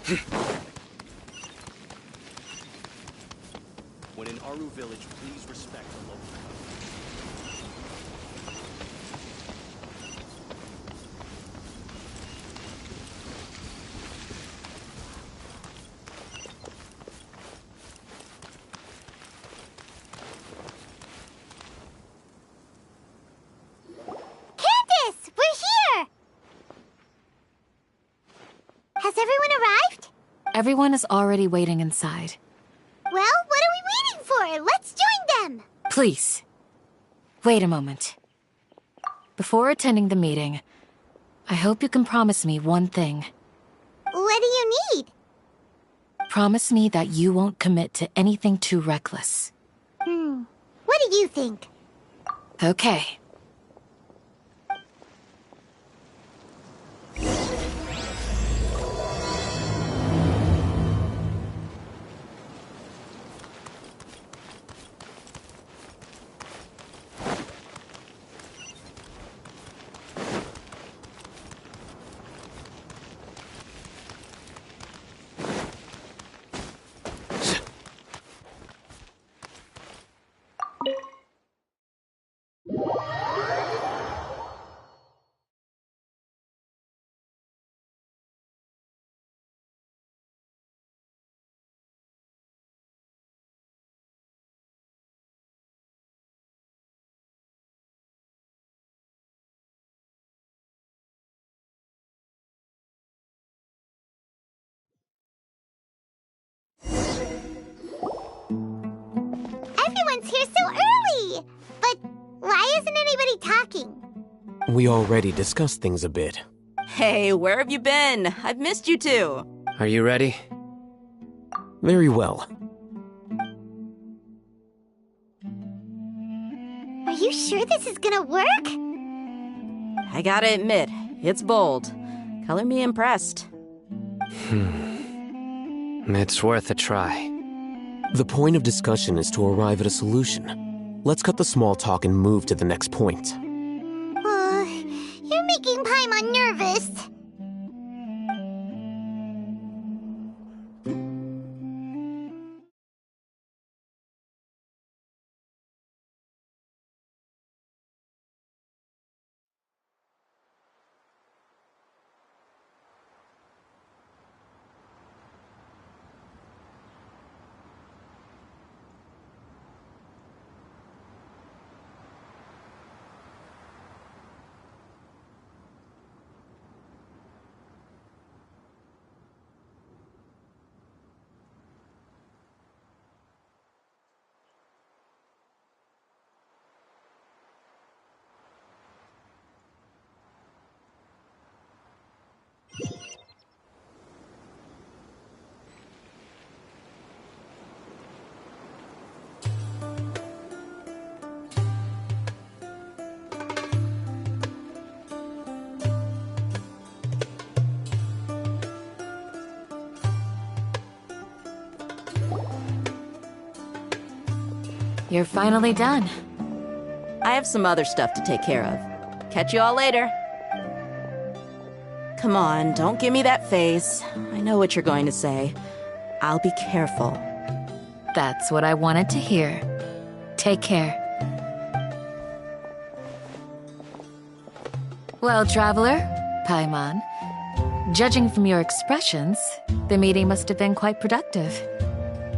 When in Aru village, please respect the local custom. Candace! We're here! Has everyone arrived? Everyone is already waiting inside. Well, what are we waiting for? Let's join them! Please, wait a moment. Before attending the meeting, I hope you can promise me one thing. What do you need? Promise me that you won't commit to anything too reckless. What do you think? Okay. Everyone's here so early! But why isn't anybody talking? We already discussed things a bit. Hey, where have you been? I've missed you too. Are you ready? Very well. Are you sure this is gonna work? I gotta admit, it's bold. Color me impressed. It's worth a try. The point of discussion is to arrive at a solution. Let's cut the small talk and move to the next point. You're making Paimon nervous. You're finally done. I have some other stuff to take care of. Catch you all later. Come on, don't give me that face. I know what you're going to say. I'll be careful. That's what I wanted to hear. Take care. Well, traveler, Paimon, judging from your expressions, the meeting must have been quite productive.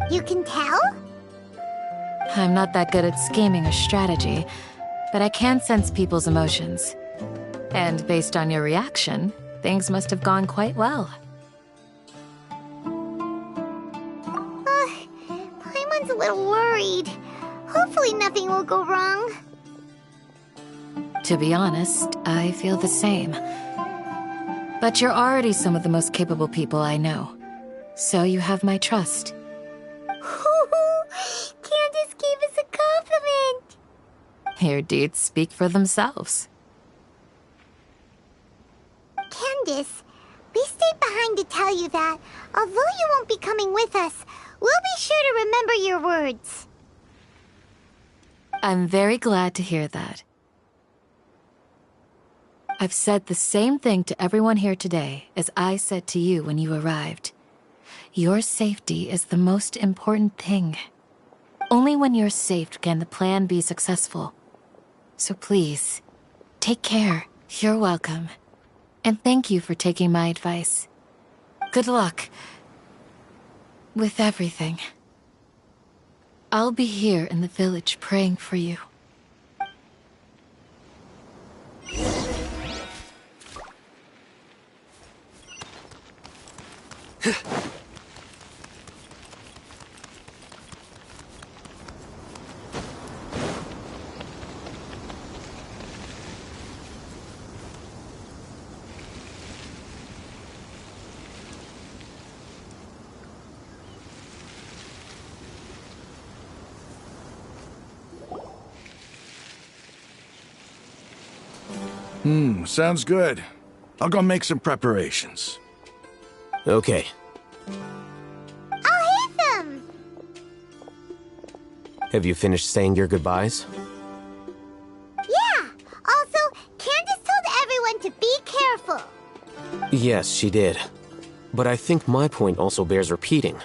You can tell? I'm not that good at scheming or strategy, but I can sense people's emotions. And based on your reaction, things must have gone quite well. Paimon's a little worried. Hopefully nothing will go wrong. To be honest, I feel the same. But you're already some of the most capable people I know. So you have my trust. Candace gave us a compliment. Your deeds speak for themselves. Candace, we stayed behind to tell you that, although you won't be coming with us, we'll be sure to remember your words. I'm very glad to hear that. I've said the same thing to everyone here today as I said to you when you arrived. your safety is the most important thing. Only when you're safe can the plan be successful. So please, take care. You're welcome. And thank you for taking my advice. Good luck with everything. I'll be here in the village praying for you. Sounds good. I'll go make some preparations. Okay. I'll hit them! Have you finished saying your goodbyes? Yeah! Also, Candace told everyone to be careful. Yes, she did. But I think my point also bears repeating.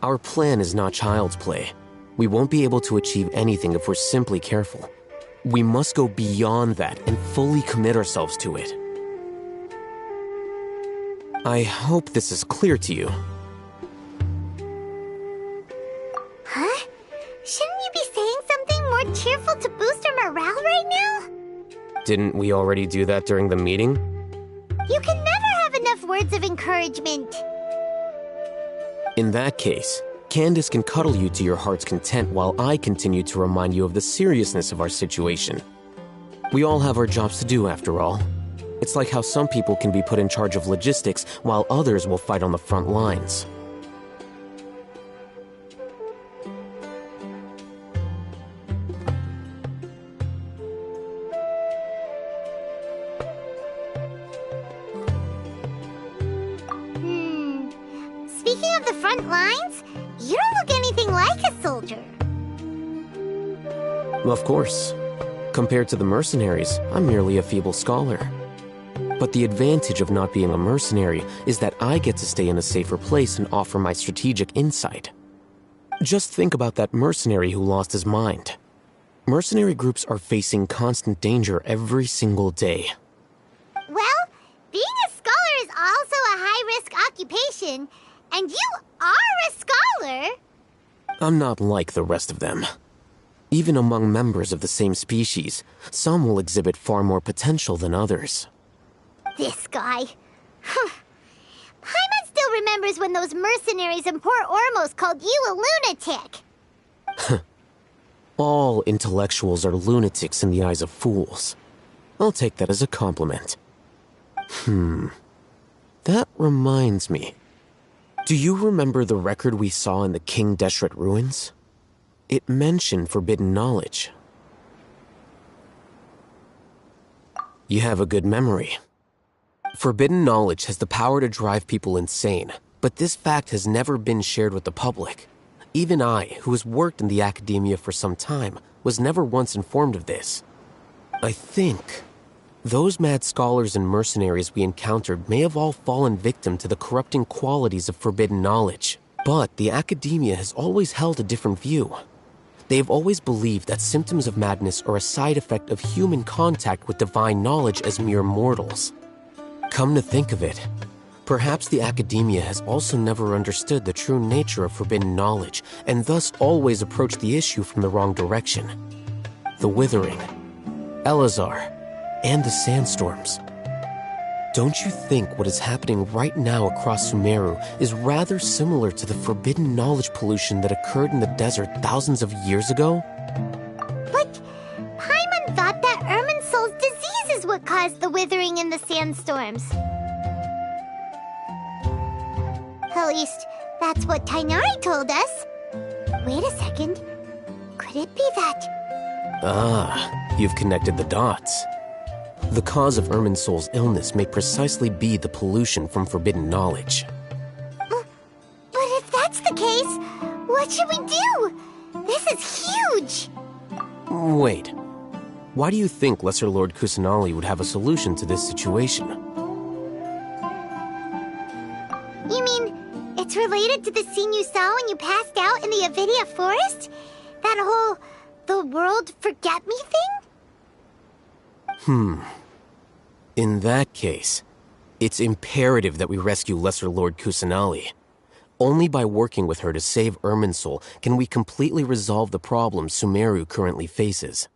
Our plan is not child's play. We won't be able to achieve anything if we're simply careful. We must go beyond that and fully commit ourselves to it. I hope this is clear to you. Huh? Shouldn't you be saying something more cheerful to boost our morale right now? Didn't we already do that during the meeting? You can never have enough words of encouragement. In that case, Candace can cuddle you to your heart's content while I continue to remind you of the seriousness of our situation. We all have our jobs to do after all. It's like how some people can be put in charge of logistics while others will fight on the front lines. Speaking of the front lines, you don't look anything like a soldier. Of course. Compared to the mercenaries, I'm merely a feeble scholar. But the advantage of not being a mercenary is that I get to stay in a safer place and offer my strategic insight. Just think about that mercenary who lost his mind. Mercenary groups are facing constant danger every single day. Well, being a scholar is also a high-risk occupation, and you are a scholar! I'm not like the rest of them. Even among members of the same species, some will exhibit far more potential than others. This guy. Paimon still remembers when those mercenaries in Port Ormos called you a lunatic. All intellectuals are lunatics in the eyes of fools. I'll take that as a compliment. That reminds me. Do you remember the record we saw in the King Deshret ruins? It mentioned forbidden knowledge. You have a good memory. Forbidden knowledge has the power to drive people insane, but this fact has never been shared with the public. Even I, who has worked in the academia for some time, was never once informed of this. I think those mad scholars and mercenaries we encountered may have all fallen victim to the corrupting qualities of forbidden knowledge. But the academia has always held a different view. They have always believed that symptoms of madness are a side effect of human contact with divine knowledge as mere mortals. Come to think of it, perhaps the academia has also never understood the true nature of forbidden knowledge, and thus always approached the issue from the wrong direction. The Withering, Elazar, and the sandstorms. Don't you think what is happening right now across Sumeru is rather similar to the forbidden knowledge pollution that occurred in the desert thousands of years ago? But Paimon thought that Irminsol's disease is what caused the withering and the sandstorms. At least, that's what Tainari told us. Wait a second. Could it be that... Ah, you've connected the dots. The cause of Irminsol's illness may precisely be the pollution from forbidden knowledge. But if that's the case, what should we do? This is huge! Wait. Why do you think Lesser Lord Kusanali would have a solution to this situation? You mean, it's It's related to the scene you saw when you passed out in the Avidia forest? That whole the world forget me thing? In that case, it's imperative that we rescue Lesser Lord Kusanali. Only by working with her to save Irminsul can we completely resolve the problems Sumeru currently faces.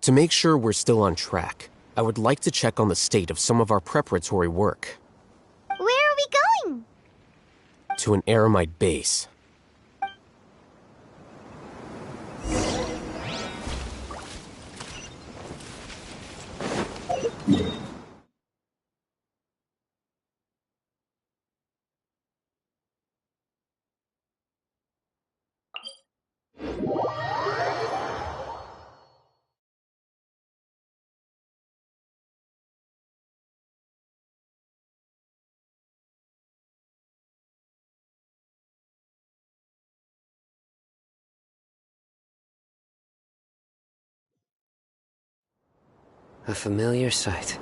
To make sure we're still on track, I would like to check on the state of some of our preparatory work. Where are we going? To an Eremite base. A familiar sight.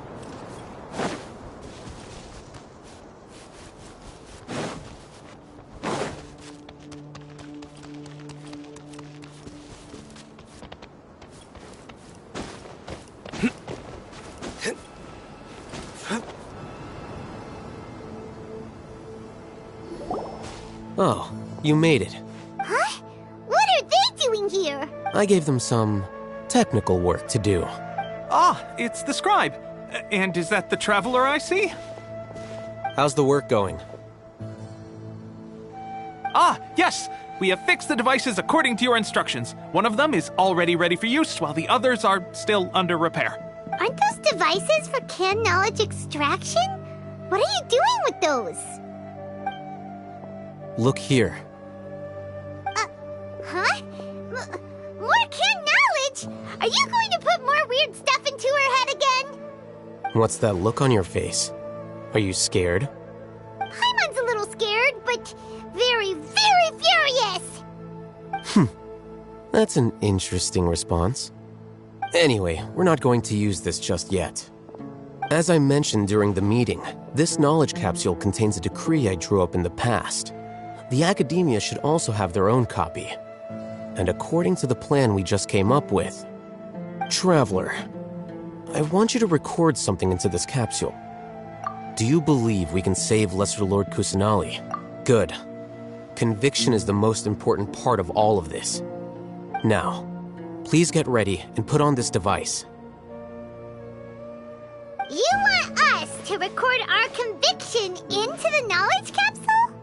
Oh, you made it. Huh? What are they doing here? I gave them some technical work to do. Ah, it's the scribe. And is that the traveler I see? How's the work going? Ah, yes! We have fixed the devices according to your instructions. One of them is already ready for use, while the others are still under repair. Aren't those devices for canned knowledge extraction? What are you doing with those? Look here. Huh? More canned knowledge? Are you going to put more weird stuff into her head again? What's that look on your face? Are you scared? Paimon's a little scared, but very, very furious! That's an interesting response. Anyway, we're not going to use this just yet. As I mentioned during the meeting, this knowledge capsule contains a decree I drew up in the past. The academia should also have their own copy. And according to the plan we just came up with, Traveler, I want you to record something into this capsule. Do you believe we can save Lesser Lord Kusanali? Good. Conviction is the most important part of all of this. Now, please get ready and put on this device. You want us to record our conviction into the knowledge capsule?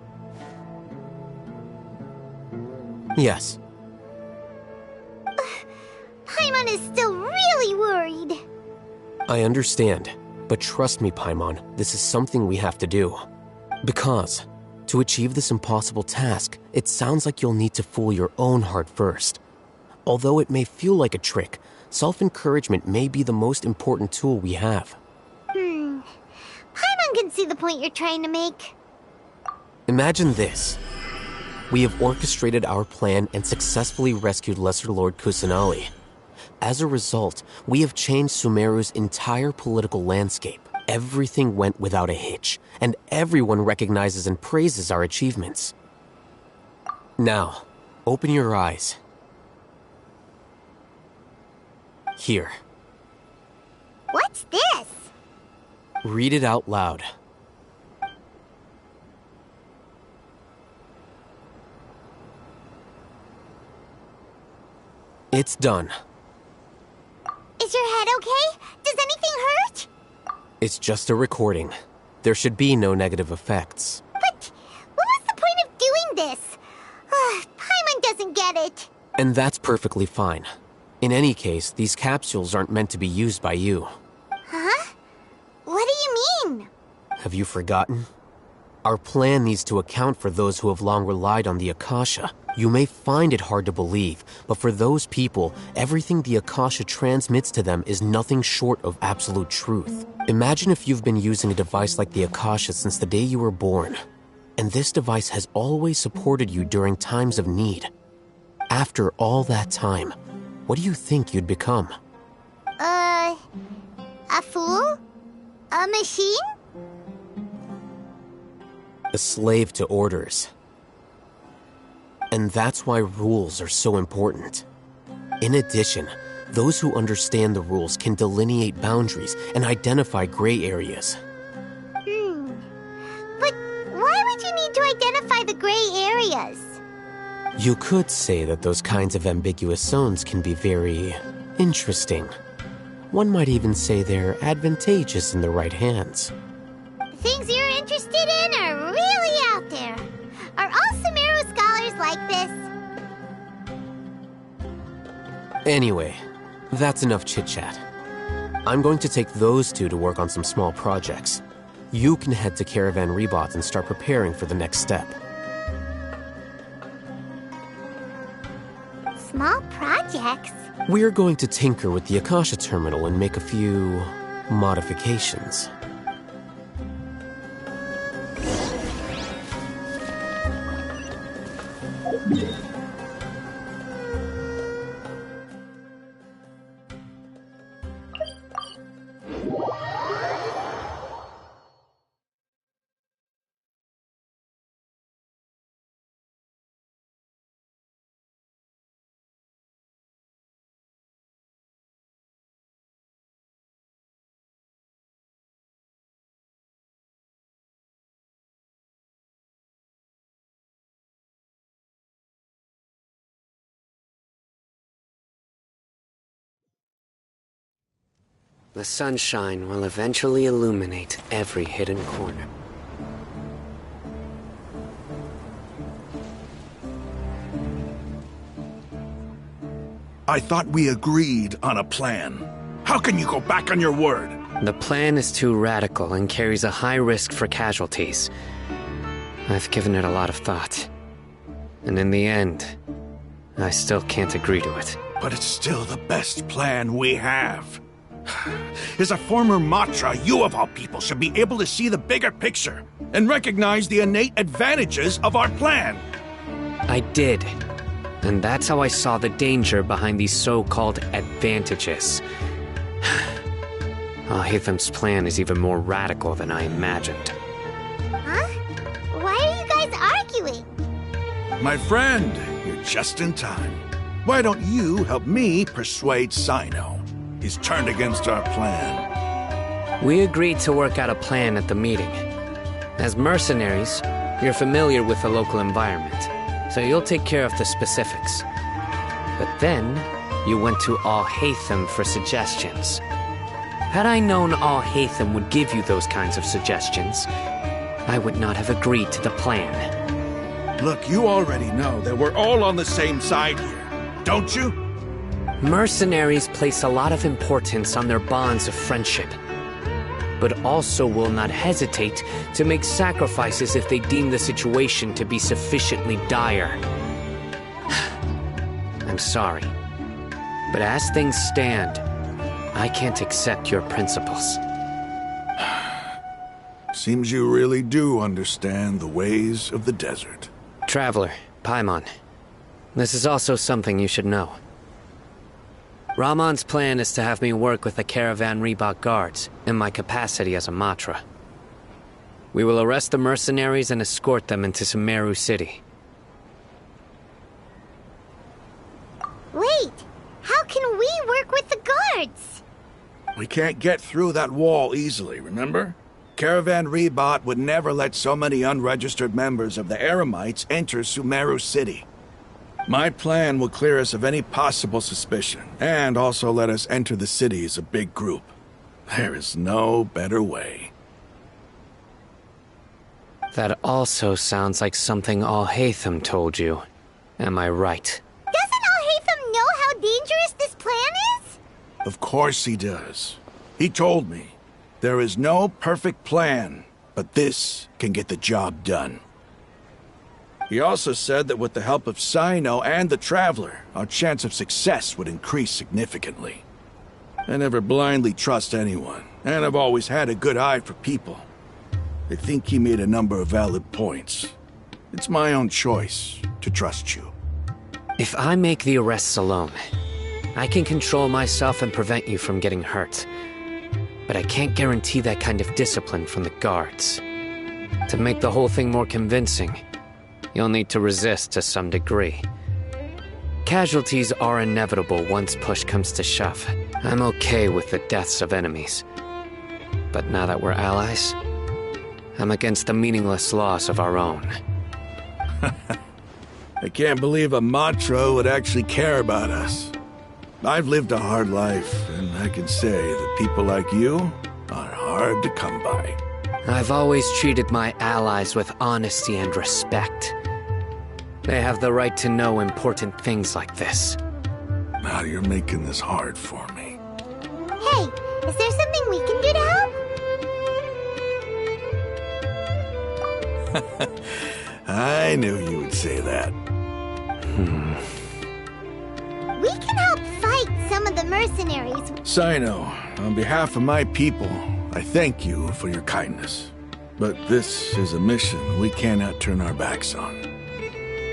Yes. Paimon is still really worried. I understand, but trust me, Paimon, this is something we have to do. Because, to achieve this impossible task, it sounds like you'll need to fool your own heart first. Although it may feel like a trick, self-encouragement may be the most important tool we have. Paimon can see the point you're trying to make. Imagine this. We have orchestrated our plan and successfully rescued Lesser Lord Kusanali. As a result, we have changed Sumeru's entire political landscape. Everything went without a hitch, and everyone recognizes and praises our achievements. Now, open your eyes. Here. What's this? Read it out loud. It's done. Is your head okay? Does anything hurt? It's just a recording. There should be no negative effects. But what was the point of doing this? Paimon doesn't get it. And that's perfectly fine. In any case, these capsules aren't meant to be used by you. Huh? What do you mean? Have you forgotten? Our plan needs to account for those who have long relied on the Akasha. You may find it hard to believe, but for those people, everything the Akasha transmits to them is nothing short of absolute truth. Imagine if you've been using a device like the Akasha since the day you were born, and this device has always supported you during times of need. After all that time, what do you think you'd become? A fool? A machine? A slave to orders. And that's why rules are so important. In addition, those who understand the rules can delineate boundaries and identify gray areas. But why would you need to identify the gray areas? You could say that those kinds of ambiguous zones can be very interesting. One might even say they're advantageous in the right hands. Things you're interested in are really out there. Are all Sumeru scholars like this? Anyway, that's enough chit-chat. I'm going to take those two to work on some small projects. You can head to Caravan Rebot and start preparing for the next step. Small projects? We're going to tinker with the Akasha terminal and make a few modifications. The sunshine will eventually illuminate every hidden corner. I thought we agreed on a plan. How can you go back on your word? The plan is too radical and carries a high risk for casualties. I've given it a lot of thought. And in the end, I still can't agree to it. But it's still the best plan we have. As a former Matra, you of all people should be able to see the bigger picture and recognize the innate advantages of our plan. I did. And that's how I saw the danger behind these so-called advantages. Al-Haytham's plan is even more radical than I imagined. Huh? Why are you guys arguing? My friend, you're just in time. Why don't you help me persuade Sino? He's turned against our plan. We agreed to work out a plan at the meeting. As mercenaries, you're familiar with the local environment, so you'll take care of the specifics. But then, you went to Al-Haytham for suggestions. Had I known Al-Haytham would give you those kinds of suggestions, I would not have agreed to the plan. Look, you already know that we're all on the same side here, don't you? Mercenaries place a lot of importance on their bonds of friendship, but also will not hesitate to make sacrifices if they deem the situation to be sufficiently dire. I'm sorry, but as things stand, I can't accept your principles. Seems you really do understand the ways of the desert. Traveler, Paimon, this is also something you should know. Ramon's plan is to have me work with the Caravan Rebot guards in my capacity as a Matra. We will arrest the mercenaries and escort them into Sumeru City. Wait, how can we work with the guards? We can't get through that wall easily, remember? Caravan Rebot would never let so many unregistered members of the Eremites enter Sumeru City. My plan will clear us of any possible suspicion, and also let us enter the city as a big group. There is no better way. That also sounds like something Al-Haytham told you. Am I right? Doesn't Al-Haytham know how dangerous this plan is? Of course he does. He told me, there is no perfect plan, but this can get the job done. He also said that with the help of Sino and the Traveler, our chance of success would increase significantly. I never blindly trust anyone, and I've always had a good eye for people. I think he made a number of valid points. It's my own choice to trust you. If I make the arrests alone, I can control myself and prevent you from getting hurt. But I can't guarantee that kind of discipline from the guards. To make the whole thing more convincing, you'll need to resist to some degree. Casualties are inevitable once push comes to shove. I'm okay with the deaths of enemies. But now that we're allies, I'm against the meaningless loss of our own. I can't believe a Matra would actually care about us. I've lived a hard life, and I can say that people like you are hard to come by. I've always treated my allies with honesty and respect. They have the right to know important things like this. Now you're making this hard for me. Hey, is there something we can do to help? I knew you would say that. We can help fight some of the mercenaries. Sino, on behalf of my people, I thank you for your kindness. But this is a mission we cannot turn our backs on.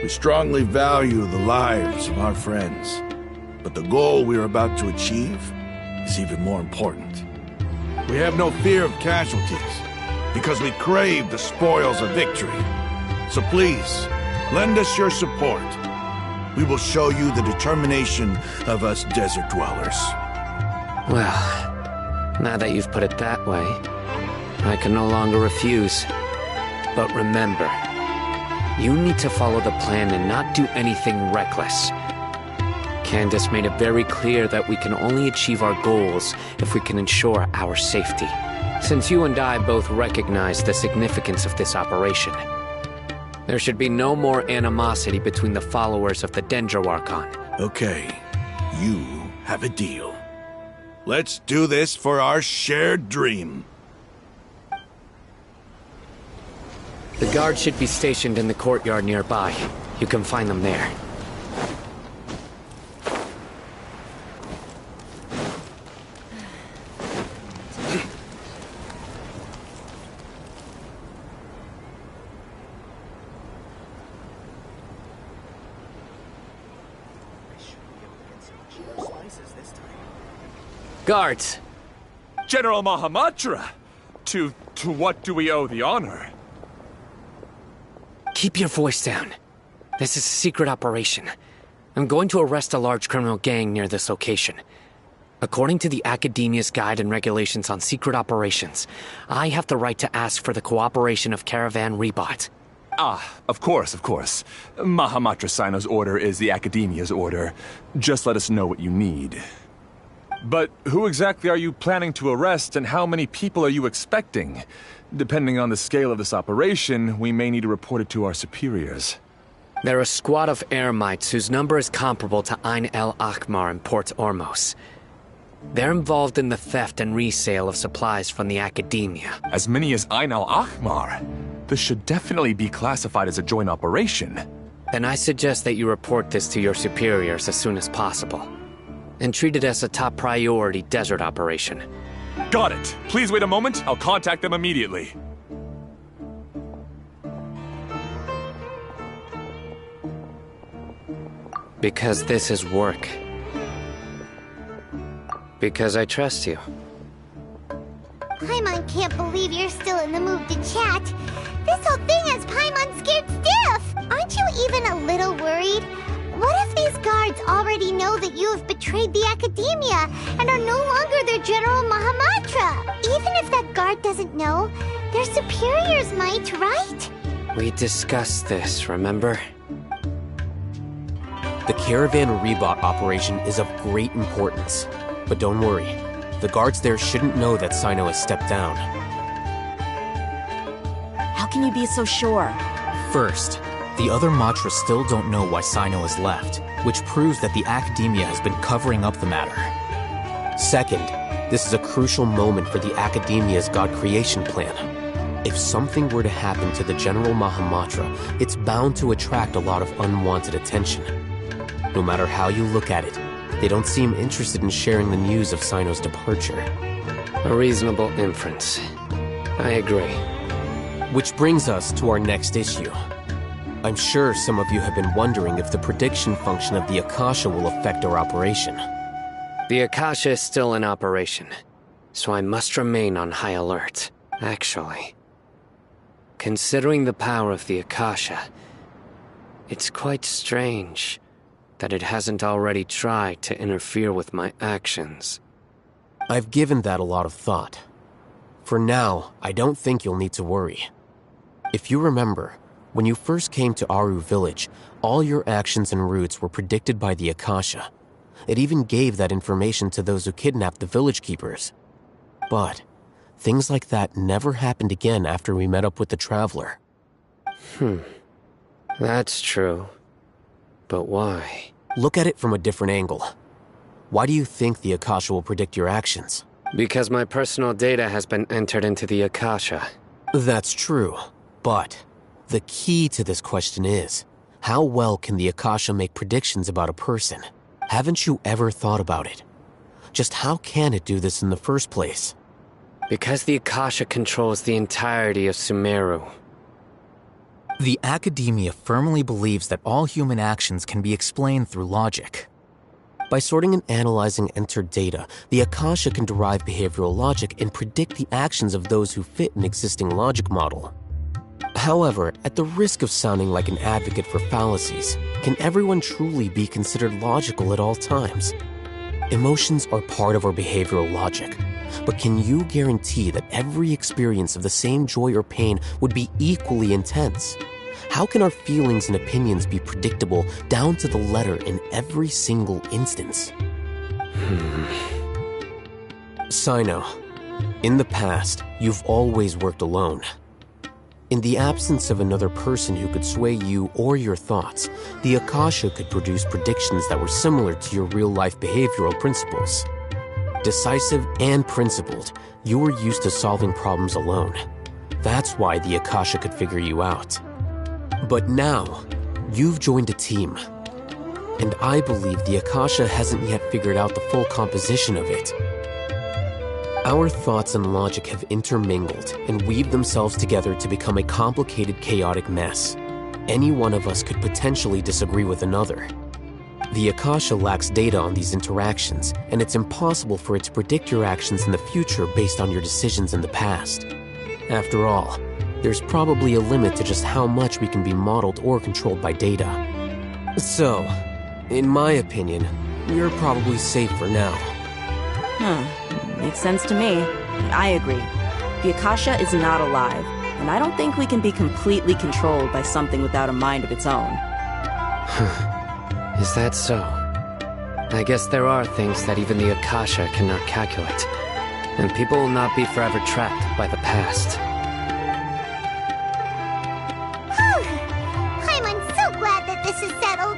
We strongly value the lives of our friends, but the goal we are about to achieve is even more important. We have no fear of casualties, because we crave the spoils of victory. So please, lend us your support. We will show you the determination of us desert dwellers. Well, now that you've put it that way, I can no longer refuse. But remember, you need to follow the plan and not do anything reckless. Candace made it very clear that we can only achieve our goals if we can ensure our safety. Since you and I both recognize the significance of this operation, there should be no more animosity between the followers of the Dendro Archon. Okay, you have a deal. Let's do this for our shared dream. The guards should be stationed in the courtyard nearby. You can find them there. Guards! General Mahamatra! To what do we owe the honor? Keep your voice down. This is a secret operation. I'm going to arrest a large criminal gang near this location. According to the Academia's Guide and Regulations on Secret Operations, I have the right to ask for the cooperation of Caravan Rebot. Ah, of course, of course. Mahamatra Sino's order is the Academia's order. Just let us know what you need. But who exactly are you planning to arrest, and how many people are you expecting? Depending on the scale of this operation, we may need to report it to our superiors. They're a squad of Eremites whose number is comparable to Ain el Akhmar in Port Ormos. They're involved in the theft and resale of supplies from the Academia. As many as Ain el Akhmar? This should definitely be classified as a joint operation. Then I suggest that you report this to your superiors as soon as possible, and treat it as a top priority desert operation. Got it. Please wait a moment. I'll contact them immediately. Because this is work. Because I trust you. Paimon can't believe you're still in the mood to chat. This whole thing has Paimon scared stiff. Aren't you even a little worried? What if these guards already know that you have betrayed the Academia and are no longer their General Mahamatra? Even if that guard doesn't know, their superiors might, right? We discussed this, remember? The Caravan Rebot operation is of great importance. But don't worry, the guards there shouldn't know that Sino has stepped down. How can you be so sure? First, the other Matras still don't know why Sino has left, which proves that the Academia has been covering up the matter. Second, this is a crucial moment for the Academia's God creation plan. If something were to happen to the General Mahamatra, it's bound to attract a lot of unwanted attention. No matter how you look at it, they don't seem interested in sharing the news of Sino's departure. A reasonable inference. I agree. Which brings us to our next issue. I'm sure some of you have been wondering if the prediction function of the Akasha will affect our operation. The Akasha is still in operation, so I must remain on high alert. Actually, considering the power of the Akasha, It's quite strange that it hasn't already tried to interfere with my actions. I've given that a lot of thought. For now, I don't think you'll need to worry. If you remember, when you first came to Aru Village, all your actions and routes were predicted by the Akasha. It even gave that information to those who kidnapped the village keepers. But things like that never happened again after we met up with the Traveler. That's true. But why? Look at it from a different angle. Why do you think the Akasha will predict your actions? Because my personal data has been entered into the Akasha. That's true, but the key to this question is, how well can the Akasha make predictions about a person? Haven't you ever thought about it? Just how can it do this in the first place? Because the Akasha controls the entirety of Sumeru. The Academia firmly believes that all human actions can be explained through logic. By sorting and analyzing entered data, the Akasha can derive behavioral logic and predict the actions of those who fit an existing logic model. However, at the risk of sounding like an advocate for fallacies, can everyone truly be considered logical at all times? Emotions are part of our behavioral logic, but can you guarantee that every experience of the same joy or pain would be equally intense? How can our feelings and opinions be predictable down to the letter in every single instance? Sino, in the past, you've always worked alone. In the absence of another person who could sway you or your thoughts, the Akasha could produce predictions that were similar to your real-life behavioral principles. Decisive and principled, you were used to solving problems alone. That's why the Akasha could figure you out. But now, you've joined a team. And I believe the Akasha hasn't yet figured out the full composition of it. Our thoughts and logic have intermingled and weaved themselves together to become a complicated, chaotic mess. Any one of us could potentially disagree with another. The Akasha lacks data on these interactions, and it's impossible for it to predict your actions in the future based on your decisions in the past. After all, there's probably a limit to just how much we can be modeled or controlled by data. So, in my opinion, you're probably safe for now. Makes sense to me. I agree. The Akasha is not alive, and I don't think we can be completely controlled by something without a mind of its own. Is that so? I guess there are things that even the Akasha cannot calculate, and people will not be forever trapped by the past. I'm so glad that this is settled.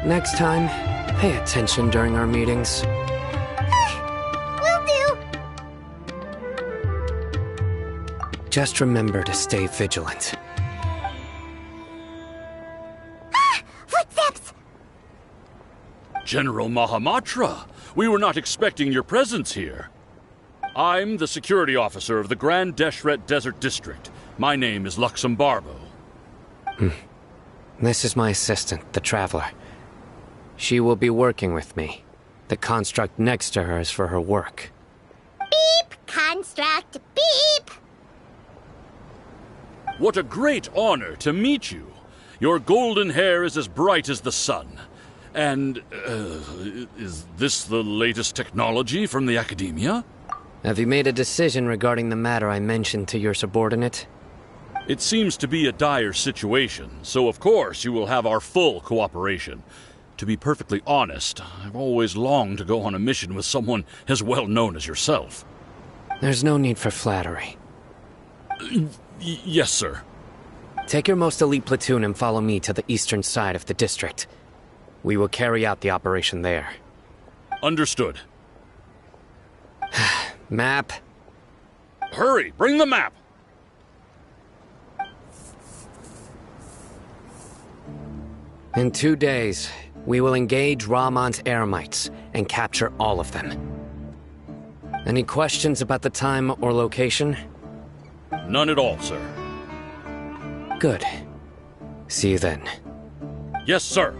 Next time, pay attention during our meetings. Will do. Just remember to stay vigilant. Footsteps! General Mahamatra, we were not expecting your presence here. I'm the security officer of the Grand Deshret Desert District. My name is Luxembarbo. This is my assistant, the Traveler. She will be working with me. The construct next to her is for her work. Beep! Construct, beep! What a great honor to meet you. Your golden hair is as bright as the sun. And, is this the latest technology from the Academia? Have you made a decision regarding the matter I mentioned to your subordinate? It seems to be a dire situation, so of course you will have our full cooperation. To be perfectly honest, I've always longed to go on a mission with someone as well known as yourself. There's no need for flattery. Yes, sir. Take your most elite platoon and follow me to the eastern side of the district. We will carry out the operation there. Understood. Map. Hurry, bring the map! In 2 days, we will engage Rahman's Eremites and capture all of them. Any questions about the time or location? None at all, sir. Good. See you then. Yes, sir.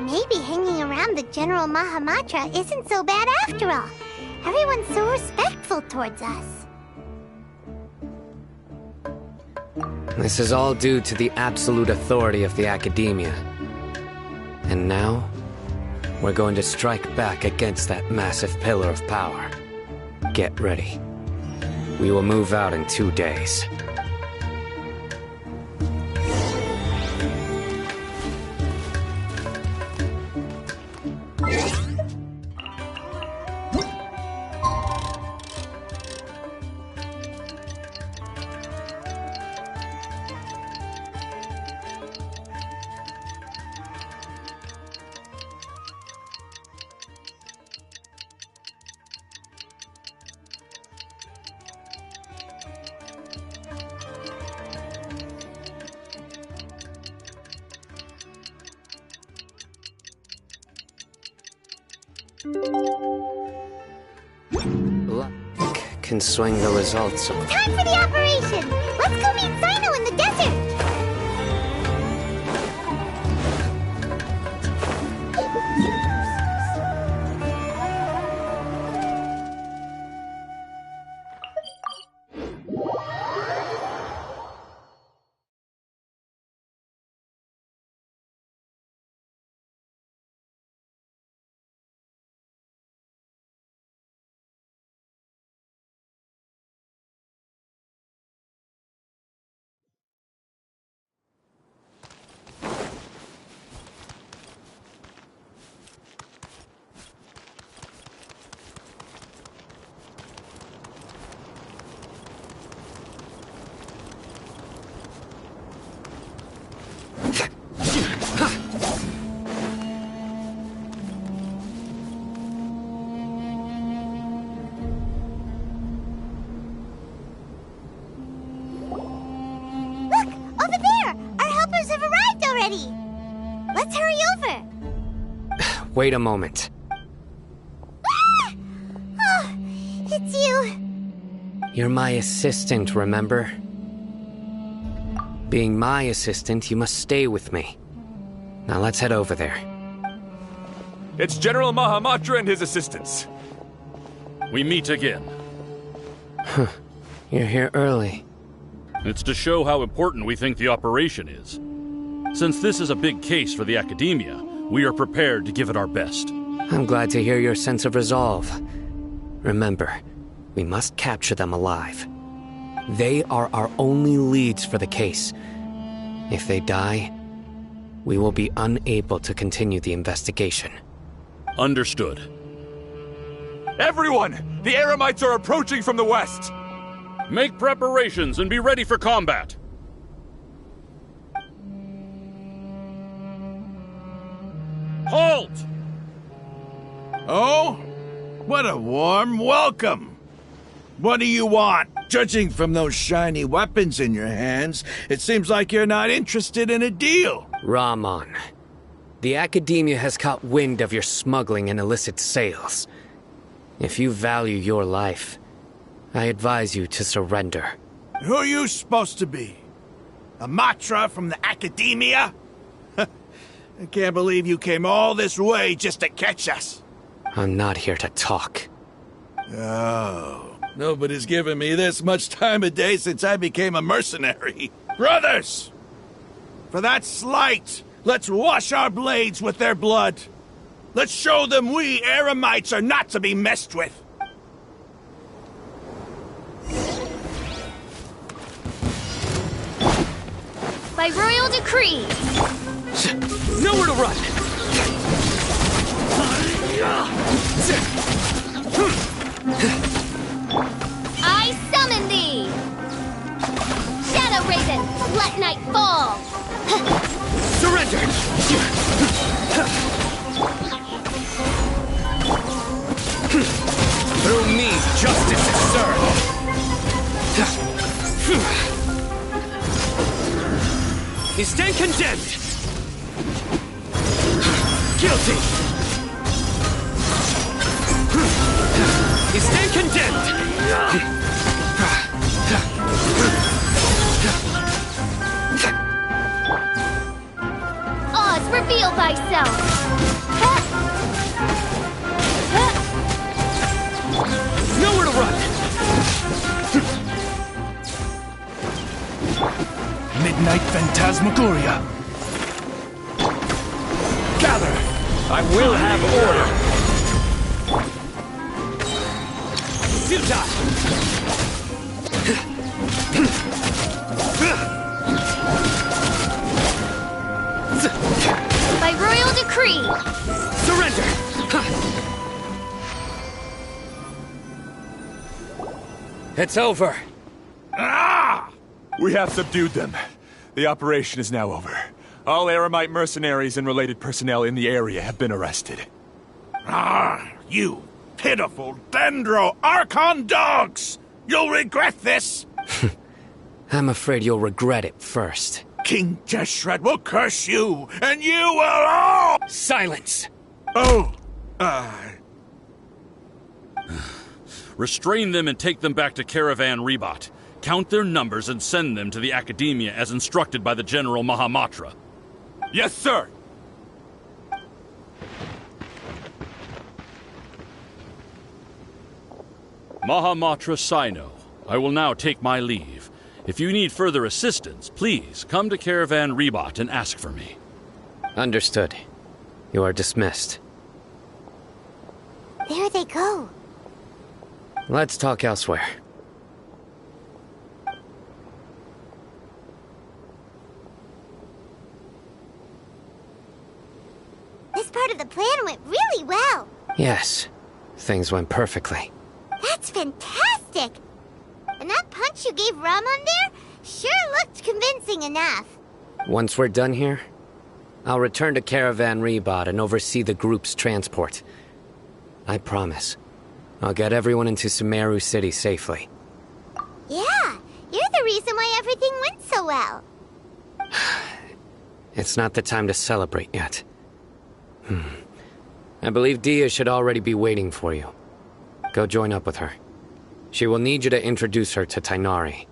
Maybe hanging around the General Mahamatra isn't so bad after all. Everyone's so respectful towards us. This is all due to the absolute authority of the Academia. And now, we're going to strike back against that massive pillar of power. Get ready. We will move out in 2 days. Luck can swing the results of... Time for the operation! Let's go meet Sino in the desert! Let's hurry over! Wait a moment. Ah! Oh, it's you. You're my assistant, remember? Being my assistant, you must stay with me. Now let's head over there. It's General Mahamatra and his assistants. We meet again. You're here early. It's to show how important we think the operation is. Since this is a big case for the Academia, we are prepared to give it our best. I'm glad to hear your sense of resolve. Remember, we must capture them alive. They are our only leads for the case. If they die, we will be unable to continue the investigation. Understood. Everyone! The Eremites are approaching from the west! Make preparations and be ready for combat! Halt! Oh? What a warm welcome! What do you want? Judging from those shiny weapons in your hands, it seems like you're not interested in a deal. Rahman, the Academia has caught wind of your smuggling and illicit sales. If you value your life, I advise you to surrender. Who are you supposed to be? A Matra from the Academia? I can't believe you came all this way just to catch us. I'm not here to talk. Oh, nobody's given me this much time of day since I became a mercenary. Brothers! For that slight, let's wash our blades with their blood. Let's show them we Eremites are not to be messed with. By royal decree. Nowhere to run! I summon thee! Shadow Raven, let night fall! Surrender! Through me, justice is served! You stand condemned! Guilty! You stand condemned! Oz, reveal thyself! Ignite Phantasmagoria! Gather! I will have order! By royal decree! Surrender! It's over. We have subdued them. The operation is now over. All Eremite mercenaries and related personnel in the area have been arrested. You pitiful Dendro Archon dogs! You'll regret this! I'm afraid you'll regret it first. King Jeshred will curse you, and you will all— Silence! Oh, Restrain them and take them back to Caravan Rebot. Count their numbers and send them to the Academia as instructed by the General Mahamatra. Yes, sir! Mahamatra Sino, I will now take my leave. If you need further assistance, please come to Caravan Rebot and ask for me. Understood. You are dismissed. There they go. Let's talk elsewhere. This part of the plan went really well. Yes, things went perfectly. That's fantastic! And that punch you gave Ramon there sure looked convincing enough. Once we're done here, I'll return to Caravan Rebot and oversee the group's transport. I promise. I'll get everyone into Sumeru City safely. Yeah, you're the reason why everything went so well. It's not the time to celebrate yet. I believe Dia should already be waiting for you. Go join up with her. She will need you to introduce her to Tainari.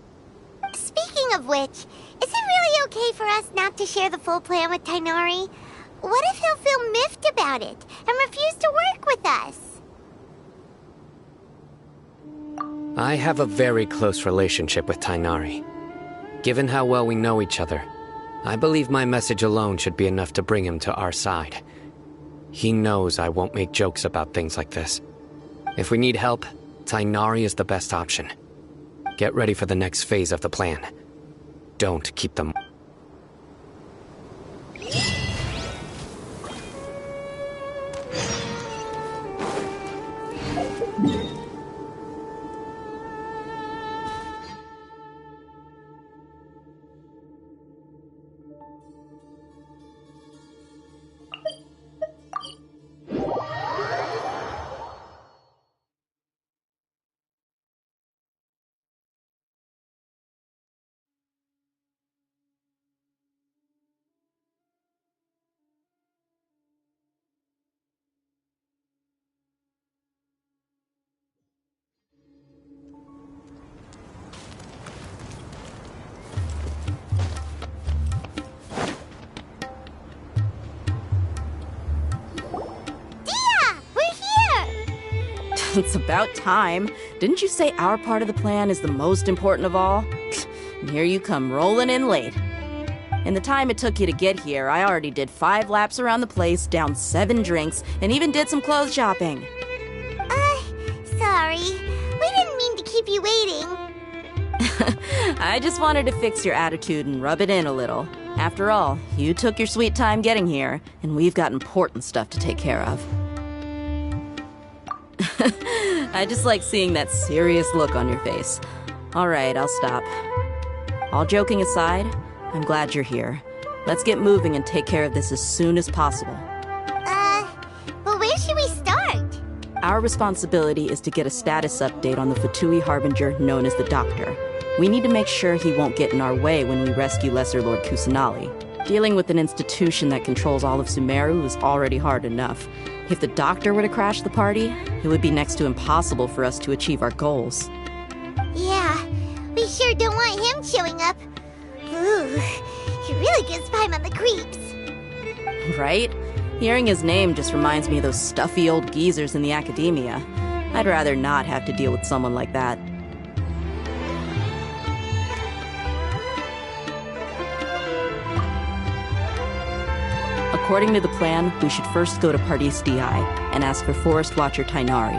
Speaking of which, is it really okay for us not to share the full plan with Tainari? What if he'll feel miffed about it and refuse to work with us? I have a very close relationship with Tainari. Given how well we know each other, I believe my message alone should be enough to bring him to our side. He knows I won't make jokes about things like this. If we need help, Tainari is the best option. Get ready for the next phase of the plan. Don't keep them. It's about time. Didn't you say our part of the plan is the most important of all? And here you come rolling in late. In the time it took you to get here, I already did 5 laps around the place, downed 7 drinks, and even did some clothes shopping. Sorry. We didn't mean to keep you waiting. I just wanted to fix your attitude and rub it in a little. After all, you took your sweet time getting here, and we've got important stuff to take care of. I just like seeing that serious look on your face. All right, I'll stop. All joking aside, I'm glad you're here. Let's get moving and take care of this as soon as possible. But where should we start? Our responsibility is to get a status update on the Fatui Harbinger known as the Doctor. We need to make sure he won't get in our way when we rescue Lesser Lord Kusanali. Dealing with an institution that controls all of Sumeru is already hard enough. If the Doctor were to crash the party, it would be next to impossible for us to achieve our goals. Yeah, we sure don't want him showing up. Ooh, he really gives Paimon the creeps. Right? Hearing his name just reminds me of those stuffy old geezers in the Academia. I'd rather not have to deal with someone like that. According to the plan, we should first go to Pardis Di and ask for Forest Watcher Tainari.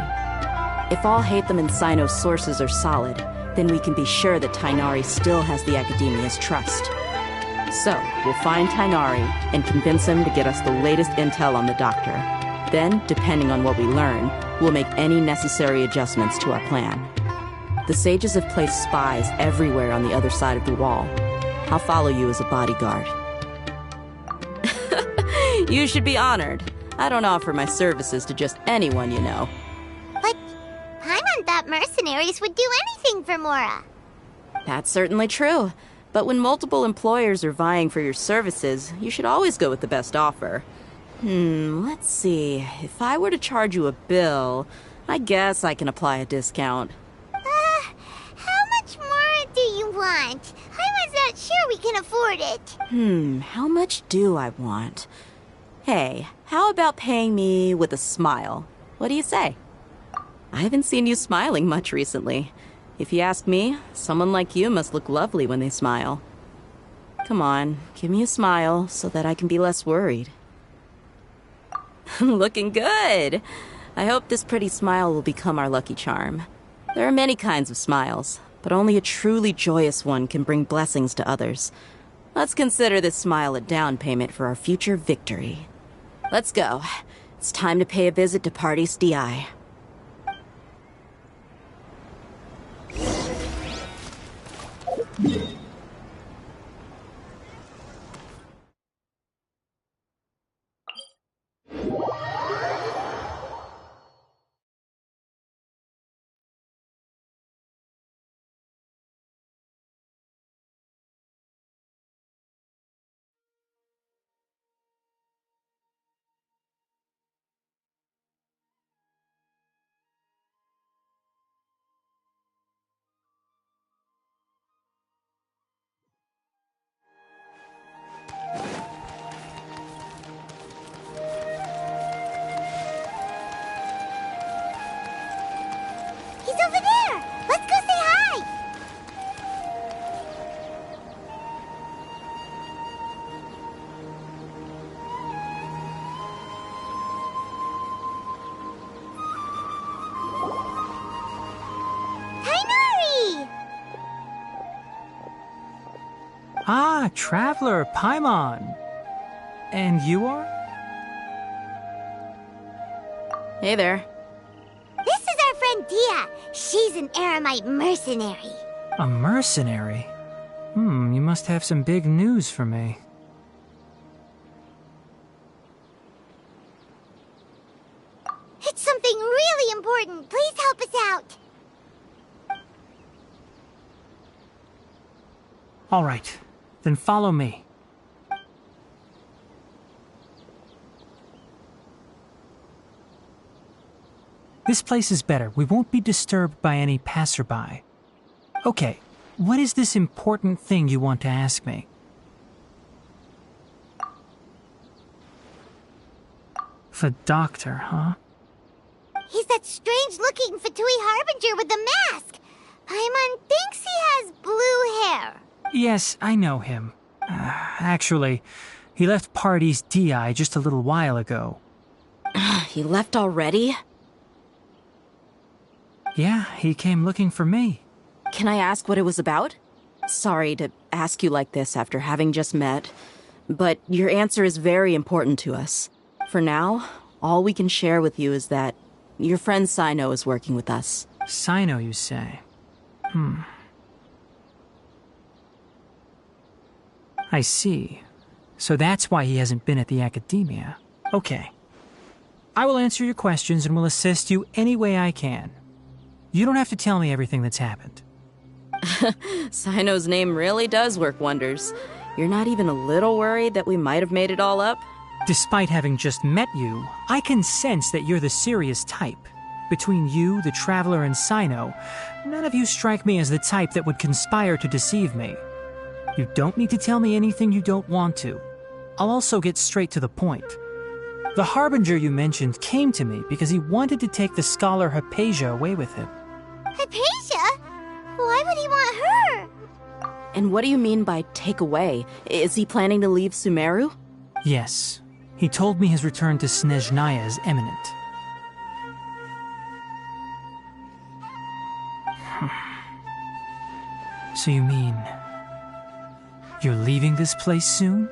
If all Hatham and Sino's sources are solid, then we can be sure that Tainari still has the Academia's trust. So, we'll find Tainari and convince him to get us the latest intel on the Doctor. Then, depending on what we learn, we'll make any necessary adjustments to our plan. The sages have placed spies everywhere on the other side of the wall. I'll follow you as a bodyguard. You should be honored. I don't offer my services to just anyone you know. But Paimon thought mercenaries would do anything for Mora. That's certainly true. But when multiple employers are vying for your services, you should always go with the best offer. Let's see. If I were to charge you a bill, I guess I can apply a discount. How much more do you want? Paimon's not sure we can afford it. How much do I want? Hey, how about paying me with a smile? What do you say? I haven't seen you smiling much recently. If you ask me, someone like you must look lovely when they smile. Come on, give me a smile so that I can be less worried. Looking good! I hope this pretty smile will become our lucky charm. There are many kinds of smiles, but only a truly joyous one can bring blessings to others. Let's consider this smile a down payment for our future victory. Let's go. It's time to pay a visit to Pardis Di. He's over there! Let's go say hi! Tainari! Ah, Traveler, Paimon. And you are? Hey there. This is our friend Dia. She's an Aramite mercenary. A mercenary? You must have some big news for me. It's something really important. Please help us out. All right, then follow me. This place is better. We won't be disturbed by any passerby. Okay, what is this important thing you want to ask me? The Doctor, huh? He's that strange-looking Fatui Harbinger with the mask. Paimon thinks he has blue hair. Yes, I know him. Actually, he left Pardis Di just a little while ago. He left already? Yeah, he came looking for me. Can I ask what it was about? Sorry to ask you like this after having just met, but your answer is very important to us. For now, all we can share with you is that your friend Sino is working with us. Sino, you say? I see. So that's why he hasn't been at the Academia. Okay. I will answer your questions and will assist you any way I can. You don't have to tell me everything that's happened. Sino's name really does work wonders. You're not even a little worried that we might have made it all up? Despite having just met you, I can sense that you're the serious type. Between you, the Traveler, and Sino, none of you strike me as the type that would conspire to deceive me. You don't need to tell me anything you don't want to. I'll also get straight to the point. The Harbinger you mentioned came to me because he wanted to take the scholar Hypatia away with him. Hypatia? Why would he want her? And what do you mean by take away? Is he planning to leave Sumeru? Yes. He told me his return to Snezhnaya is imminent. So you mean... you're leaving this place soon?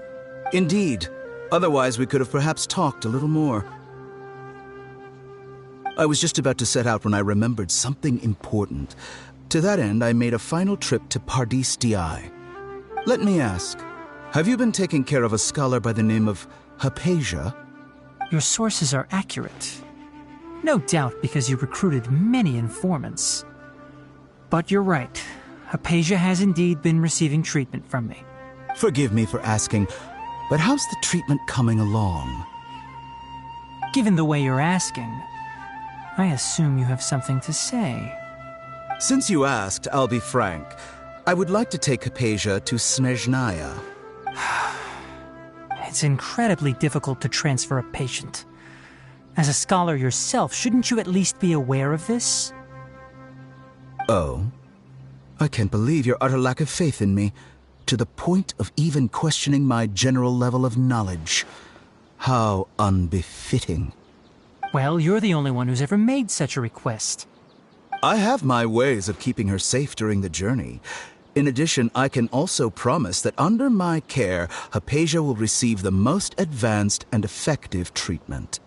Indeed. Otherwise, we could have perhaps talked a little more. I was just about to set out when I remembered something important. To that end, I made a final trip to Pardis Di. Let me ask, have you been taking care of a scholar by the name of Hypatia? Your sources are accurate. No doubt because you recruited many informants. But you're right. Hypatia has indeed been receiving treatment from me. Forgive me for asking, but how's the treatment coming along? Given the way you're asking, I assume you have something to say. Since you asked, I'll be frank. I would like to take Hypatia to Snezhnaya. It's incredibly difficult to transfer a patient. As a scholar yourself, shouldn't you at least be aware of this? Oh? I can't believe your utter lack of faith in me, to the point of even questioning my general level of knowledge. How unbefitting. Well, you're the only one who's ever made such a request. I have my ways of keeping her safe during the journey. In addition, I can also promise that under my care, Hypatia will receive the most advanced and effective treatment.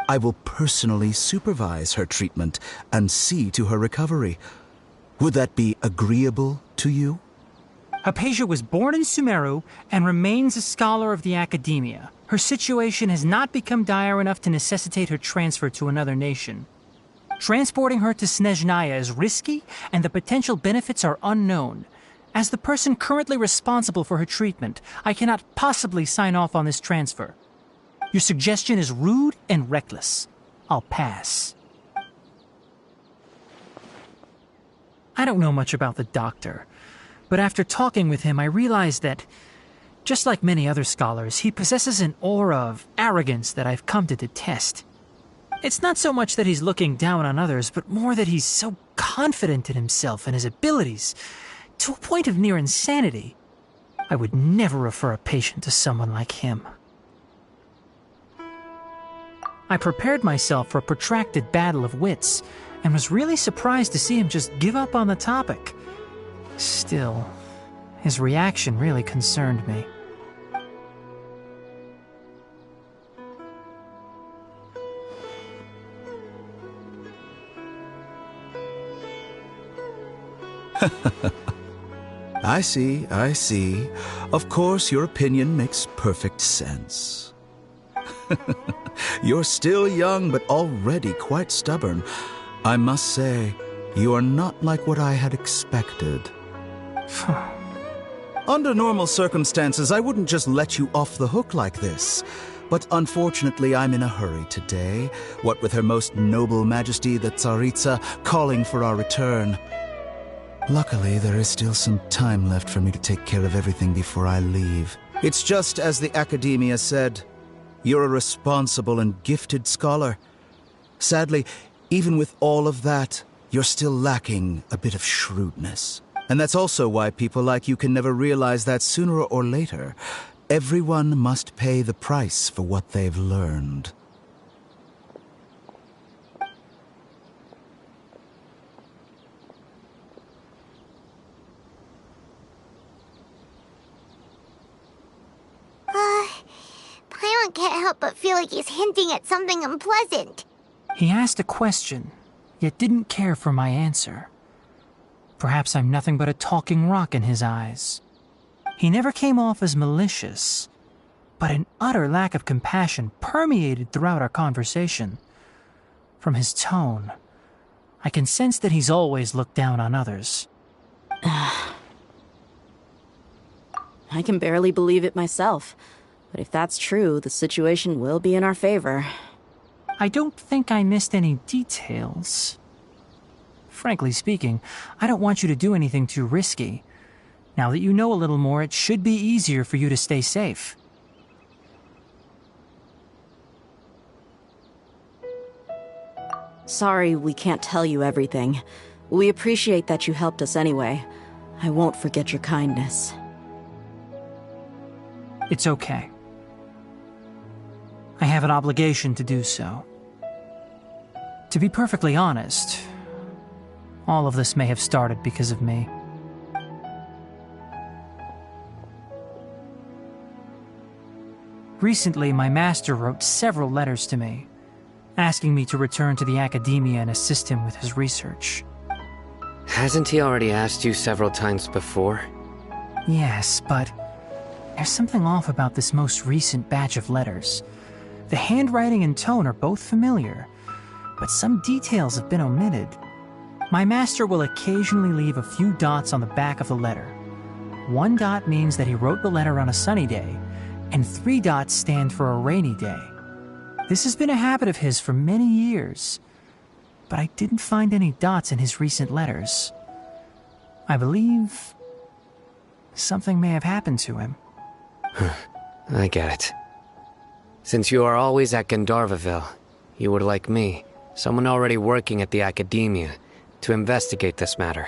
I will personally supervise her treatment and see to her recovery. Would that be agreeable to you? Hypatia was born in Sumeru and remains a scholar of the Academia. Her situation has not become dire enough to necessitate her transfer to another nation. Transporting her to Snezhnaya is risky, and the potential benefits are unknown. As the person currently responsible for her treatment, I cannot possibly sign off on this transfer. Your suggestion is rude and reckless. I'll pass. I don't know much about the doctor, but after talking with him, I realized that, just like many other scholars, he possesses an aura of arrogance that I've come to detest. It's not so much that he's looking down on others, but more that he's so confident in himself and his abilities, to a point of near insanity. I would never refer a patient to someone like him. I prepared myself for a protracted battle of wits, and was really surprised to see him just give up on the topic. Still, his reaction really concerned me. I see. Of course, your opinion makes perfect sense. You're still young, but already quite stubborn. I must say, you are not like what I had expected. Under normal circumstances, I wouldn't just let you off the hook like this. But unfortunately, I'm in a hurry today, what with Her Most Noble Majesty the Tsaritsa calling for our return. Luckily, there is still some time left for me to take care of everything before I leave. It's just as the Academia said. You're a responsible and gifted scholar. Sadly, even with all of that, you're still lacking a bit of shrewdness. And that's also why people like you can never realize that sooner or later, everyone must pay the price for what they've learned. Paimon can't help but feel like he's hinting at something unpleasant. He asked a question, yet didn't care for my answer. Perhaps I'm nothing but a talking rock in his eyes. He never came off as malicious, but an utter lack of compassion permeated throughout our conversation. From his tone, I can sense that he's always looked down on others. I can barely believe it myself. But if that's true, the situation will be in our favor. I don't think I missed any details. Frankly speaking, I don't want you to do anything too risky. Now that you know a little more, it should be easier for you to stay safe. Sorry we can't tell you everything. We appreciate that you helped us anyway. I won't forget your kindness. It's okay. I have an obligation to do so. To be perfectly honest, all of this may have started because of me. Recently, my master wrote several letters to me, asking me to return to the academia and assist him with his research. Hasn't he already asked you several times before? Yes, but there's something off about this most recent batch of letters. The handwriting and tone are both familiar, but some details have been omitted. My master will occasionally leave a few dots on the back of the letter. 1 dot means that he wrote the letter on a sunny day, and 3 dots stand for a rainy day. This has been a habit of his for many years, but I didn't find any dots in his recent letters. I believe something may have happened to him. I get it. Since you are always at Gandharvaville, you would like me, someone already working at the academia, to investigate this matter,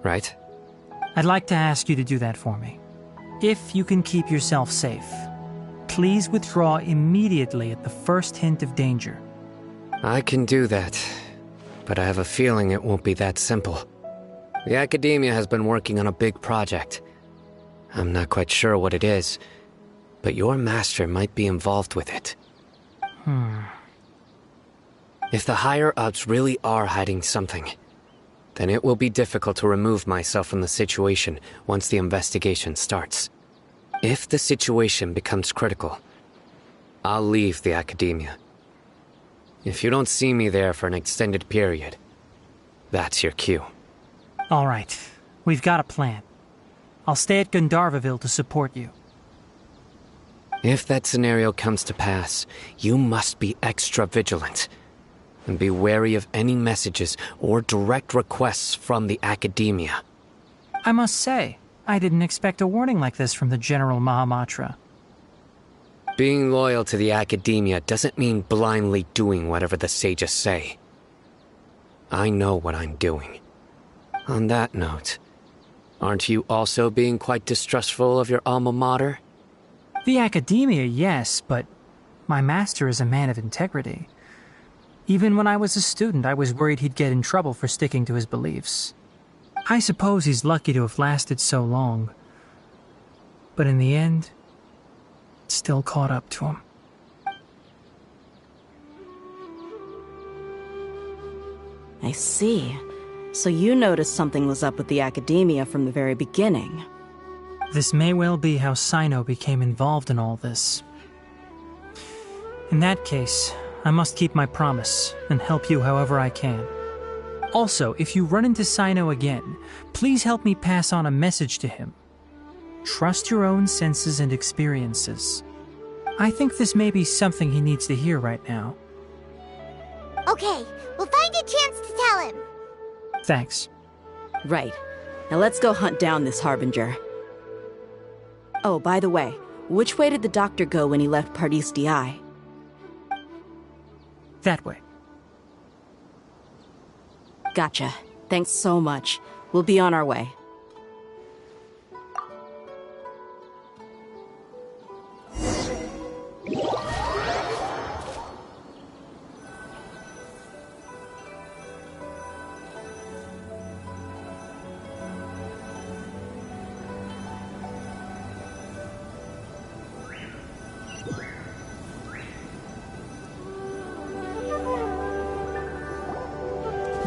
right? I'd like to ask you to do that for me. If you can keep yourself safe, please withdraw immediately at the first hint of danger. I can do that, but I have a feeling it won't be that simple. The academia has been working on a big project. I'm not quite sure what it is, but your master might be involved with it. If the higher-ups really are hiding something, then it will be difficult to remove myself from the situation once the investigation starts. If the situation becomes critical, I'll leave the academia. If you don't see me there for an extended period, that's your cue. All right, we've got a plan. I'll stay at Gandharvaville to support you. If that scenario comes to pass, you must be extra vigilant. And be wary of any messages or direct requests from the academia. I must say, I didn't expect a warning like this from the General Mahamatra. Being loyal to the academia doesn't mean blindly doing whatever the sages say. I know what I'm doing. On that note, aren't you also being quite distrustful of your alma mater? The academia, yes, but my master is a man of integrity. Even when I was a student, I was worried he'd get in trouble for sticking to his beliefs. I suppose he's lucky to have lasted so long. But in the end, it still caught up to him. I see. So you noticed something was up with the academia from the very beginning. This may well be how Sino became involved in all this. In that case, I must keep my promise and help you however I can. Also, if you run into Sino again, please help me pass on a message to him. Trust your own senses and experiences. I think this may be something he needs to hear right now. Okay, we'll find a chance to tell him. Thanks. Right. Now let's go hunt down this Harbinger. Oh, by the way, which way did the doctor go when he left Pardis Eye? That way. Gotcha. Thanks so much. We'll be on our way.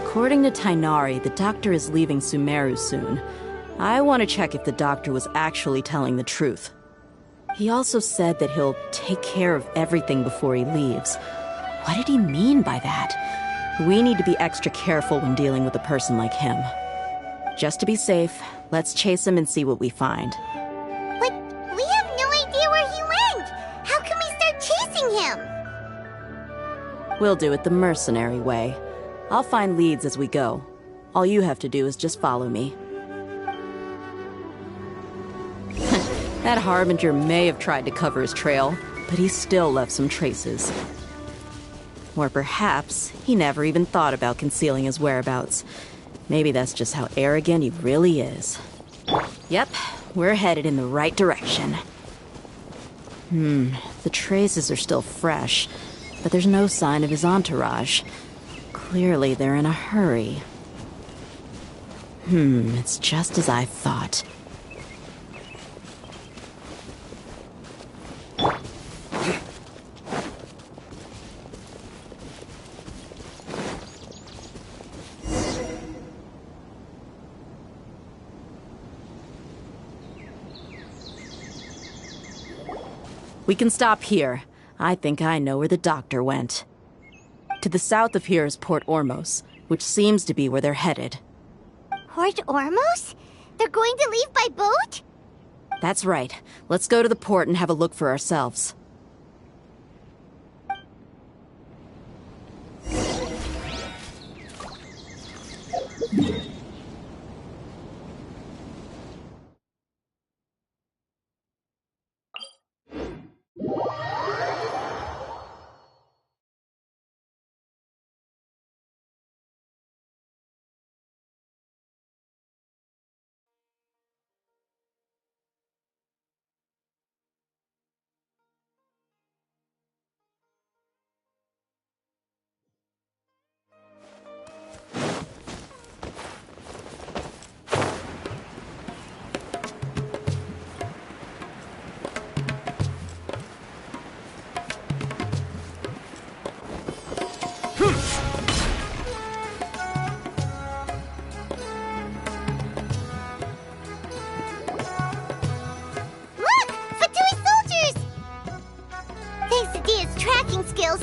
According to Tainari, the doctor is leaving Sumeru soon. I want to check if the doctor was actually telling the truth. He also said that he'll take care of everything before he leaves. What did he mean by that? We need to be extra careful when dealing with a person like him. Just to be safe, let's chase him and see what we find. But we have no idea where he went! How can we start chasing him? We'll do it the mercenary way. I'll find leads as we go. All you have to do is just follow me. That Harbinger may have tried to cover his trail, but he still left some traces. Or perhaps he never even thought about concealing his whereabouts. Maybe that's just how arrogant he really is. Yep, we're headed in the right direction. The traces are still fresh, but there's no sign of his entourage. Clearly they're in a hurry. It's just as I thought. We can stop here. I think I know where the doctor went. To the south of here is Port Ormos, which seems to be where they're headed. Port Ormos? They're going to leave by boat? That's right. Let's go to the port and have a look for ourselves.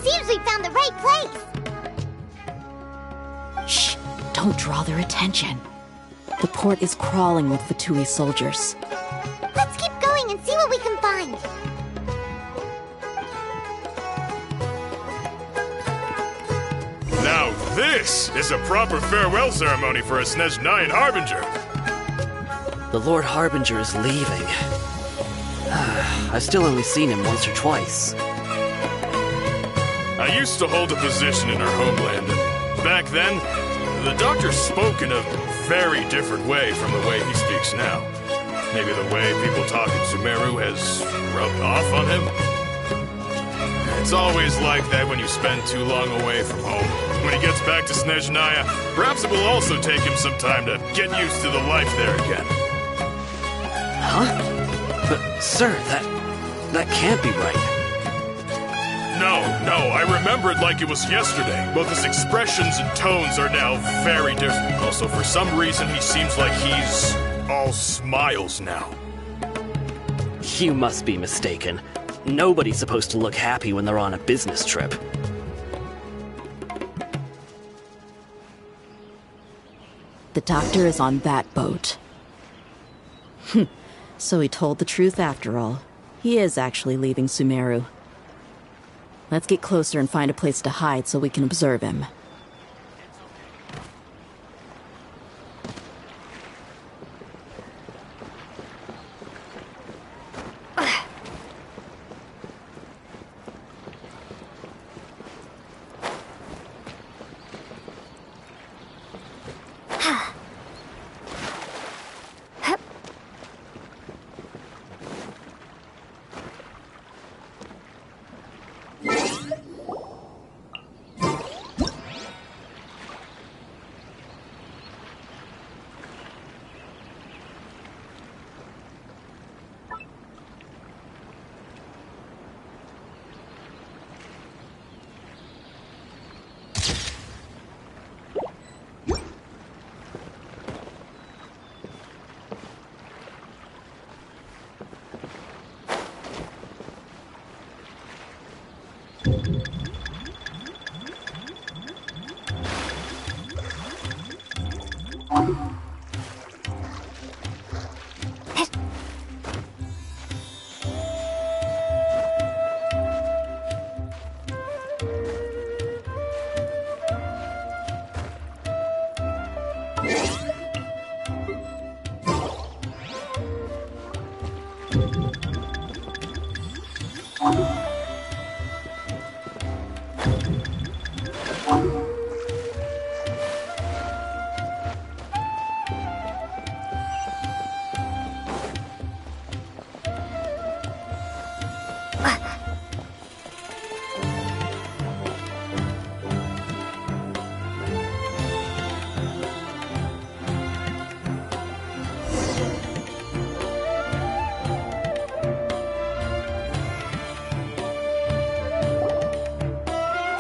Seems we found the right place. Shh! Don't draw their attention. The port is crawling with Fatui soldiers. Let's keep going and see what we can find. Now this is a proper farewell ceremony for a Snezhnayan Harbinger. The Lord Harbinger is leaving. I've still only seen him once or twice. I used to hold a position in our homeland, and back then, the doctor spoke in a very different way from the way he speaks now. Maybe the way people talk in Sumeru has rubbed off on him? It's always like that when you spend too long away from home. When he gets back to Snezhnaya, perhaps it will also take him some time to get used to the life there again. Huh? But, sir, that can't be right. No, I remember it like it was yesterday. Both his expressions and tones are now very different. Also, for some reason, he seems like he's all smiles now. You must be mistaken. Nobody's supposed to look happy when they're on a business trip. The doctor is on that boat. So he told the truth after all. He is actually leaving Sumeru. Let's get closer and find a place to hide so we can observe him.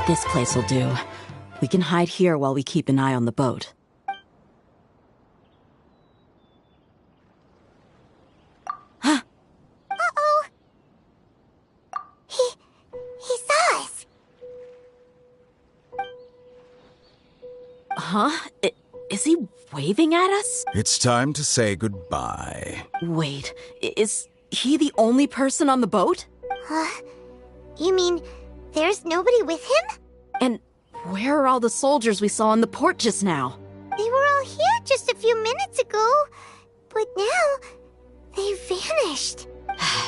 This place will do. We can hide here while we keep an eye on the boat. Uh-oh! He saw us! Huh? Is he waving at us? It's time to say goodbye. Wait, is he the only person on the boat? You mean there's nobody with him? And where are all the soldiers we saw in the port just now? They were all here just a few minutes ago, but now they vanished.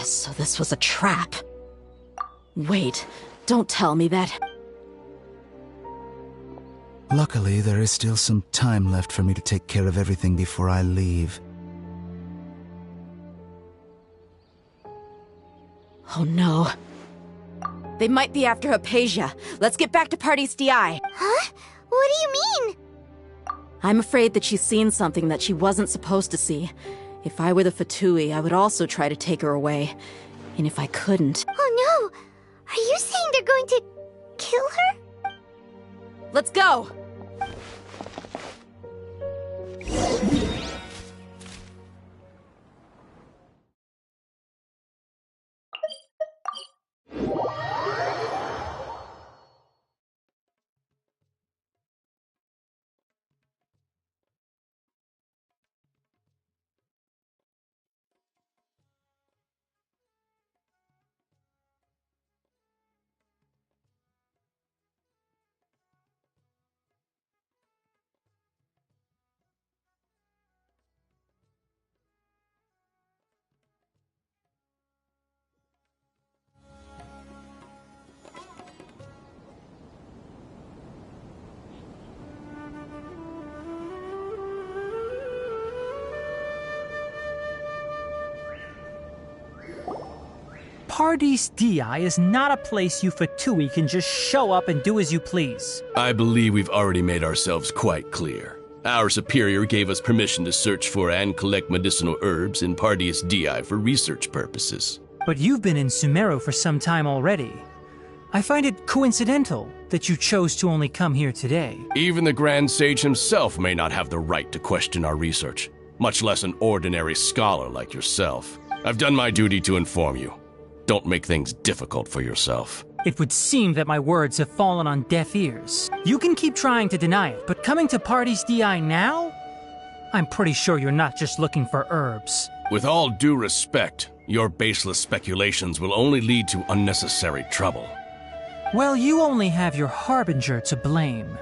So this was a trap. Wait, don't tell me that. Luckily, there is still some time left for me to take care of everything before I leave. Oh no. They might be after Hypatia. Let's get back to Party's DI. Huh? What do you mean? I'm afraid that she's seen something that she wasn't supposed to see. If I were the Fatui, I would also try to take her away. And if I couldn't... Oh no! Are you saying they're going to kill her? Let's go! Party's DI is not a place you Fatui can just show up and do as you please. I believe we've already made ourselves quite clear. Our superior gave us permission to search for and collect medicinal herbs in Party's DI for research purposes. But you've been in Sumeru for some time already. I find it coincidental that you chose to only come here today. Even the Grand Sage himself may not have the right to question our research, much less an ordinary scholar like yourself. I've done my duty to inform you. Don't make things difficult for yourself. It would seem that my words have fallen on deaf ears. You can keep trying to deny it, but coming to Party's DI now? I'm pretty sure you're not just looking for herbs. With all due respect, your baseless speculations will only lead to unnecessary trouble. Well, you only have your Harbinger to blame.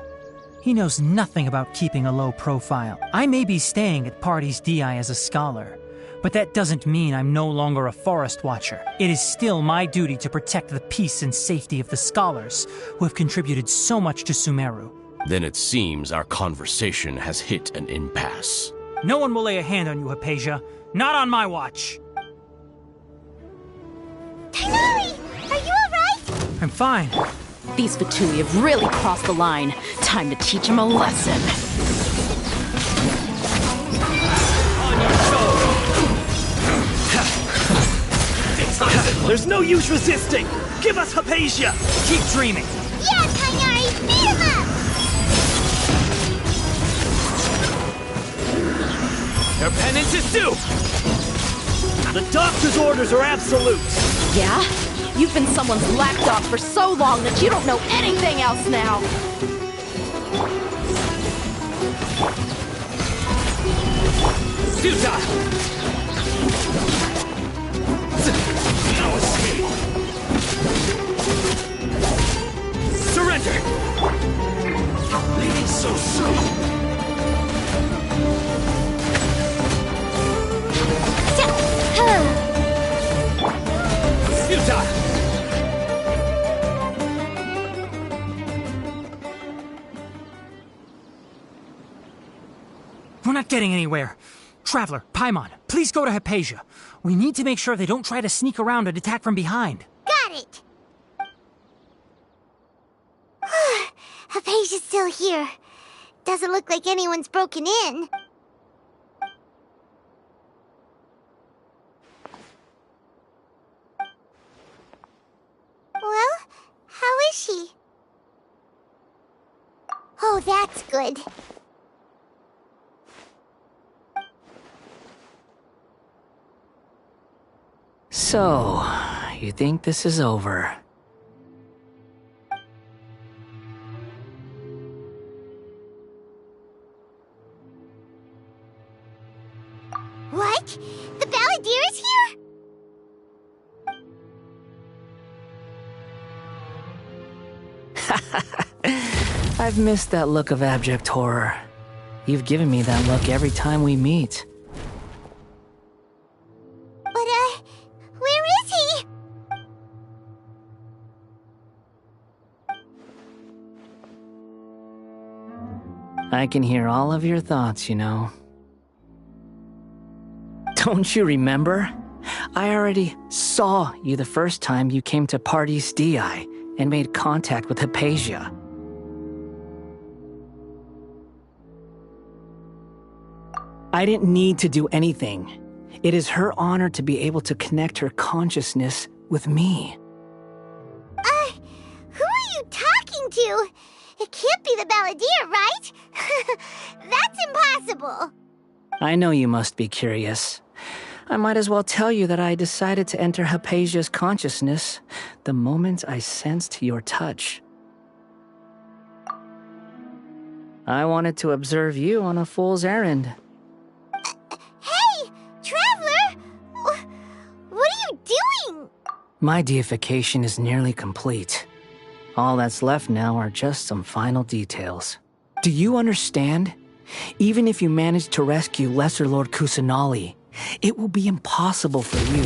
He knows nothing about keeping a low profile. I may be staying at Party's DI as a scholar, but that doesn't mean I'm no longer a forest watcher. It is still my duty to protect the peace and safety of the scholars who have contributed so much to Sumeru. Then it seems our conversation has hit an impasse. No one will lay a hand on you, Hypatia. Not on my watch. Tighnari! Are you alright? I'm fine. These Fatui have really crossed the line. Time to teach them a lesson. There's no use resisting! Give us Hypatia! Keep dreaming! Yeah, Tighnari! Beat him up! Their penance is due! The doctor's orders are absolute! Yeah? You've been someone's lapdog for so long that you don't know anything else now! Suta! No escape! Surrender! Leaving so soon! We're not getting anywhere. Traveler, Paimon, please go to Hypatia. We need to make sure they don't try to sneak around and attack from behind. Got it! Hypatia's still here. Doesn't look like anyone's broken in. Well, how is she? Oh, that's good. So, you think this is over? What? The Balladeer is here? I've missed that look of abject horror. You've given me that look every time we meet. But, where is he? I can hear all of your thoughts, you know. Don't you remember? I already saw you the first time you came to Parties DI and made contact with Hypatia. I didn't need to do anything. It is her honor to be able to connect her consciousness with me. Who are you talking to? It can't be the Balladeer, right? That's impossible. I know you must be curious. I might as well tell you that I decided to enter Hypatia's consciousness the moment I sensed your touch. I wanted to observe you on a fool's errand. Hey, Traveler! What are you doing? My deification is nearly complete. All that's left now are just some final details. Do you understand? Even if you manage to rescue Lesser Lord Kusanali, it will be impossible for you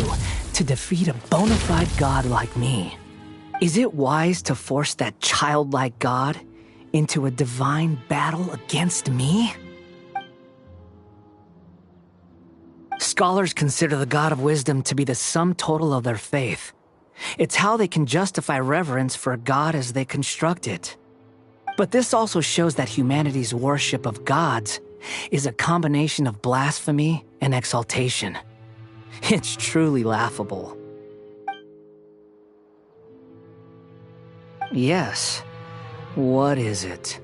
to defeat a bona fide god like me. Is it wise to force that childlike god into a divine battle against me? Scholars consider the God of Wisdom to be the sum total of their faith. It's how they can justify reverence for a god as they construct it. But this also shows that humanity's worship of gods is a combination of blasphemy and exaltation. It's truly laughable. Yes. What is it?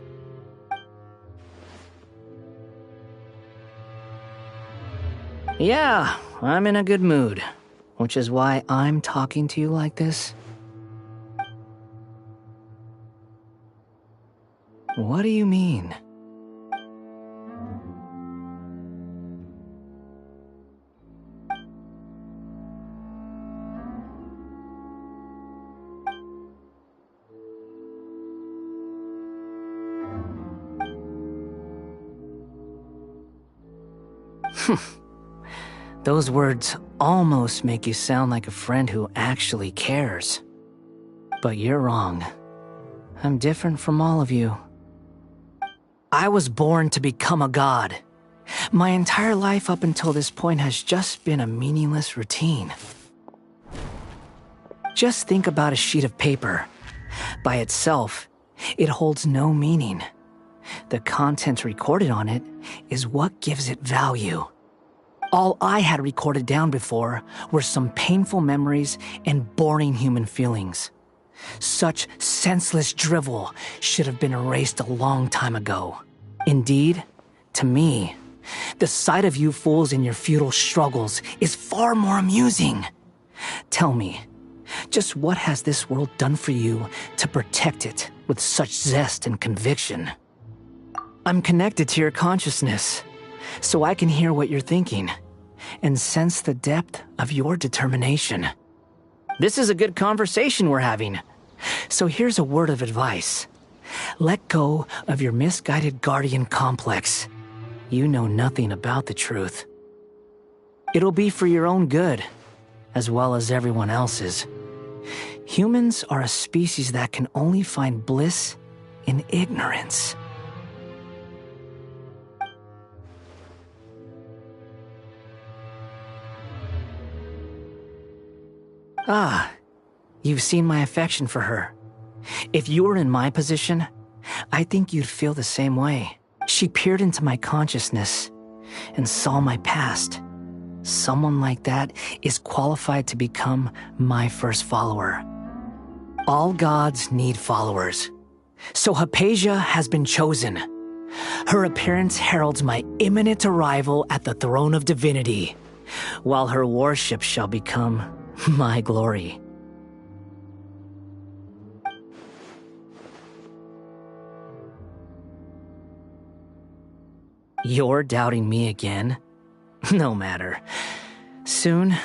Yeah, I'm in a good mood, which is why I'm talking to you like this. What do you mean? Those words almost make you sound like a friend who actually cares. But you're wrong. I'm different from all of you. I was born to become a god. My entire life up until this point has just been a meaningless routine. Just think about a sheet of paper. By itself, it holds no meaning. The content recorded on it is what gives it value. All I had recorded down before were some painful memories and boring human feelings. Such senseless drivel should have been erased a long time ago. Indeed, to me, the sight of you fools in your futile struggles is far more amusing. Tell me, just what has this world done for you to protect it with such zest and conviction? I'm connected to your consciousness, so I can hear what you're thinking and sense the depth of your determination. This is a good conversation we're having. So here's a word of advice. Let go of your misguided guardian complex. You know nothing about the truth. It'll be for your own good, as well as everyone else's. Humans are a species that can only find bliss in ignorance. Ah, you've seen my affection for her. If you were in my position, I think you'd feel the same way. She peered into my consciousness and saw my past. Someone like that is qualified to become my first follower. All gods need followers. So Hypatia has been chosen. Her appearance heralds my imminent arrival at the throne of divinity, while her worship shall become my glory. You're doubting me again? No matter. Soon,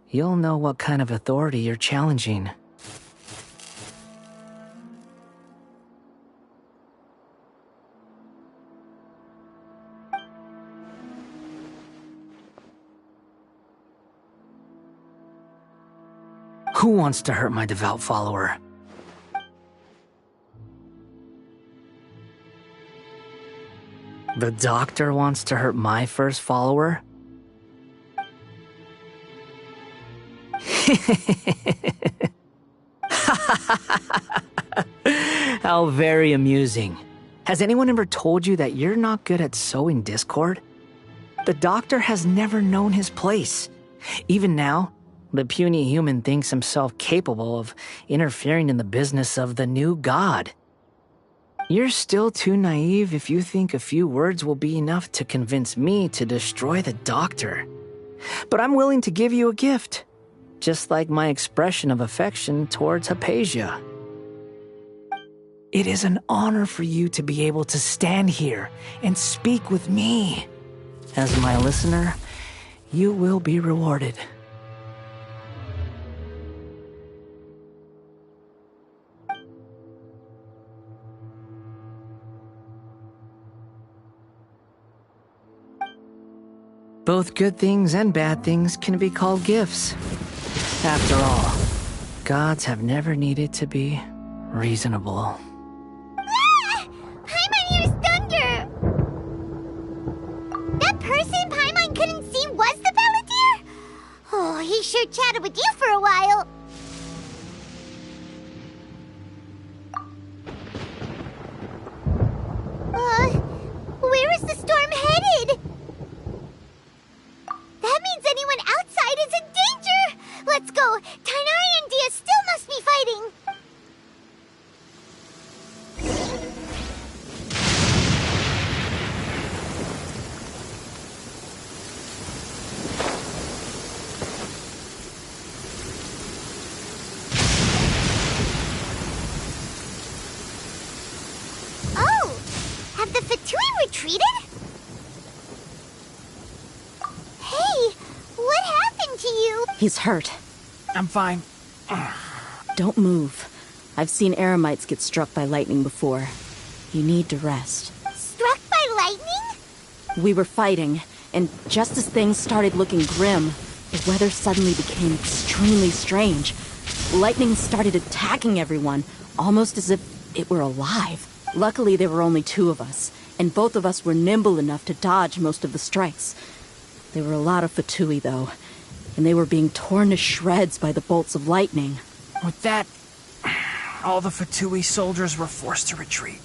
you'll know what kind of authority you're challenging. Who wants to hurt my devout follower? The doctor wants to hurt my first follower? How very amusing. Has anyone ever told you that you're not good at sowing discord? The doctor has never known his place. Even now, the puny human thinks himself capable of interfering in the business of the new god. You're still too naive if you think a few words will be enough to convince me to destroy the doctor. But I'm willing to give you a gift, just like my expression of affection towards Hypatia. It is an honor for you to be able to stand here and speak with me. As my listener, you will be rewarded. Both good things and bad things can be called gifts. After all, gods have never needed to be reasonable. Ah! Paimon hears thunder! That person Paimon couldn't see was the Palantir? Oh, he sure chatted with you for a while. Where is the storm headed? That means anyone outside is in danger! Let's go! Tainari and Dia still must be fighting! Oh! Have the Fatui retreated? Hey, what happened to you? He's hurt. I'm fine. Don't move. I've seen Eremites get struck by lightning before. You need to rest. Struck by lightning? We were fighting, and just as things started looking grim, the weather suddenly became extremely strange. Lightning started attacking everyone, almost as if it were alive. Luckily, there were only two of us, and both of us were nimble enough to dodge most of the strikes. There were a lot of Fatui, though, and they were being torn to shreds by the bolts of lightning. With that, all the Fatui soldiers were forced to retreat.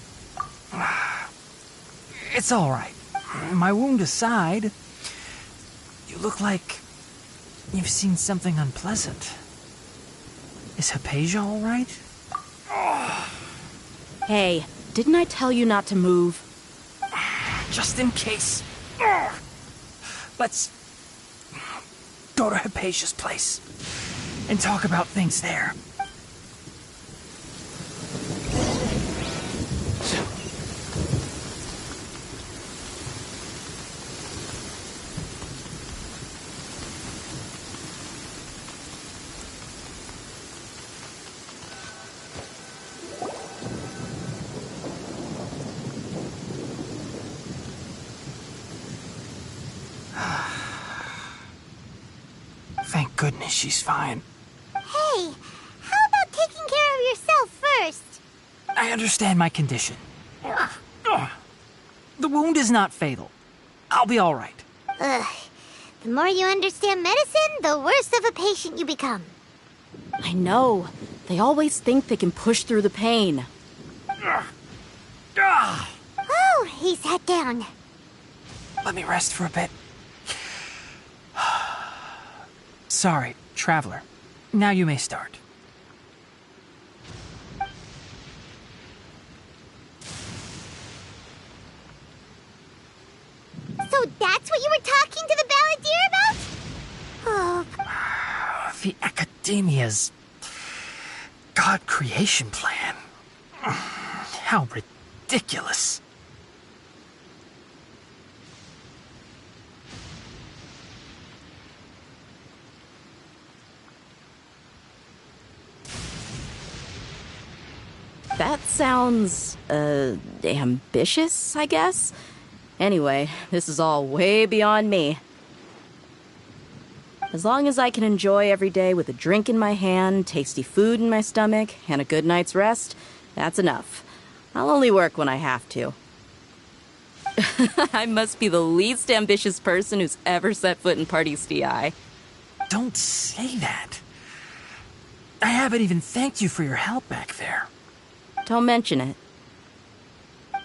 It's all right. My wound aside, you look like you've seen something unpleasant. Is Hypatia all right? Hey, didn't I tell you not to move? Just in case. Let's go to Hypatia's place and talk about things there. Thank goodness she's fine. Hey, how about taking care of yourself first? I understand my condition. The wound is not fatal. I'll be all right. Ugh. The more you understand medicine, the worse of a patient you become. I know. They always think they can push through the pain. Oh, he sat down. Let me rest for a bit. Sorry, traveler. Now you may start. that's what you were talking to the balladeer about? Oh. The Academia's God creation plan. How ridiculous. That sounds, ambitious, I guess? Anyway, this is all way beyond me. As long as I can enjoy every day with a drink in my hand, tasty food in my stomach, and a good night's rest, that's enough. I'll only work when I have to. I must be the least ambitious person who's ever set foot in Party's DI. Don't say that. I haven't even thanked you for your help back there. Don't mention it.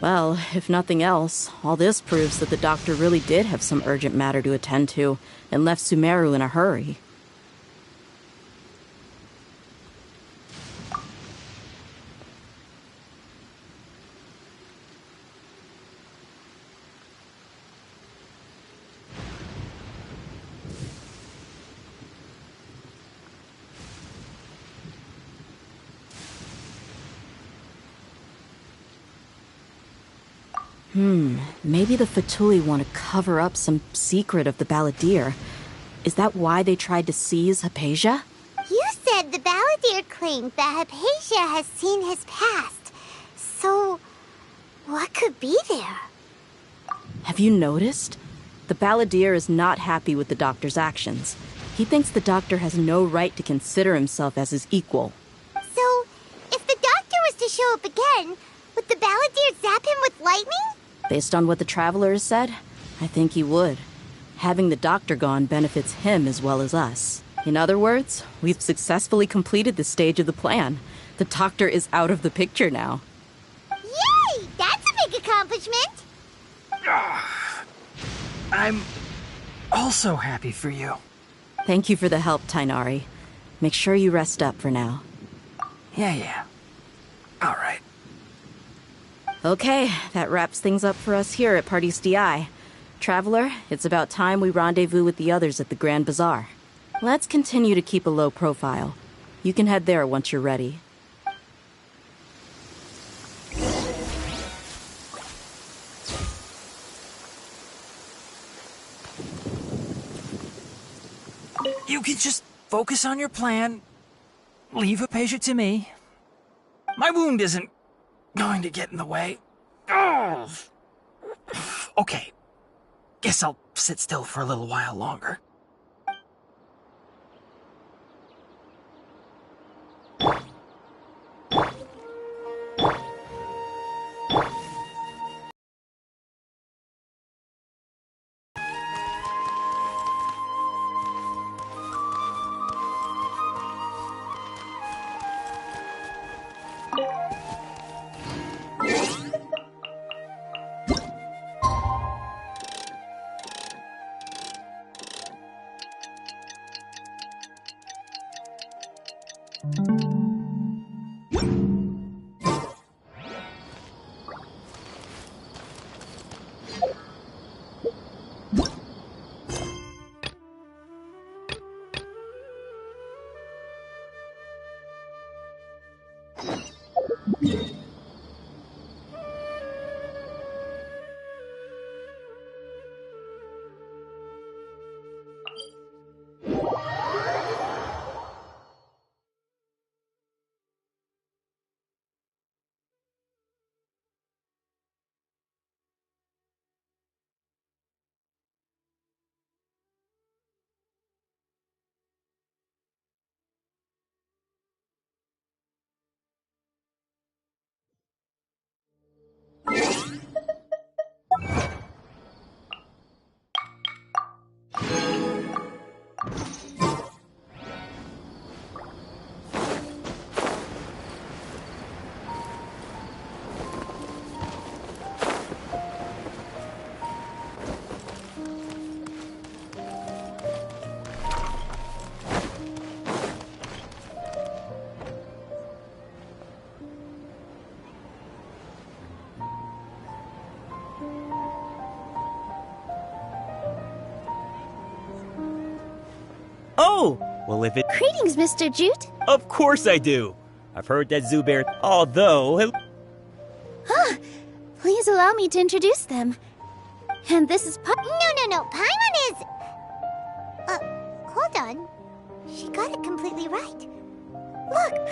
Well, if nothing else, all this proves that the doctor really did have some urgent matter to attend to and left Sumeru in a hurry. Maybe the Fatui want to cover up some secret of the balladeer. Is that why they tried to seize Hypatia? You said the balladeer claimed that Hypatia has seen his past. So, what could be there? Have you noticed? The balladeer is not happy with the doctor's actions. He thinks the doctor has no right to consider himself as his equal. So, if the doctor was to show up again, would the balladeer zap him with lightning? Based on what the Traveler has said, I think he would. Having the doctor gone benefits him as well as us. In other words, we've successfully completed this stage of the plan. The doctor is out of the picture now. Yay! That's a big accomplishment! I'm also happy for you. Thank you for the help, Tainari. Make sure you rest up for now. Yeah. All right. Okay, that wraps things up for us here at Party's DI. Traveler, it's about time we rendezvous with the others at the Grand Bazaar. Let's continue to keep a low profile. You can head there once you're ready. You can just focus on your plan. Leave Hypatia to me. My wound isn't going to get in the way. Oh. Okay. Guess I'll sit still for a little while longer. Oh, well if it... Greetings, Mr. Jute. Of course I do. I've heard that Zubair, although... Please allow me to introduce them. And this is No. Paimon is... hold on. She got it completely right. Look!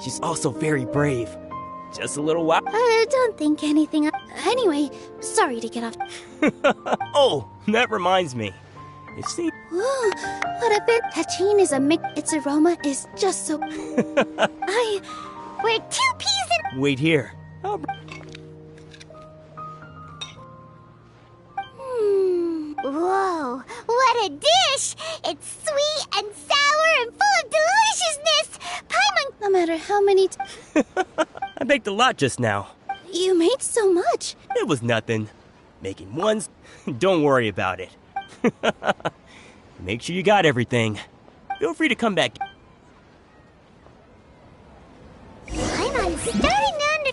She's also very brave. Just a little while... don't think anything... Anyway, sorry to get off... Oh, that reminds me. You see... Ooh, what a bit... Tachine is a mix... Its aroma is just so... We're 2 peas in... Wait here. Whoa, what a dish! It's sweet and sour and full of deliciousness! Paimon... No matter how many... I baked a lot just now. You made so much. It was nothing. Making ones... Don't worry about it. Make sure you got everything. Feel free to come back. Paimon's starting to under...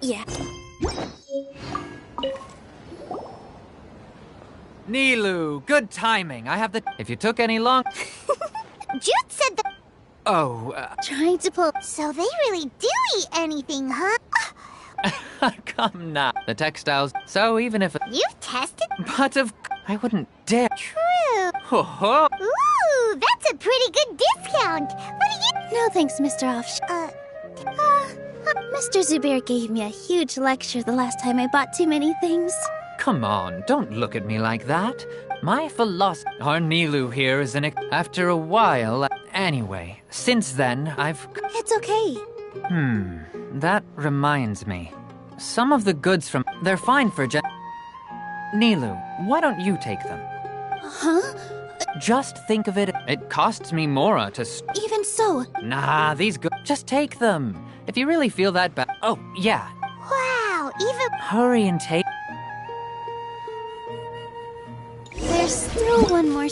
Yeah. Nilou, good timing. I have the... If you took any long... Jute said that... Oh, Trying to pull... So they really do eat anything, huh? come now. The textiles... So even if... You've tested? But of... I wouldn't dare... True. Ho ho! Ooh, that's a pretty good discount. What do you... No thanks, Mr. Offsh. Mr. Zubair gave me a huge lecture the last time I bought too many things. Come on, don't look at me like that. My philosophy... Our Nilou here is an... After a while... Anyway, since then, I've... It's okay. That reminds me. Some of the goods from... They're fine for Nilou, why don't you take them? Huh? Just think of it. It costs me Mora to... Even so... Nah, these goods... Just take them. If you really feel that bad... Oh, yeah. Wow, even... Hurry and take... There's still one more...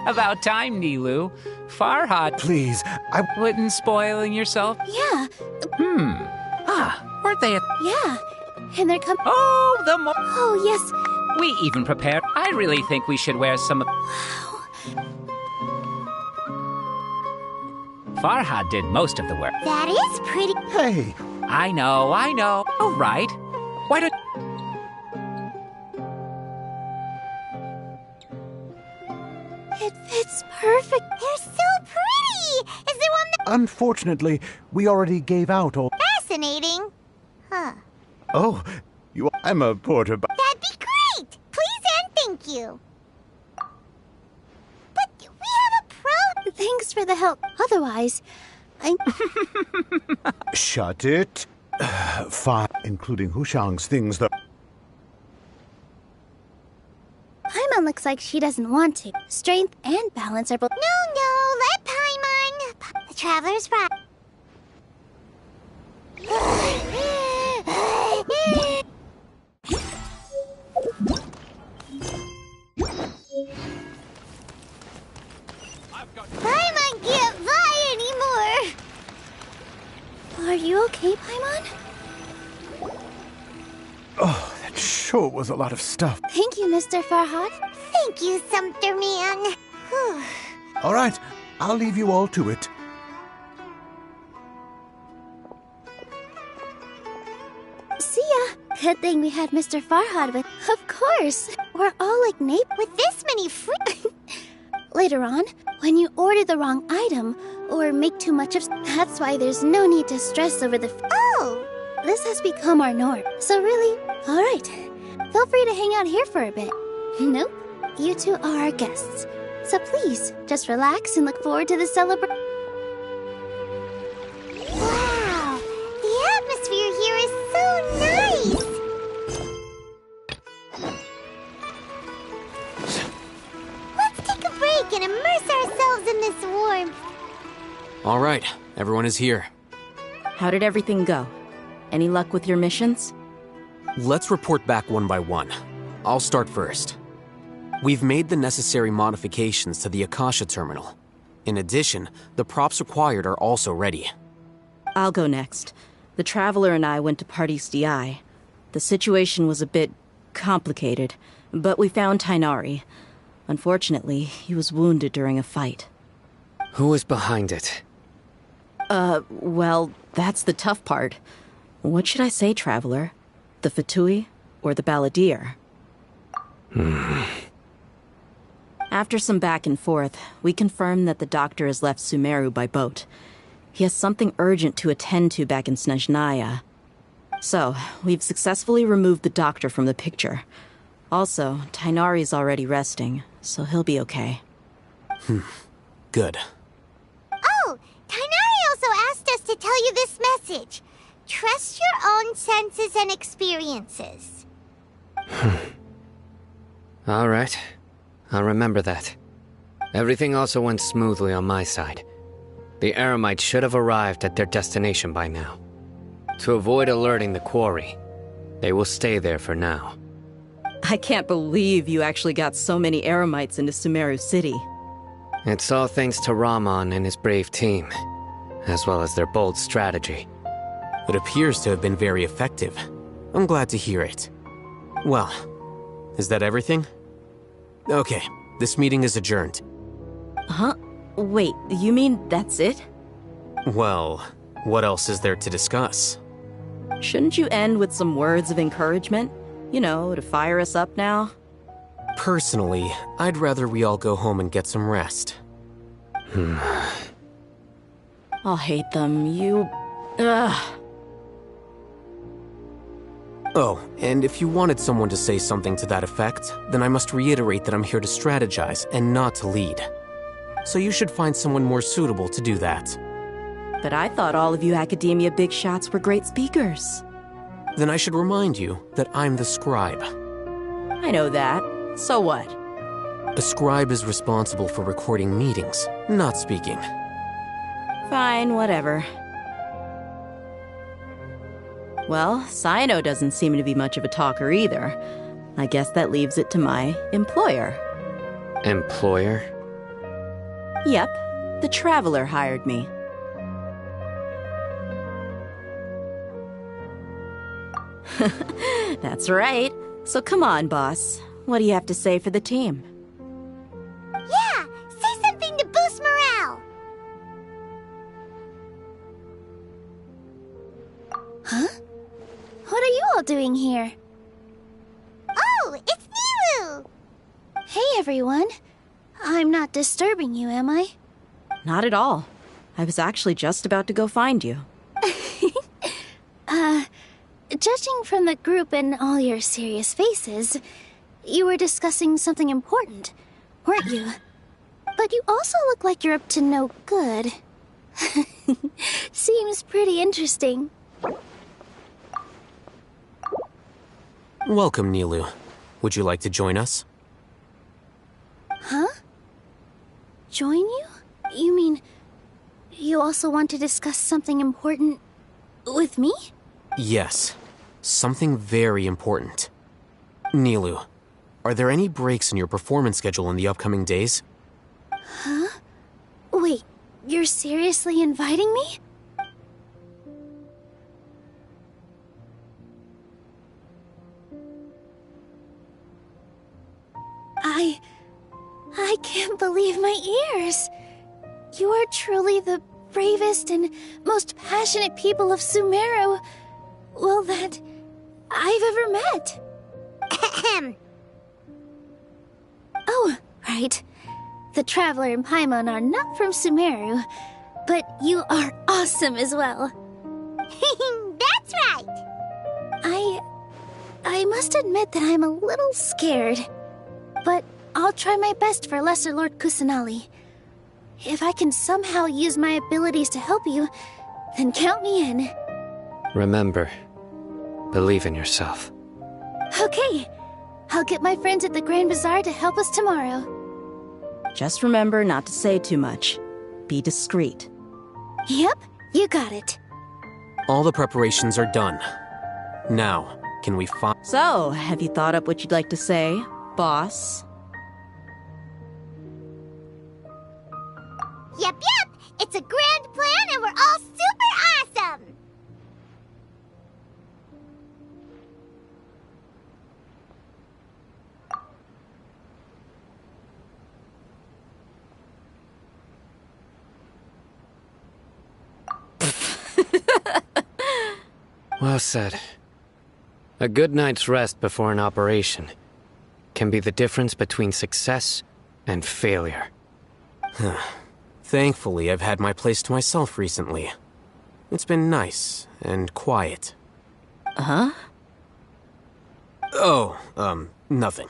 About time, Nilou. Farhad. Please, I wouldn't spoiling yourself. Yeah. Weren't they? Yeah. And they're coming. Oh, the more. Oh, yes. We even prepared. I really think we should wear some. Wow. Farhad did most of the work. That is pretty... Hey. I know. All right. Why don't... It fits perfect. They're so pretty! Is there one that... Unfortunately, we already gave out all... Fascinating. Huh. Oh, I'm a porter... That'd be great! Please and thank you. But we have a pro... Thanks for the help. Otherwise, I... Shut it. Fine, including Hushang's things, though. Paimon looks like she doesn't want to. Strength and balance are both... No, let Paimon. The traveler's right. Paimon can't fly anymore. Are you okay, Paimon? Oh, that sure was a lot of stuff. Thank you, Mr. Farhad. Thank you, Sumpter Man. All right, I'll leave you all to it. See ya. Good thing we had Mr. Farhad with... Of course. We're all like Nape With this many free... Later on, when you order the wrong item, or make too much of... That's why there's no need to stress over the... Oh! This has become our norm. So really, alright. Feel free to hang out here for a bit. Nope. You two are our guests. So please, just relax and look forward to the celebration. Wow! The atmosphere here is so nice! Let's take a break and immerse ourselves in this warmth. All right, everyone is here. How did everything go? Any luck with your missions? Let's report back one by one. I'll start first. We've made the necessary modifications to the Akasha terminal. In addition, the props required are also ready. I'll go next. The Traveler and I went to Party's DI. The situation was a bit complicated, but we found Tainari. Unfortunately, he was wounded during a fight. Who was behind it? Well, that's the tough part. What should I say, Traveler? The Fatui or the Balladeer? After some back and forth, we confirmed that the doctor has left Sumeru by boat. He has something urgent to attend to back in Snezhnaya. So, we've successfully removed the doctor from the picture. Also, Tainari's already resting, so he'll be okay. Good. Oh, Tainari also asked us to tell you this message. Trust your own senses and experiences. All right. I'll remember that. Everything also went smoothly on my side. The Eremites should have arrived at their destination by now. To avoid alerting the quarry, they will stay there for now. I can't believe you actually got so many Eremites into Sumeru City. It's all thanks to Rahman and his brave team, as well as their bold strategy. It appears to have been very effective. I'm glad to hear it. Well, is that everything? Okay, this meeting is adjourned. Huh? Wait, you mean that's it? Well, what else is there to discuss? Shouldn't you end with some words of encouragement? You know, to fire us up now? Personally, I'd rather we all go home and get some rest. I'll hate them, Ugh. Oh, and if you wanted someone to say something to that effect, then I must reiterate that I'm here to strategize and not to lead. So you should find someone more suitable to do that. But I thought all of you academia big shots were great speakers. Then I should remind you that I'm the scribe. I know that. So what? A scribe is responsible for recording meetings, not speaking. Fine, whatever. Well, Sino doesn't seem to be much of a talker either. I guess that leaves it to my employer. Employer? Yep, the Traveler hired me. That's right. So come on, boss. What do you have to say for the team? Yeah, say something to boost morale. Huh? What are you all doing here? Oh, it's Nilu! Hey, everyone. I'm not disturbing you, am I? Not at all. I was actually just about to go find you. Judging from the group and all your serious faces, you were discussing something important, weren't you? But you also look like you're up to no good. Seems pretty interesting. Welcome, Nilu. Would you like to join us? Huh? Join you? You mean, you also want to discuss something important with me? Yes. Something very important. Nilu, are there any breaks in your performance schedule in the upcoming days? Huh? Wait, you're seriously inviting me? I can't believe my ears. You are truly the bravest and most passionate people of Sumeru, well, that I've ever met. Ahem. Oh, right. The Traveler and Paimon are not from Sumeru, but you are awesome as well. That's right. I must admit that I'm a little scared, but I'll try my best for Lesser Lord Kusanali. If I can somehow use my abilities to help you, then count me in. Remember, believe in yourself. Okay, I'll get my friends at the Grand Bazaar to help us tomorrow. Just remember not to say too much. Be discreet. Yep, you got it. All the preparations are done. Now, can we find... So, have you thought up what you'd like to say, boss? Yep, it's a grand plan and we're all super awesome! Well said. A good night's rest before an operation can be the difference between success and failure. Thankfully, I've had my place to myself recently. It's been nice and quiet. Huh? Oh, nothing.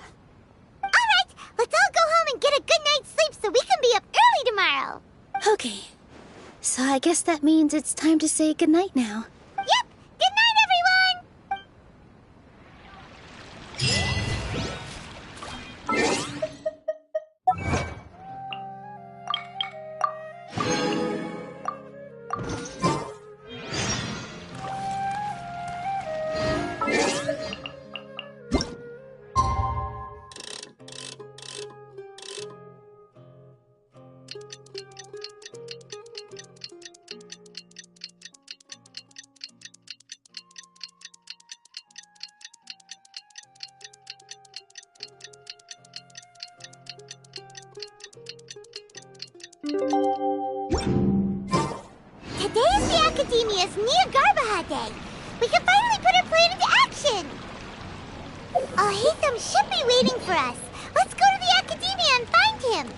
Alright, let's all go home and get a good night's sleep so we can be up early tomorrow. Okay. So I guess that means it's time to say goodnight now. Yep, good night, everyone! Today is the Academia's Nia Garbaha Day. We can finally put our plan into action. Oh, Hatham should be waiting for us. Let's go to the Academia and find him.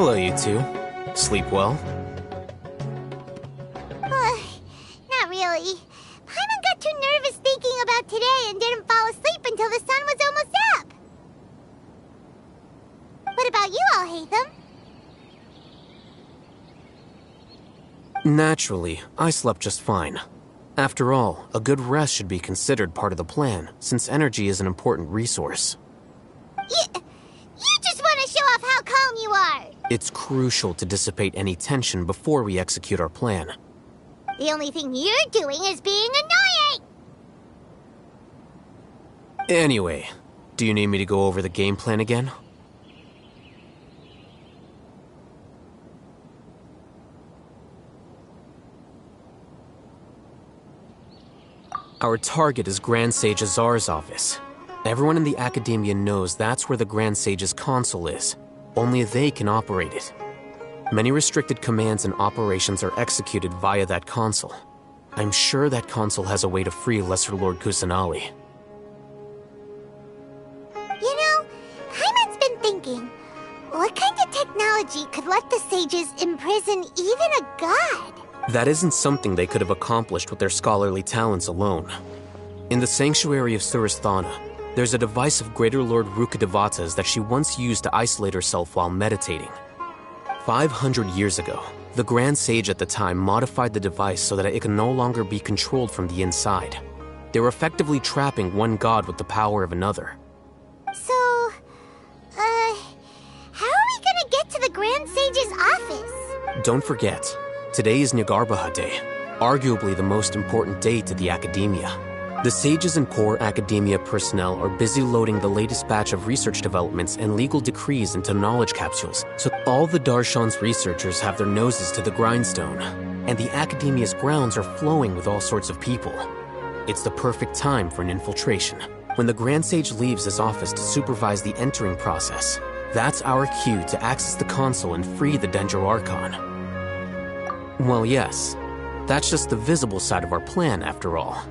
Hello, you two. Sleep well? Not really. Paimon got too nervous thinking about today and didn't fall asleep until the sun was almost up. What about you, Alhaitham? Naturally, I slept just fine. After all, a good rest should be considered part of the plan, since energy is an important resource. You just want to show off how calm you are. It's crucial to dissipate any tension before we execute our plan. The only thing you're doing is being annoying! Anyway, do you need me to go over the game plan again? Our target is Grand Sage Azar's office. Everyone in the Academia knows that's where the Grand Sage's console is. Only they can operate it. Many restricted commands and operations are executed via that console. I'm sure that console has a way to free Lesser Lord Kusanali. You know, Paimon's been thinking, what kind of technology could let the sages imprison even a god? That isn't something they could have accomplished with their scholarly talents alone. In the Sanctuary of Suristhana, there's a device of Greater Lord Rukkhadevata's that she once used to isolate herself while meditating. 500 years ago, the Grand Sage at the time modified the device so that it could no longer be controlled from the inside. They were effectively trapping one god with the power of another. So, how are we gonna get to the Grand Sage's office? Don't forget, today is Nyargarbaha Day, arguably the most important day to the Academia. The sages and core Academia personnel are busy loading the latest batch of research developments and legal decrees into knowledge capsules, so all the Darshan's researchers have their noses to the grindstone, and the Academia's grounds are flowing with all sorts of people. It's the perfect time for an infiltration. When the Grand Sage leaves his office to supervise the entering process, that's our cue to access the console and free the Dendro Archon. Well, yes, that's just the visible side of our plan, after all.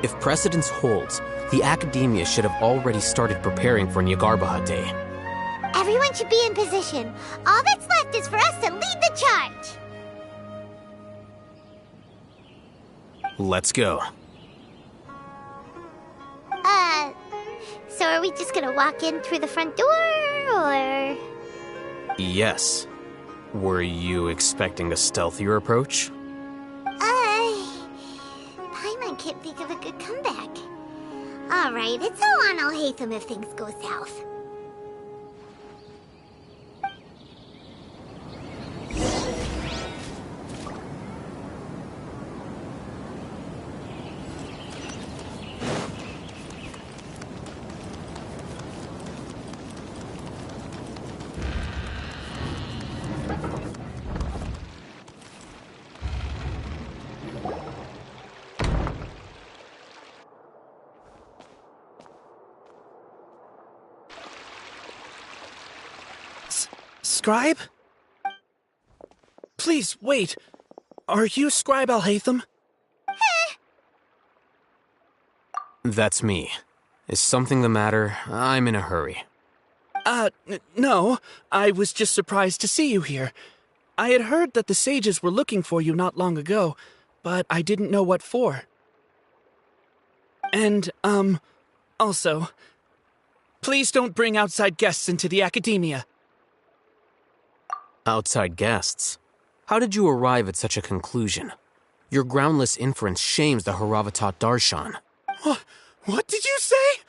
If precedence holds, the Academia should have already started preparing for Nyargarbaha Day. Everyone should be in position. All that's left is for us to lead the charge. Let's go. So are we just gonna walk in through the front door, or...? Yes. Were you expecting a stealthier approach? Paimon can't think of a good comeback. Alright, it's all on Alhaitham if things go south. Scribe? Please, wait. Are you Scribe Alhaitham? That's me. Is something the matter? I'm in a hurry. No. I was just surprised to see you here. I had heard that the sages were looking for you not long ago, but I didn't know what for. And, also, please don't bring outside guests into the Academia. Outside guests? How did you arrive at such a conclusion? Your groundless inference shames the Haravatat Darshan. What did you say?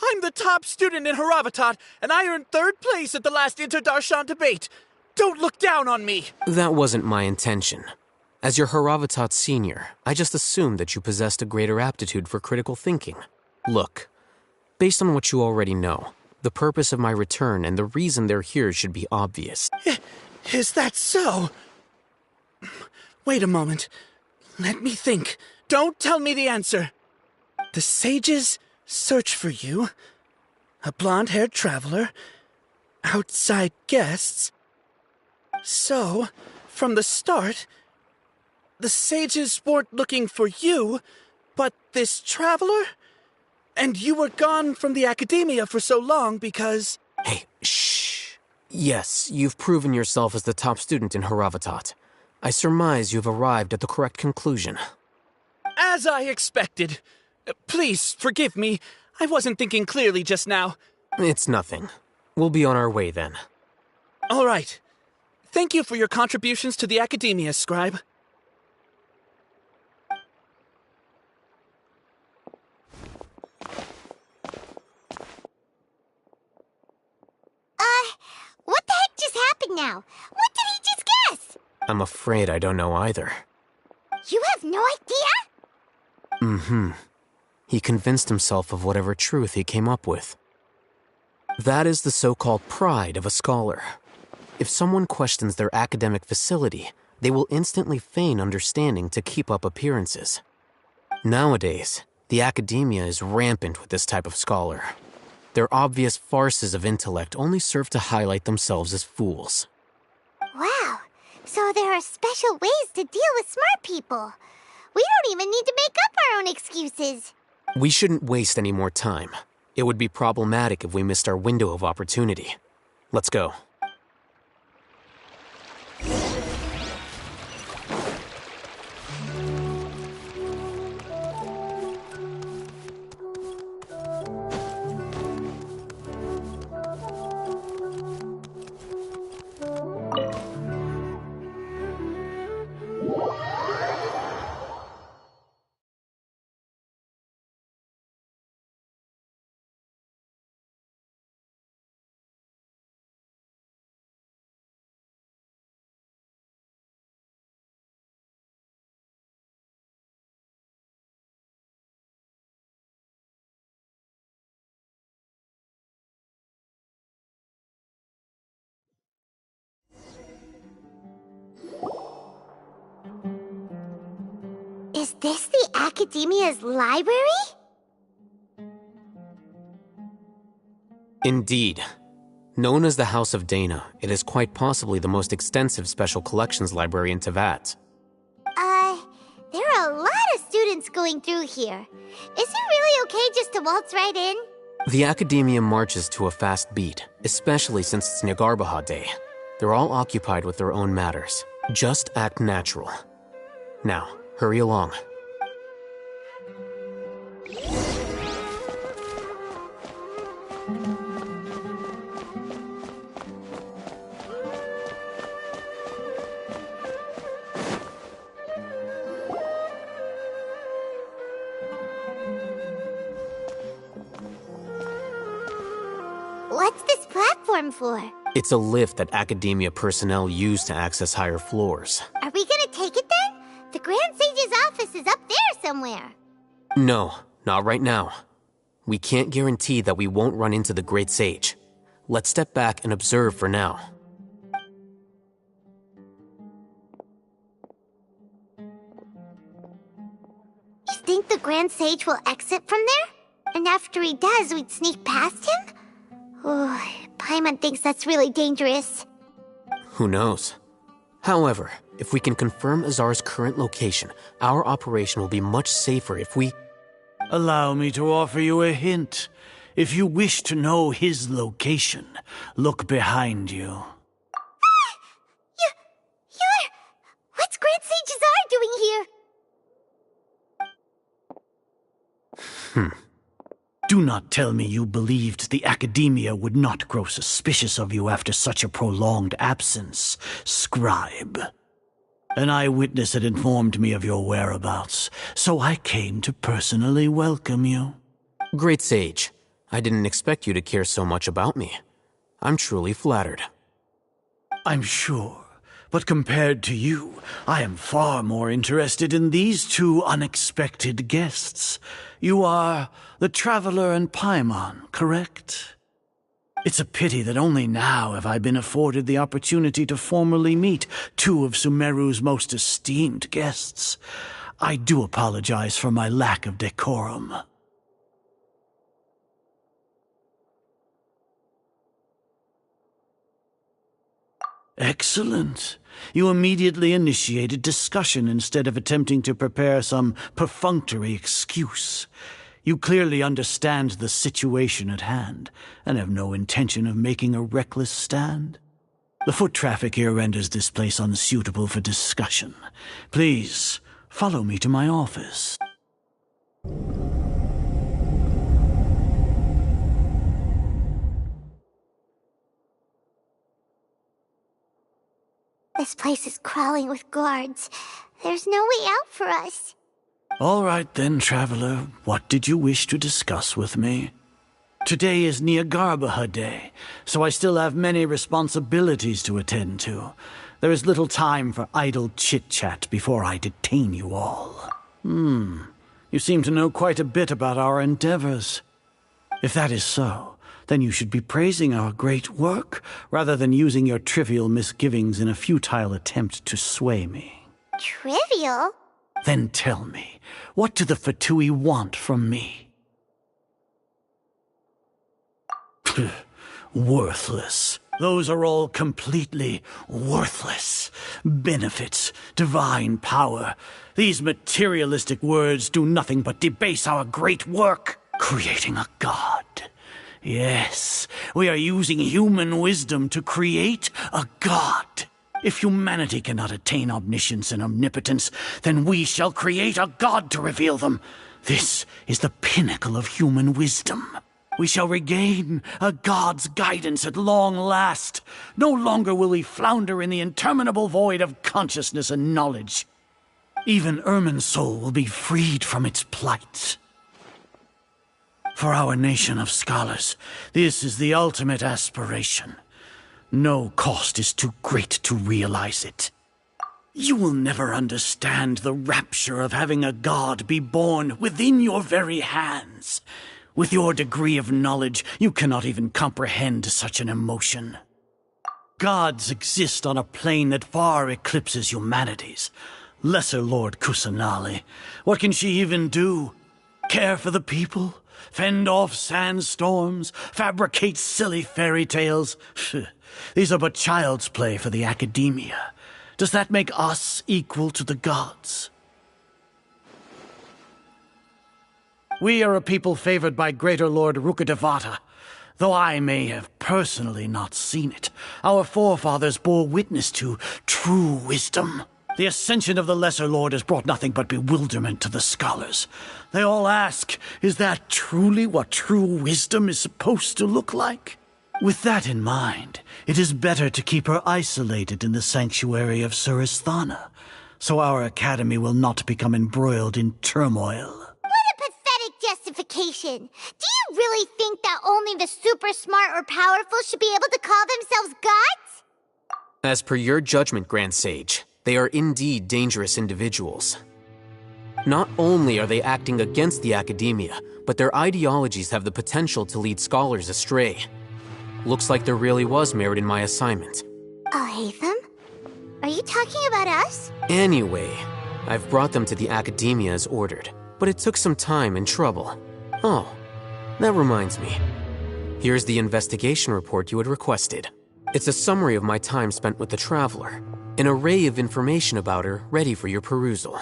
I'm the top student in Haravatat, and I earned 3rd place at the last Inter-Darshan debate. Don't look down on me! That wasn't my intention. As your Haravatat senior, I just assumed that you possessed a greater aptitude for critical thinking. Look, based on what you already know, the purpose of my return and the reason they're here should be obvious. Is that so? Wait a moment. Let me think. Don't tell me the answer. The sages search for you. A blonde-haired traveler. Outside guests. So, from the start, the sages weren't looking for you, but this traveler? And you were gone from the Academia for so long because... Hey, shh. Yes, you've proven yourself as the top student in Haravatat. I surmise you've arrived at the correct conclusion. As I expected. Please, forgive me. I wasn't thinking clearly just now. It's nothing. We'll be on our way then. All right. Thank you for your contributions to the Academia, Scribe. What the heck just happened now? What did he just guess? I'm afraid I don't know either. You have no idea? Mm-hmm. He convinced himself of whatever truth he came up with. That is the so-called pride of a scholar. If someone questions their academic facility, they will instantly feign understanding to keep up appearances. Nowadays, the Academia is rampant with this type of scholar. Their obvious farces of intellect only serve to highlight themselves as fools. Wow, so there are special ways to deal with smart people. We don't even need to make up our own excuses. We shouldn't waste any more time. It would be problematic if we missed our window of opportunity. Let's go. Is this the Academia's library? Indeed. Known as the House of Dana, it is quite possibly the most extensive special collections library in Teyvat. There are a lot of students going through here. Is it really okay just to waltz right in? The Academia marches to a fast beat, especially since it's Nagarbaha Day. They're all occupied with their own matters. Just act natural. Now, hurry along. What's this platform for? It's a lift that Academia personnel use to access higher floors. Are we gonna take it then? The Grand Sage's office is up there somewhere. No, not right now. We can't guarantee that we won't run into the Great Sage. Let's step back and observe for now. You think the Grand Sage will exit from there? And after he does, we'd sneak past him? Oh, Paimon thinks that's really dangerous. Who knows? However, if we can confirm Azar's current location, our operation will be much safer if we... Allow me to offer you a hint. If you wish to know his location, look behind you. What's Grand Sage Azar doing here? Do not tell me you believed the Academia would not grow suspicious of you after such a prolonged absence, Scribe. An eyewitness had informed me of your whereabouts, so I came to personally welcome you. Great Sage, I didn't expect you to care so much about me. I'm truly flattered. I'm sure, but compared to you, I am far more interested in these two unexpected guests. You are the Traveler and Paimon, correct? It's a pity that only now have I been afforded the opportunity to formally meet two of Sumeru's most esteemed guests. I do apologize for my lack of decorum. Excellent. You immediately initiated discussion instead of attempting to prepare some perfunctory excuse. You clearly understand the situation at hand, and have no intention of making a reckless stand. The foot traffic here renders this place unsuitable for discussion. Please, follow me to my office. This place is crawling with guards. There's no way out for us. All right then, traveler. What did you wish to discuss with me? Today is Niagarbaha Day, so I still have many responsibilities to attend to. There is little time for idle chit-chat before I detain you all. You seem to know quite a bit about our endeavors. If that is so, then you should be praising our great work, rather than using your trivial misgivings in a futile attempt to sway me. Trivial? Then tell me, what do the Fatui want from me? Worthless. Those are all completely worthless. Benefits, divine power. These materialistic words do nothing but debase our great work, creating a god. Yes, we are using human wisdom to create a god. If humanity cannot attain omniscience and omnipotence, then we shall create a god to reveal them. This is the pinnacle of human wisdom. We shall regain a god's guidance at long last. No longer will we flounder in the interminable void of consciousness and knowledge. Even Irminsul will be freed from its plight. For our nation of scholars, this is the ultimate aspiration. No cost is too great to realize it. You will never understand the rapture of having a god be born within your very hands. With your degree of knowledge, you cannot even comprehend such an emotion. Gods exist on a plane that far eclipses humanity's. Lesser Lord Kusanali, what can she even do? Care for the people? Fend off sandstorms? Fabricate silly fairy tales? These are but child's play for the academia. Does that make us equal to the gods? We are a people favored by Greater Lord Rukadevata. Though I may have personally not seen it, our forefathers bore witness to true wisdom. The ascension of the Lesser Lord has brought nothing but bewilderment to the scholars. They all ask, is that truly what true wisdom is supposed to look like? With that in mind, it is better to keep her isolated in the sanctuary of Suristhana, so our academy will not become embroiled in turmoil. Justification. Do you really think that only the super smart or powerful should be able to call themselves gods? As per your judgment, Grand Sage, they are indeed dangerous individuals. Not only are they acting against the academia, but their ideologies have the potential to lead scholars astray. Looks like there really was merit in my assignment. Oh, Hatham? Are you talking about us? Anyway, I've brought them to the academia as ordered. But it took some time and trouble. Oh, that reminds me. Here's the investigation report you had requested. It's a summary of my time spent with the Traveler. An array of information about her ready for your perusal.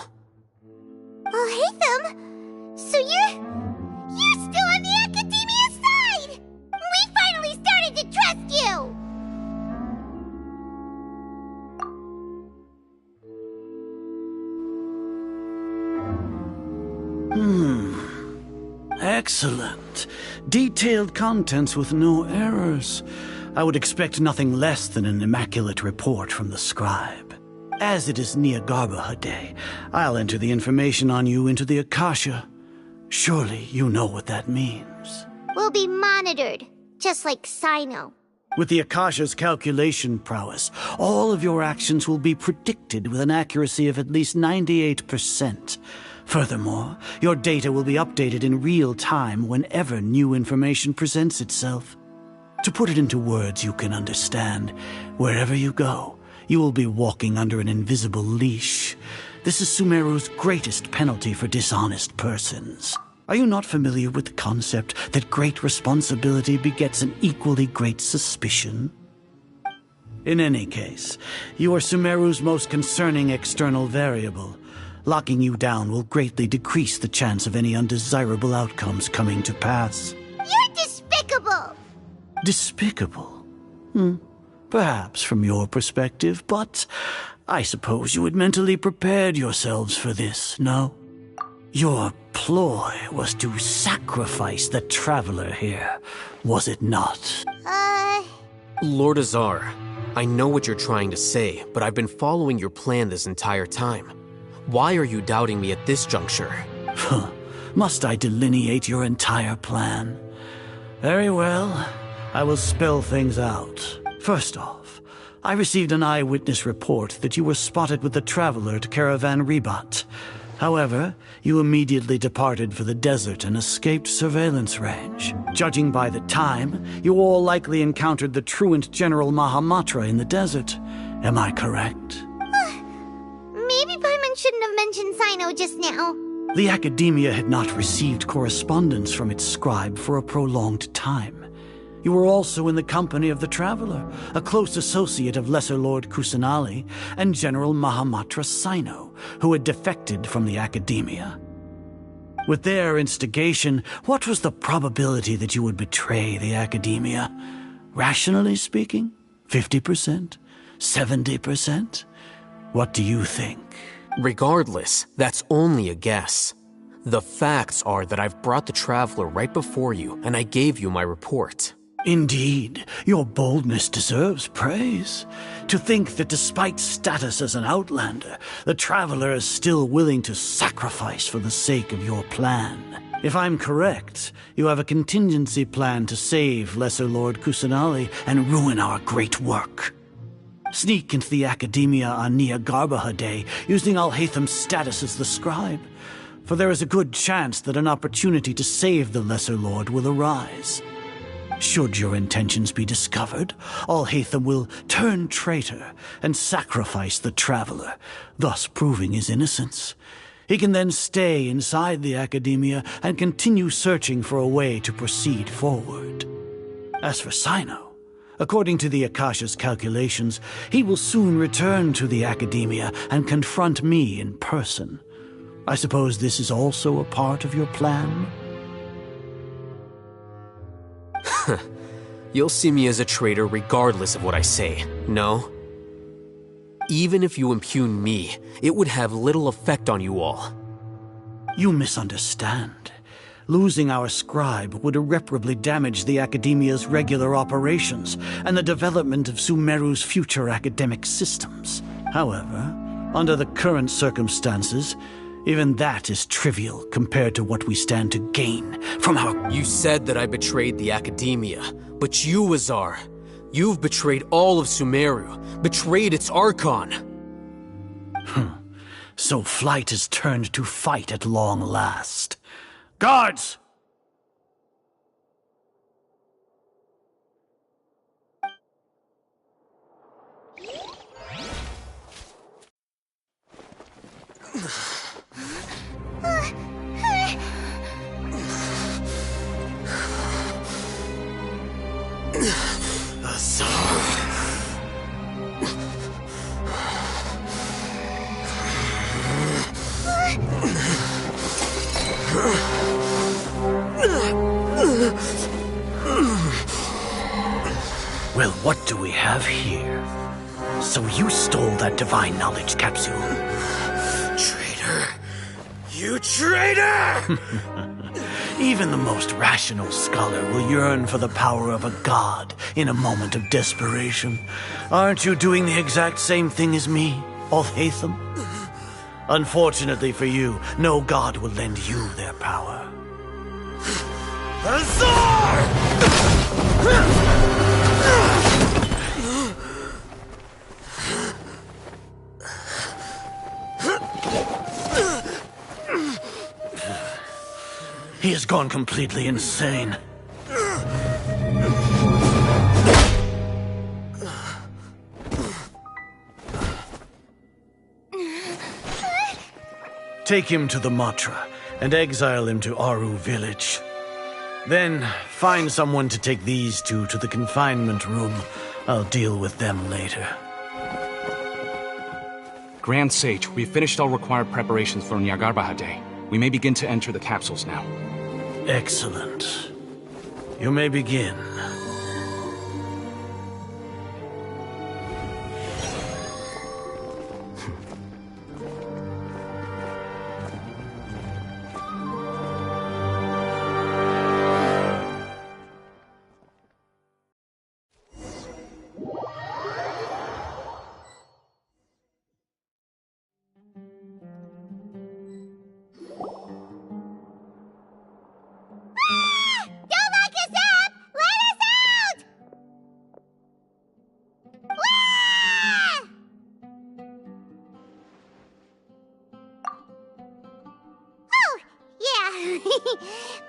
Oh, Hatham! So you're still on the Academia side! We finally started to trust you! Excellent. Detailed contents with no errors. I would expect nothing less than an immaculate report from the scribe. As it is Niagarbaha Day, I'll enter the information on you into the Akasha. Surely you know what that means. We'll be monitored, just like Sino. With the Akasha's calculation prowess, all of your actions will be predicted with an accuracy of at least 98%. Furthermore, your data will be updated in real time whenever new information presents itself. To put it into words you can understand, wherever you go, you will be walking under an invisible leash. This is Sumeru's greatest penalty for dishonest persons. Are you not familiar with the concept that great responsibility begets an equally great suspicion? In any case, you are Sumeru's most concerning external variable. Locking you down will greatly decrease the chance of any undesirable outcomes coming to pass. You're despicable! Despicable? perhaps from your perspective, but I suppose you had mentally prepared yourselves for this, no? Your ploy was to sacrifice the traveler here, was it not? Lord Azar, I know what you're trying to say, but I've been following your plan this entire time. Why are you doubting me at this juncture? Must I delineate your entire plan? Very well. I will spell things out. First off, I received an eyewitness report that you were spotted with the traveler to Caravan Ribat. However, you immediately departed for the desert and escaped surveillance range. Judging by the time, you all likely encountered the truant General Mahamatra in the desert. Am I correct? Maybe Paimon shouldn't have mentioned Sino just now. The Academia had not received correspondence from its scribe for a prolonged time. You were also in the company of the Traveler, a close associate of Lesser Lord Kusanali and General Mahamatra Sino, who had defected from the Academia. With their instigation, what was the probability that you would betray the Academia? Rationally speaking, 50%? 70%? What do you think? Regardless, that's only a guess. The facts are that I've brought the Traveler right before you, and I gave you my report. Indeed, your boldness deserves praise. To think that despite status as an outlander, the Traveler is still willing to sacrifice for the sake of your plan. If I'm correct, you have a contingency plan to save Lesser Lord Kusanali and ruin our great work. Sneak into the Academia on Nia Garbaha Day, using Alhaitham's status as the scribe. For there is a good chance that an opportunity to save the Lesser Lord will arise. Should your intentions be discovered, Alhaitham will turn traitor and sacrifice the Traveler, thus proving his innocence. He can then stay inside the Academia and continue searching for a way to proceed forward. As for Sino, according to the Akasha's calculations, he will soon return to the Academia and confront me in person. I suppose this is also a part of your plan? You'll see me as a traitor regardless of what I say, no? Even if you impugn me, it would have little effect on you all. You misunderstand. Losing our scribe would irreparably damage the Academia's regular operations and the development of Sumeru's future academic systems. However, under the current circumstances, even that is trivial compared to what we stand to gain from our— You said that I betrayed the Academia, but you, Azar, you've betrayed all of Sumeru, betrayed its Archon. So flight has turned to fight at long last. Guards! Well, what do we have here? So you stole that divine knowledge capsule. Traitor! You traitor! Even the most rational scholar will yearn for the power of a god in a moment of desperation. Aren't you doing the exact same thing as me, Alhaitham? Unfortunately for you, no god will lend you their power. Azar! He has gone completely insane. Take him to the Matra and exile him to Aru village. Then find someone to take these two to the confinement room. I'll deal with them later. Grand Sage, we've finished all required preparations for Nyagarbha Day. We may begin to enter the capsules now. Excellent. You may begin.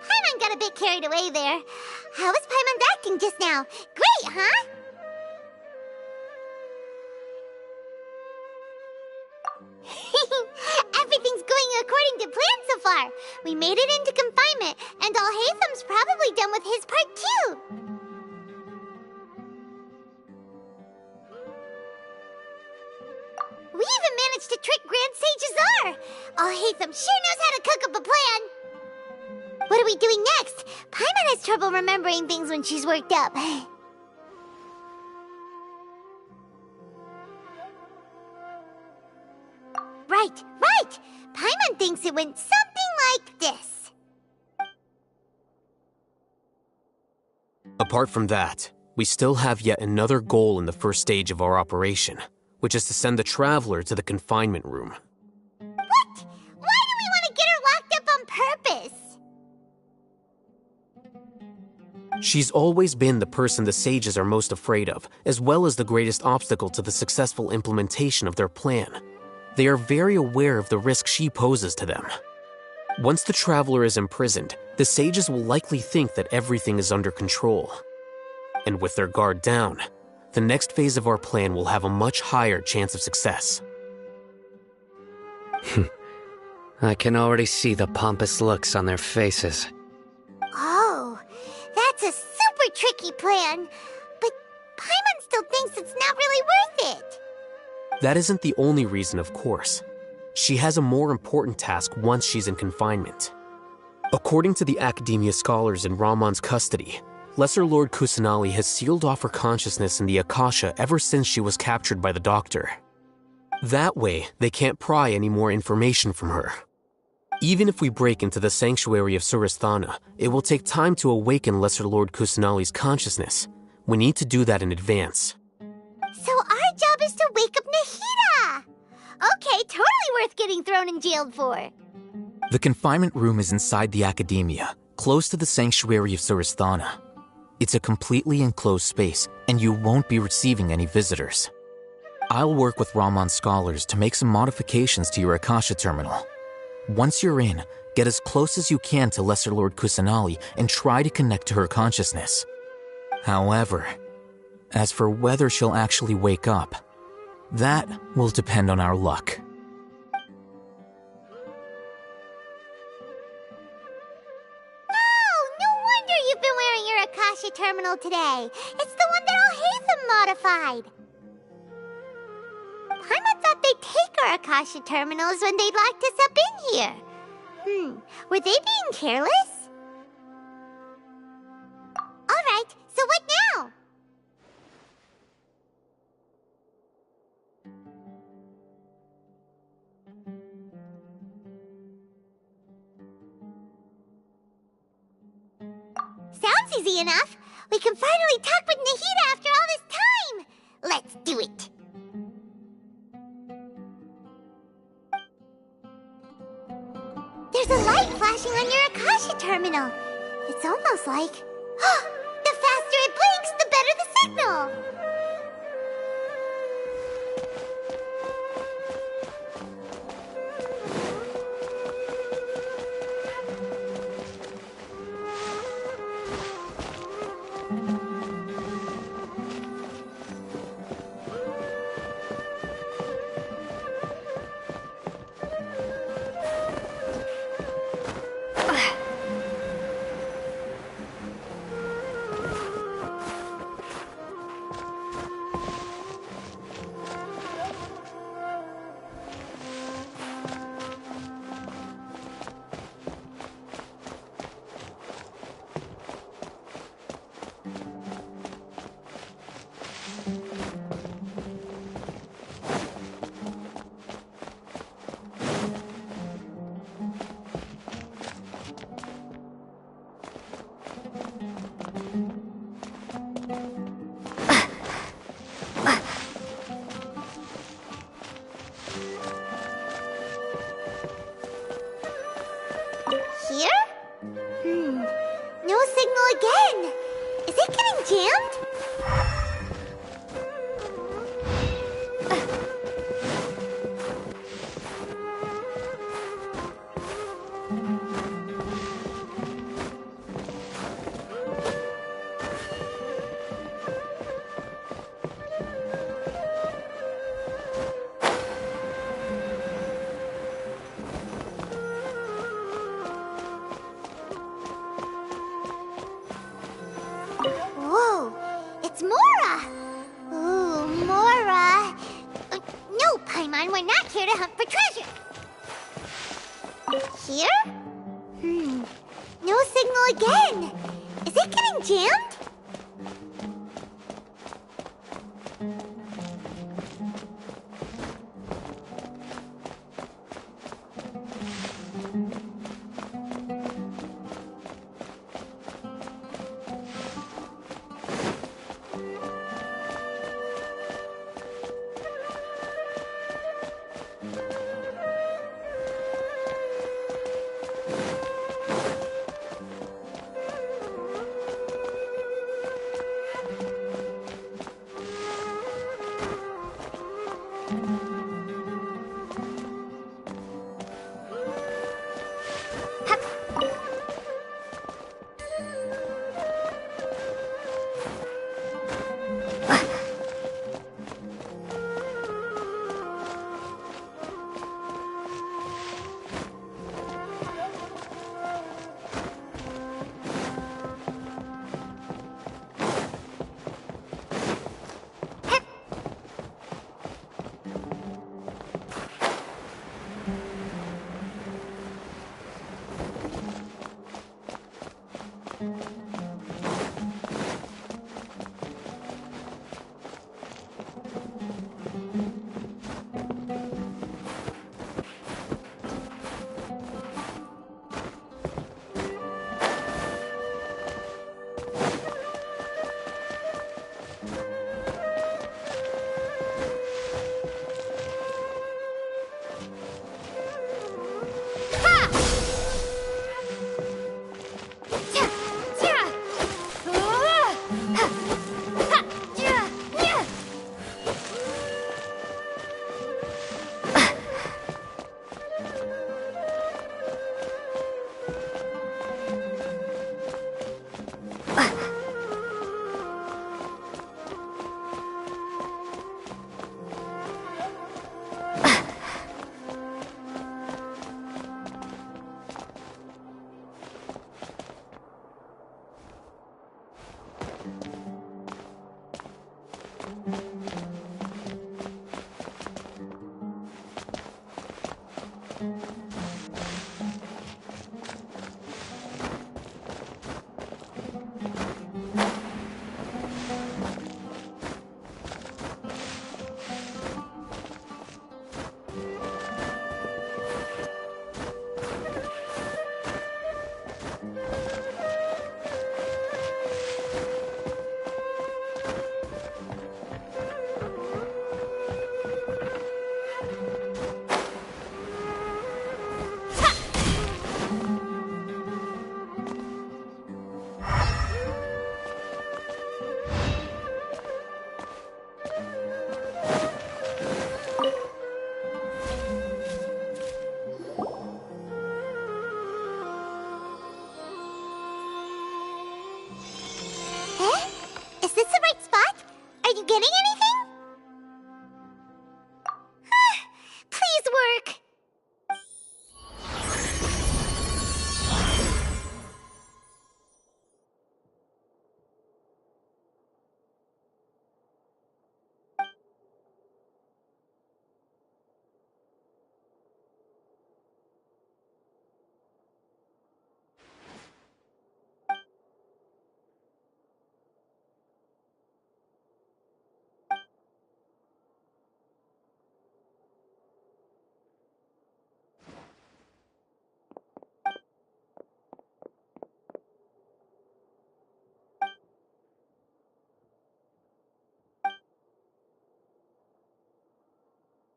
Paimon got a bit carried away there. How was Paimon's acting just now? Great, huh? Everything's going according to plan so far. We made it into confinement, and Alhaitham's probably done with his part too. We even managed to trick Grand Sage Azar. Alhaitham sure knows how to cook up a plan. What are we doing next? Paimon has trouble remembering things when she's worked up. Right! Paimon thinks it went something like this. Apart from that, we still have yet another goal in the first stage of our operation, which is to send the Traveler to the confinement room. What? Why do we want to get her locked up on purpose? She's always been the person the sages are most afraid of, as well as the greatest obstacle to the successful implementation of their plan. They are very aware of the risk she poses to them. Once the Traveler is imprisoned, the sages will likely think that everything is under control. And with their guard down, the next phase of our plan will have a much higher chance of success. I can already see the pompous looks on their faces. Oh, that's a super tricky plan. But Paimon still thinks it's not really worth it. That isn't the only reason, of course. She has a more important task once she's in confinement. According to the Academia scholars in Ramon's custody, Lesser Lord Kusanali has sealed off her consciousness in the Akasha ever since she was captured by the Doctor. That way, they can't pry any more information from her. Even if we break into the sanctuary of Suristhana, it will take time to awaken Lesser Lord Kusanali's consciousness. We need to do that in advance. So our job is to wake up Nahida! Okay, totally worth getting thrown and jailed for. The confinement room is inside the Academia, close to the sanctuary of Suristhana. It's a completely enclosed space, and you won't be receiving any visitors. I'll work with Ramon's scholars to make some modifications to your Akasha terminal. Once you're in, get as close as you can to Lesser Lord Kusanali and try to connect to her consciousness. However, as for whether she'll actually wake up, that will depend on our luck. Oh, no wonder you've been wearing your Akasha terminal today. It's the one that Alhaitham modified. Paimon thought they'd take our Akasha terminals when they locked us up in here. Were they being careless? Alright, so what now? Sounds easy enough. We can finally talk with Nahida after all this time. Let's do it. There's a light flashing on your Akasha terminal. It's almost like... the faster it blinks, the better the signal. No signal again. Is it getting jammed? here to hunt for treasure. Here? No signal again. Is it getting jammed?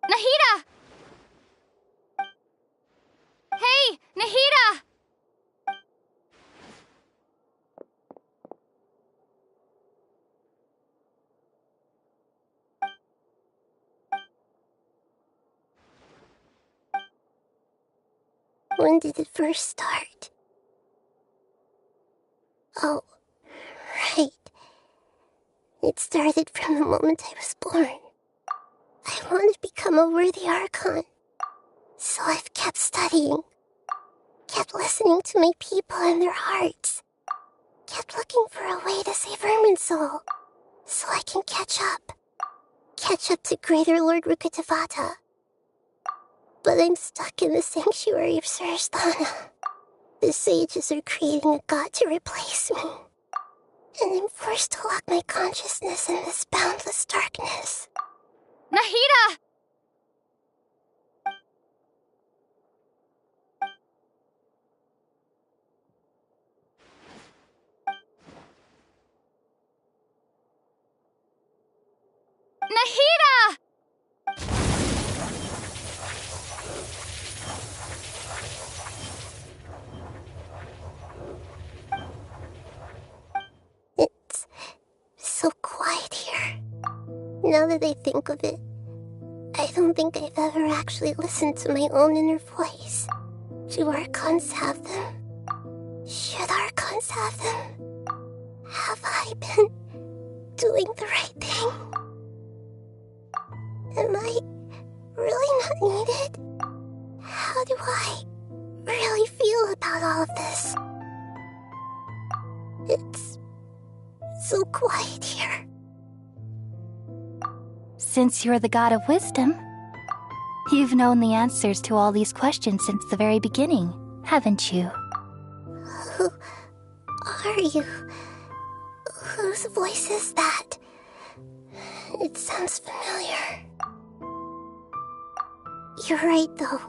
Nahida! Hey, Nahida! When did it first start? Oh, right. It started from the moment I was born. I want to become a worthy Archon. So I've kept studying. Kept listening to my people and their hearts. Kept looking for a way to save Irminsul. So I can catch up. Catch up to Greater Lord Rukkhadevata. But I'm stuck in the sanctuary of Surasthana. The sages are creating a god to replace me. And I'm forced to lock my consciousness in this boundless darkness. Nahida! Nahida! It's so quiet here. Now that I think of it, I don't think I've ever actually listened to my own inner voice. Do Archons have them? Should Archons have them? Have I been doing the right thing? Am I really not needed? How do I really feel about all of this? It's so quiet here. Since you're the god of wisdom, you've known the answers to all these questions since the very beginning, haven't you? Who are you? Whose voice is that? It sounds familiar. You're right, though.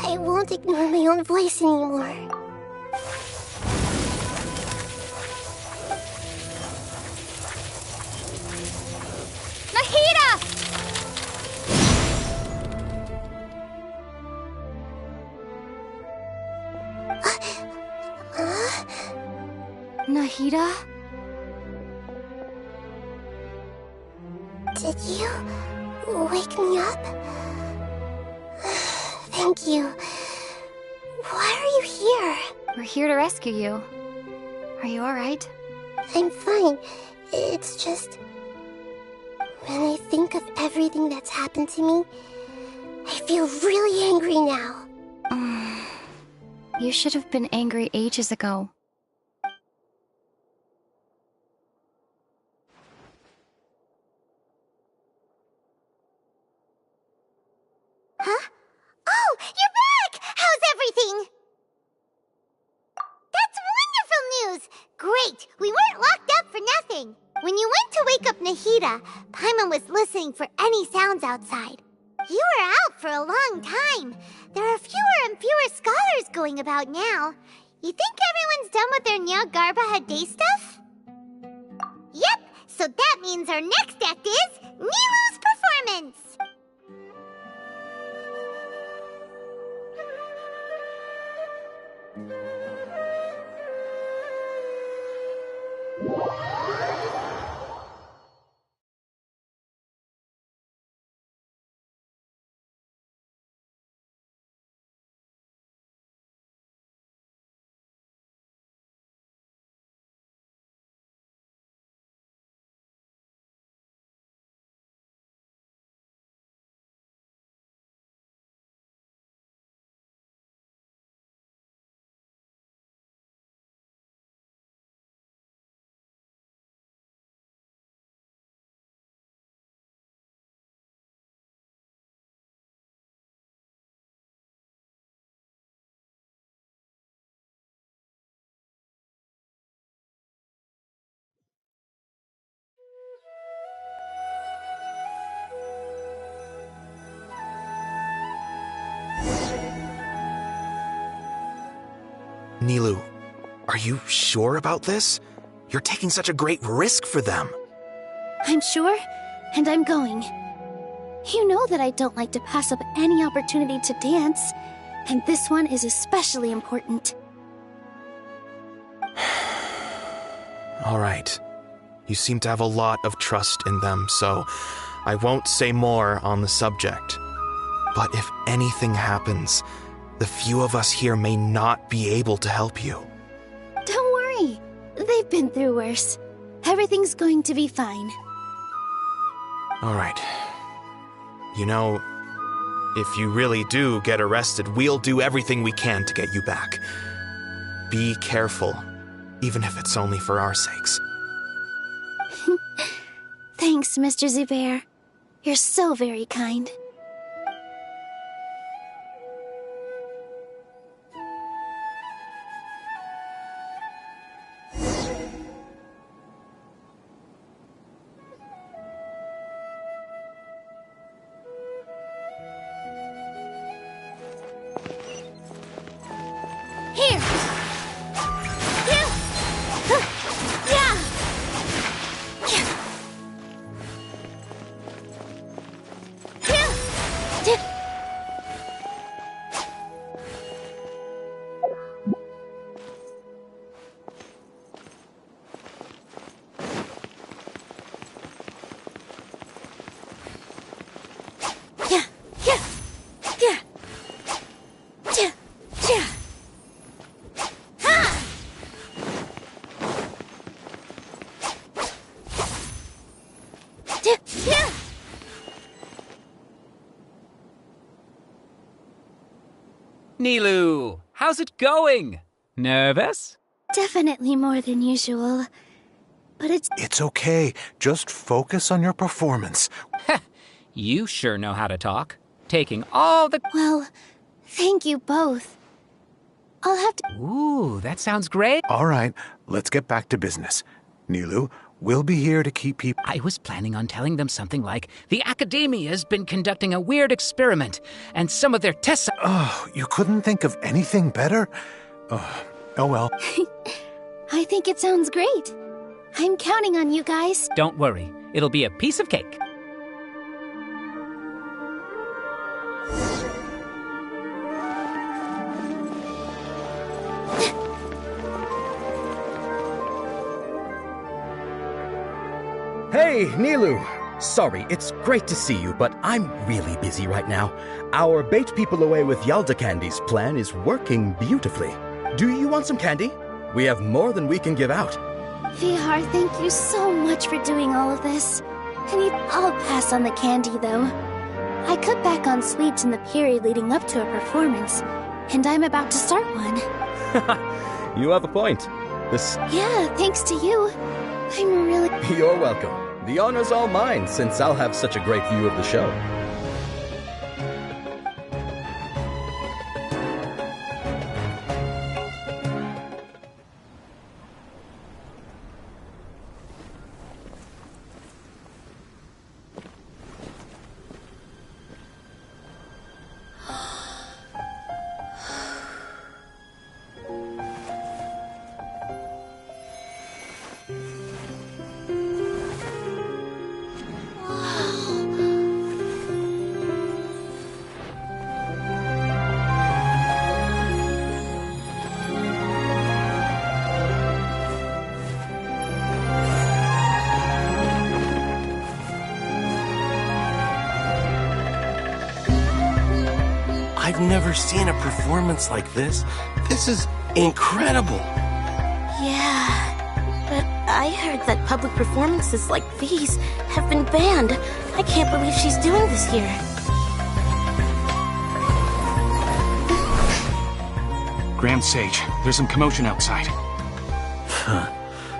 I won't ignore my own voice anymore. Nahida! Nahida? Did you wake me up? Thank you. Why are you here? We're here to rescue you. Are you alright? I'm fine. It's just... when I think of everything that's happened to me, I feel really angry now. You should have been angry ages ago. Huh? Oh, you're back! How's everything? That's wonderful news! Great! We weren't locked up for nothing. When you went to wake up Nahida, Paimon was listening for any sounds outside. You were out for a long time. There are fewer and fewer scholars going about now. You think everyone's done with their Nyagarbaha Day stuff? Yep, so that means our next act is Nilu's performance! Nilu, are you sure about this? You're taking such a great risk for them. I'm sure, and I'm going. You know that I don't like to pass up any opportunity to dance, and this one is especially important. All right. You seem to have a lot of trust in them, so I won't say more on the subject. But if anything happens, the few of us here may not be able to help you. Don't worry. They've been through worse. Everything's going to be fine. All right. You know, if you really do get arrested, we'll do everything we can to get you back. Be careful, even if it's only for our sakes. Thanks, Mr. Zubair. You're so very kind. Here! Nilu, how's it going? Nervous? Definitely more than usual. But It's okay. Just focus on your performance. You sure know how to talk. Taking all the... Well, thank you both. I'll have to... Ooh, that sounds great. All right, let's get back to business. Nilu, we'll be here to keep people... I was planning on telling them something like, the Academia's been conducting a weird experiment, and some of their tests... Oh, you couldn't think of anything better? Oh well. I think it sounds great. I'm counting on you guys. Don't worry, it'll be a piece of cake. Hey, Nilu! Sorry, it's great to see you, but I'm really busy right now. Our Bait People Away with Yalda Candies plan is working beautifully. Do you want some candy? We have more than we can give out. Vihar, thank you so much for doing all of this. I'll pass on the candy, though. I cut back on sweets in the period leading up to a performance, and I'm about to start one. You have a point. Yeah, thanks to you. I'm really... You're welcome. The honor's all mine, since I'll have such a great view of the show. I've never seen a performance like this. This is incredible. Yeah, but I heard that public performances like these have been banned. I can't believe she's doing this here. Grand Sage, there's some commotion outside.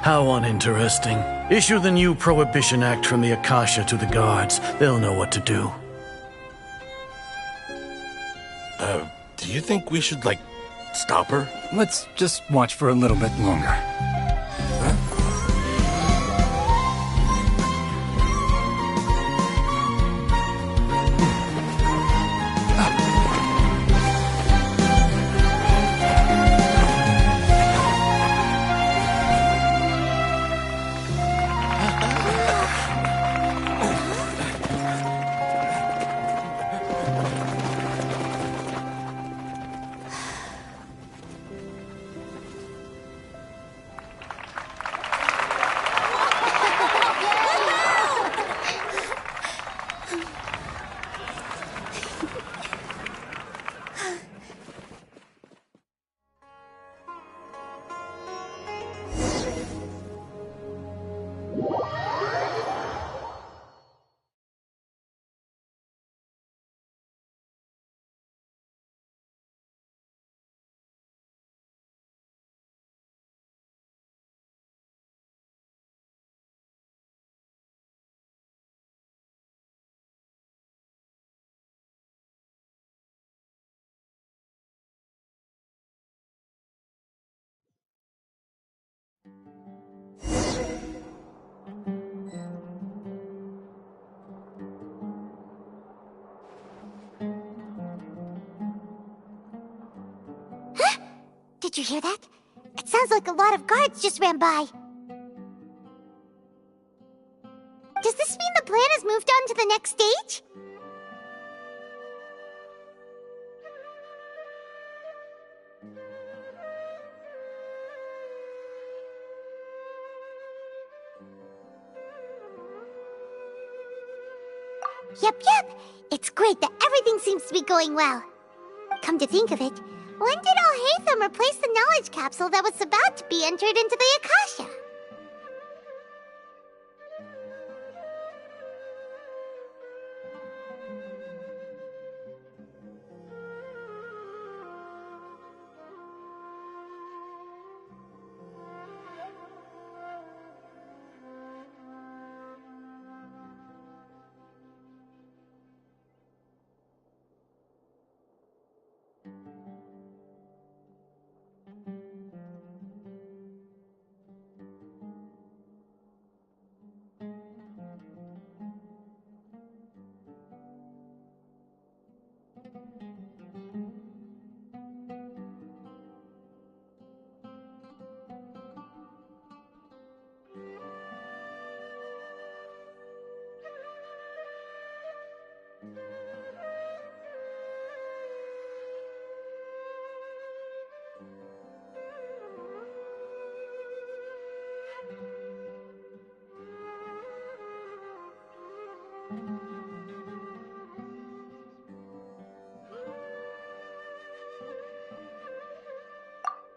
How uninteresting. Issue the new Prohibition Act from the Akasha to the guards. They'll know what to do. Do you think we should, stop her? Let's just watch for a little bit longer. Did you hear that? It sounds like a lot of guards just ran by. Does this mean the plan has moved on to the next stage? Yep. It's great that everything seems to be going well. Come to think of it, when did Al-Haytham replace the knowledge capsule that was about to be entered into the Akasha?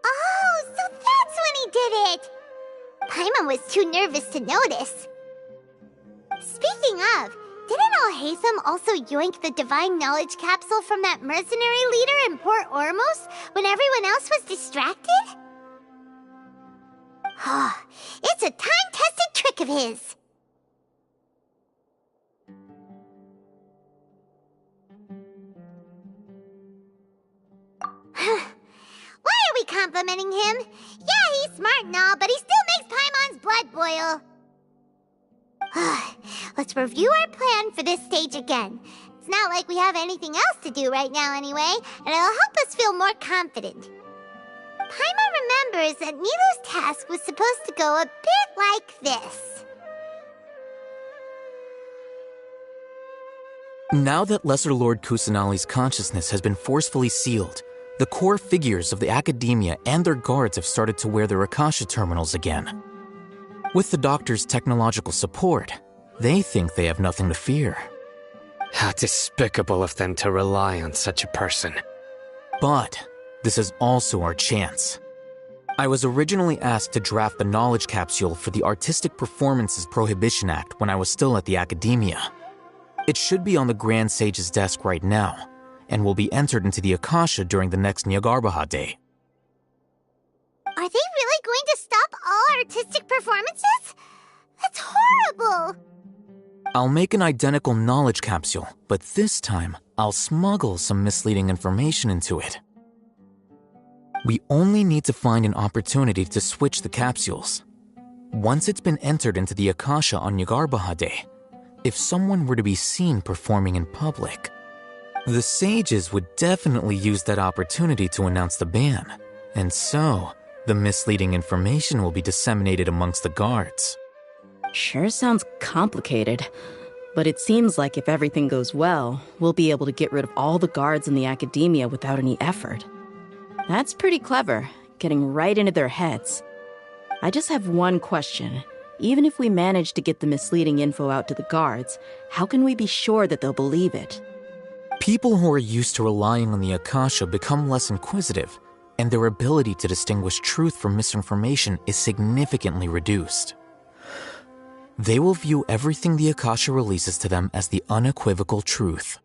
Oh, so that's when he did it! Paimon was too nervous to notice. Speaking of, didn't Al-Haytham also yoink the divine knowledge capsule from that mercenary leader in Port Ormos when everyone else was distracted? It's a time-tested trick of his. Why are we complimenting him? Yeah, he's smart and all, but he still makes Paimon's blood boil. Let's review our plan for this stage again. It's not like we have anything else to do right now anyway, and it'll help us feel more confident. Paimon remembers that Nilu's task was supposed to go a bit like this. Now that Lesser Lord Kusanali's consciousness has been forcefully sealed, the core figures of the Academia and their guards have started to wear their Akasha terminals again. With the Doctor's technological support, they think they have nothing to fear. How despicable of them to rely on such a person. But this is also our chance. I was originally asked to draft the knowledge capsule for the Artistic Performances Prohibition Act when I was still at the Academia. It should be on the Grand Sage's desk right now, and will be entered into the Akasha during the next Nyargarbaha Day. Are they really going to stop all artistic performances? That's horrible! I'll make an identical knowledge capsule, but this time I'll smuggle some misleading information into it. We only need to find an opportunity to switch the capsules. Once it's been entered into the Akasha on Nyargarbaha Day, if someone were to be seen performing in public, the sages would definitely use that opportunity to announce the ban, and so the misleading information will be disseminated amongst the guards. Sure sounds complicated, but it seems like if everything goes well, we'll be able to get rid of all the guards in the Academia without any effort. That's pretty clever, getting right into their heads. I just have one question. Even if we manage to get the misleading info out to the guards, how can we be sure that they'll believe it? People who are used to relying on the Akasha become less inquisitive, and their ability to distinguish truth from misinformation is significantly reduced. They will view everything the Akasha releases to them as the unequivocal truth.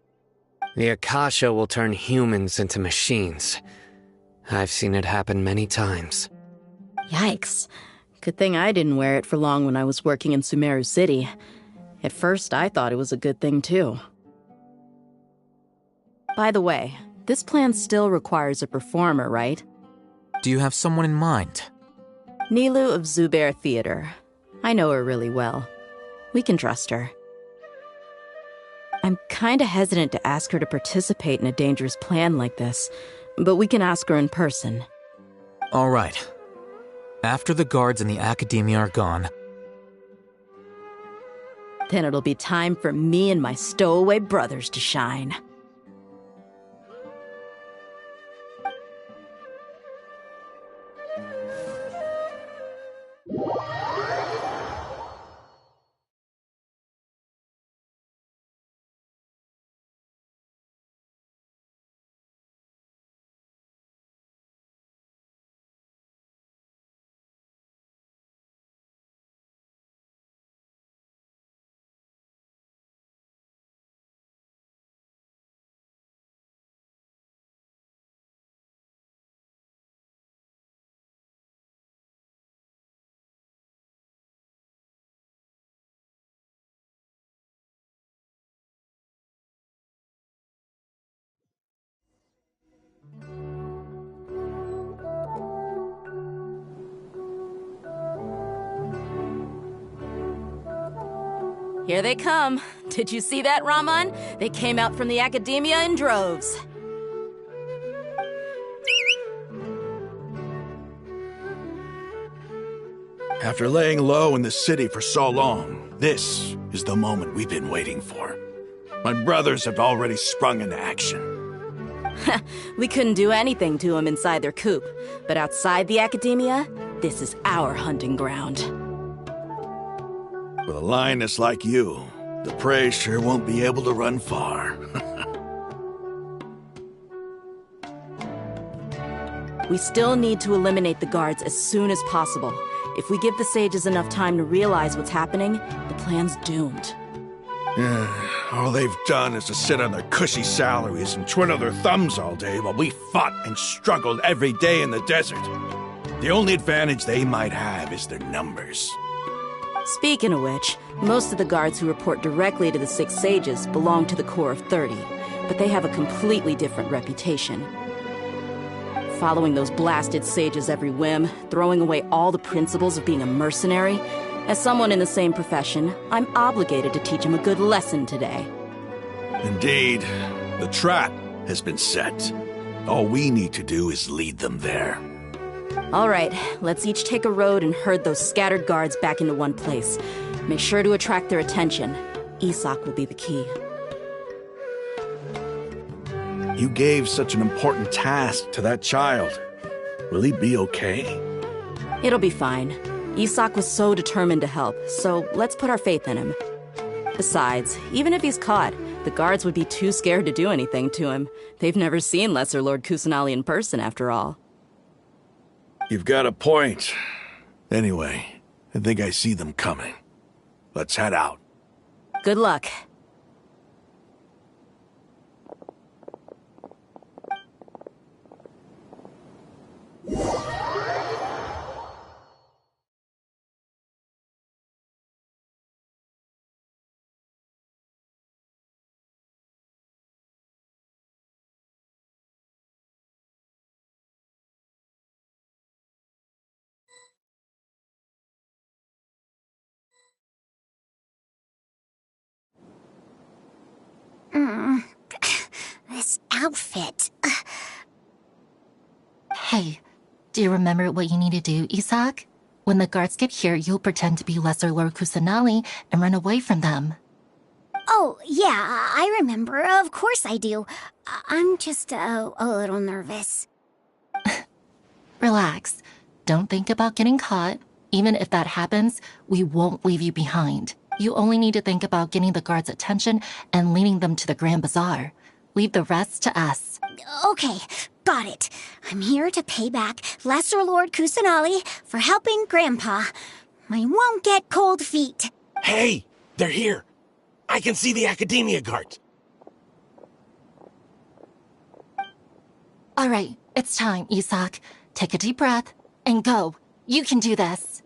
The Akasha will turn humans into machines. I've seen it happen many times. Yikes. Good thing I didn't wear it for long when I was working in Sumeru City. At first, I thought it was a good thing, too. By the way, this plan still requires a performer, right? Do you have someone in mind? Nilu of Zubair Theater. I know her really well. We can trust her. I'm kinda hesitant to ask her to participate in a dangerous plan like this, but we can ask her in person. All right. After the guards in the Academia are gone, Then it'll be time for me and my stowaway brothers to shine. Here they come. Did you see that, Raman? They came out from the Academia in droves. After laying low in the city for so long, this is the moment we've been waiting for. My brothers have already sprung into action. We couldn't do anything to them inside their coop, but outside the Academia, this is our hunting ground. With a lioness like you, the prey sure won't be able to run far. We still need to eliminate the guards as soon as possible. If we give the sages enough time to realize what's happening, the plan's doomed. All they've done is to sit on their cushy salaries and twiddle their thumbs all day while we fought and struggled every day in the desert. The only advantage they might have is their numbers. Speaking of which, most of the guards who report directly to the 6 sages belong to the Corps of 30, but they have a completely different reputation. Following those blasted sages every whim, throwing away all the principles of being a mercenary. As someone in the same profession, I'm obligated to teach them a good lesson today. Indeed, the trap has been set. All we need to do is lead them there. All right, let's each take a road and herd those scattered guards back into one place. Make sure to attract their attention. Isak will be the key. You gave such an important task to that child. Will he be okay? It'll be fine. Isak was so determined to help, so let's put our faith in him. Besides, even if he's caught, the guards would be too scared to do anything to him. They've never seen Lesser Lord Kusanali in person, after all. You've got a point. Anyway, I think I see them coming. Let's head out. Good luck. This outfit. Hey, do you remember what you need to do, Isak? When the guards get here, you'll pretend to be Lesser Lord Kusanali and run away from them. Oh, yeah, I remember. Of course I do. I'm just a little nervous. Relax. Don't think about getting caught. Even if that happens, we won't leave you behind. You only need to think about getting the guards' attention and leading them to the Grand Bazaar. Leave the rest to us. Okay, got it. I'm here to pay back Lesser Lord Kusanali for helping Grandpa. I won't get cold feet. Hey, they're here. I can see the Academia guards. All right, it's time, Isak. Take a deep breath and go. You can do this.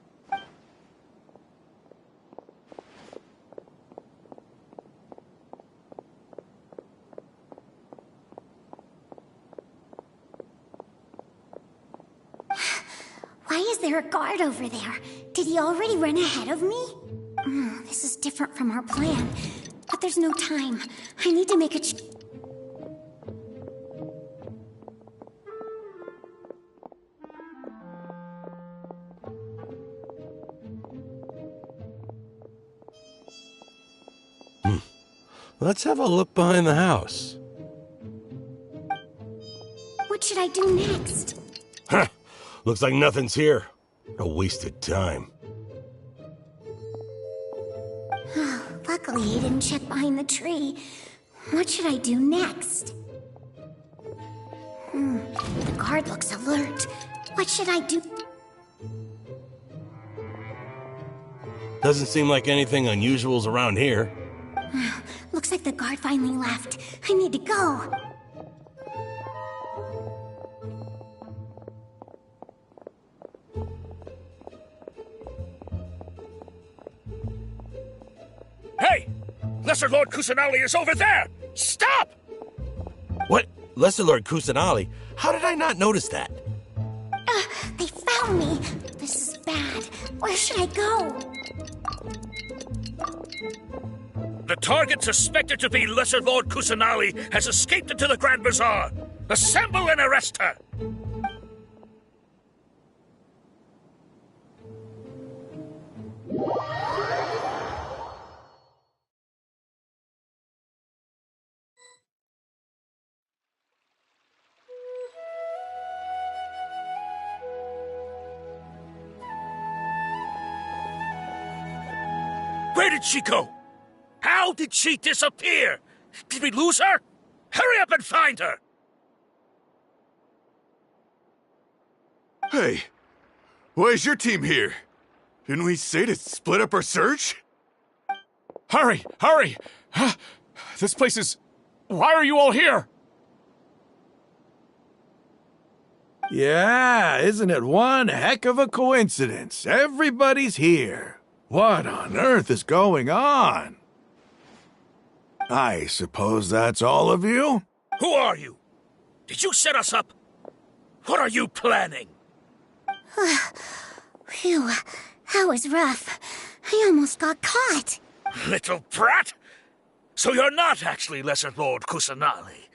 Why is there a guard over there? Did he already run ahead of me? This is different from our plan. But there's no time. I need to make a Let's have a look behind the house. What should I do next? Huh. Looks like nothing's here. A wasted time. Luckily, he didn't check behind the tree. What should I do next? The guard looks alert. What should I do? Doesn't seem like anything unusual's around here. Looks like the guard finally left. I need to go. Hey! Lesser Lord Kusanali is over there! Stop! What? Lesser Lord Kusanali? How did I not notice that? They found me. This is bad. Where should I go? The target suspected to be Lesser Lord Kusanali has escaped into the Grand Bazaar. Assemble and arrest her! Where did she go? How did she disappear? Did we lose her? Hurry up and find her! Hey, why is your team here? Didn't we say to split up our search? Hurry! Hurry! This place is... Why are you all here? Yeah, isn't it one heck of a coincidence? Everybody's here. What on earth is going on? I suppose that's all of you? Who are you? Did you set us up? What are you planning? Phew, that was rough. I almost got caught. Little brat! So you're not actually Lesser Lord Kusanali.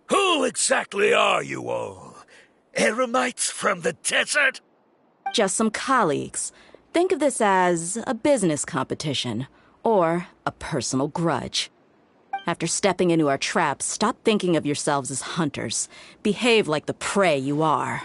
Who exactly are you all? Eremites from the desert? Just some colleagues. Think of this as a business competition, or a personal grudge. After stepping into our traps, stop thinking of yourselves as hunters. Behave like the prey you are.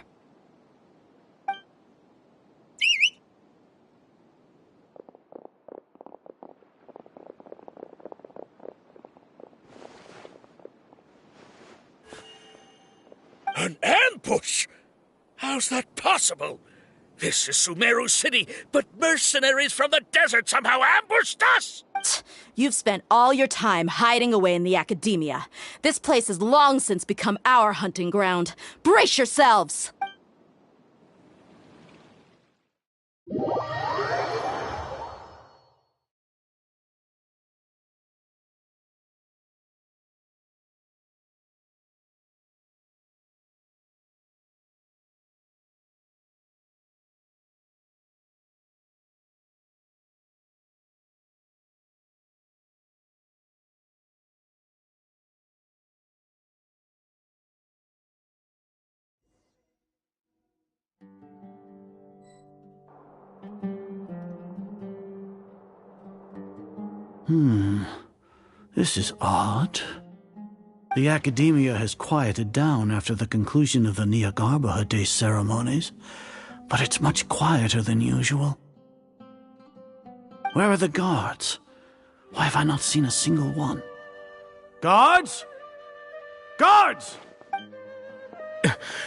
An ambush? How's that possible? This is Sumeru City, but mercenaries from the desert somehow ambushed us! You've spent all your time hiding away in the academia. This place has long since become our hunting ground. Brace yourselves! This is odd. The academia has quieted down after the conclusion of the Nyagarbha Day ceremonies, but it's much quieter than usual. Where are the guards? Why have I not seen a single one? Guards? Guards!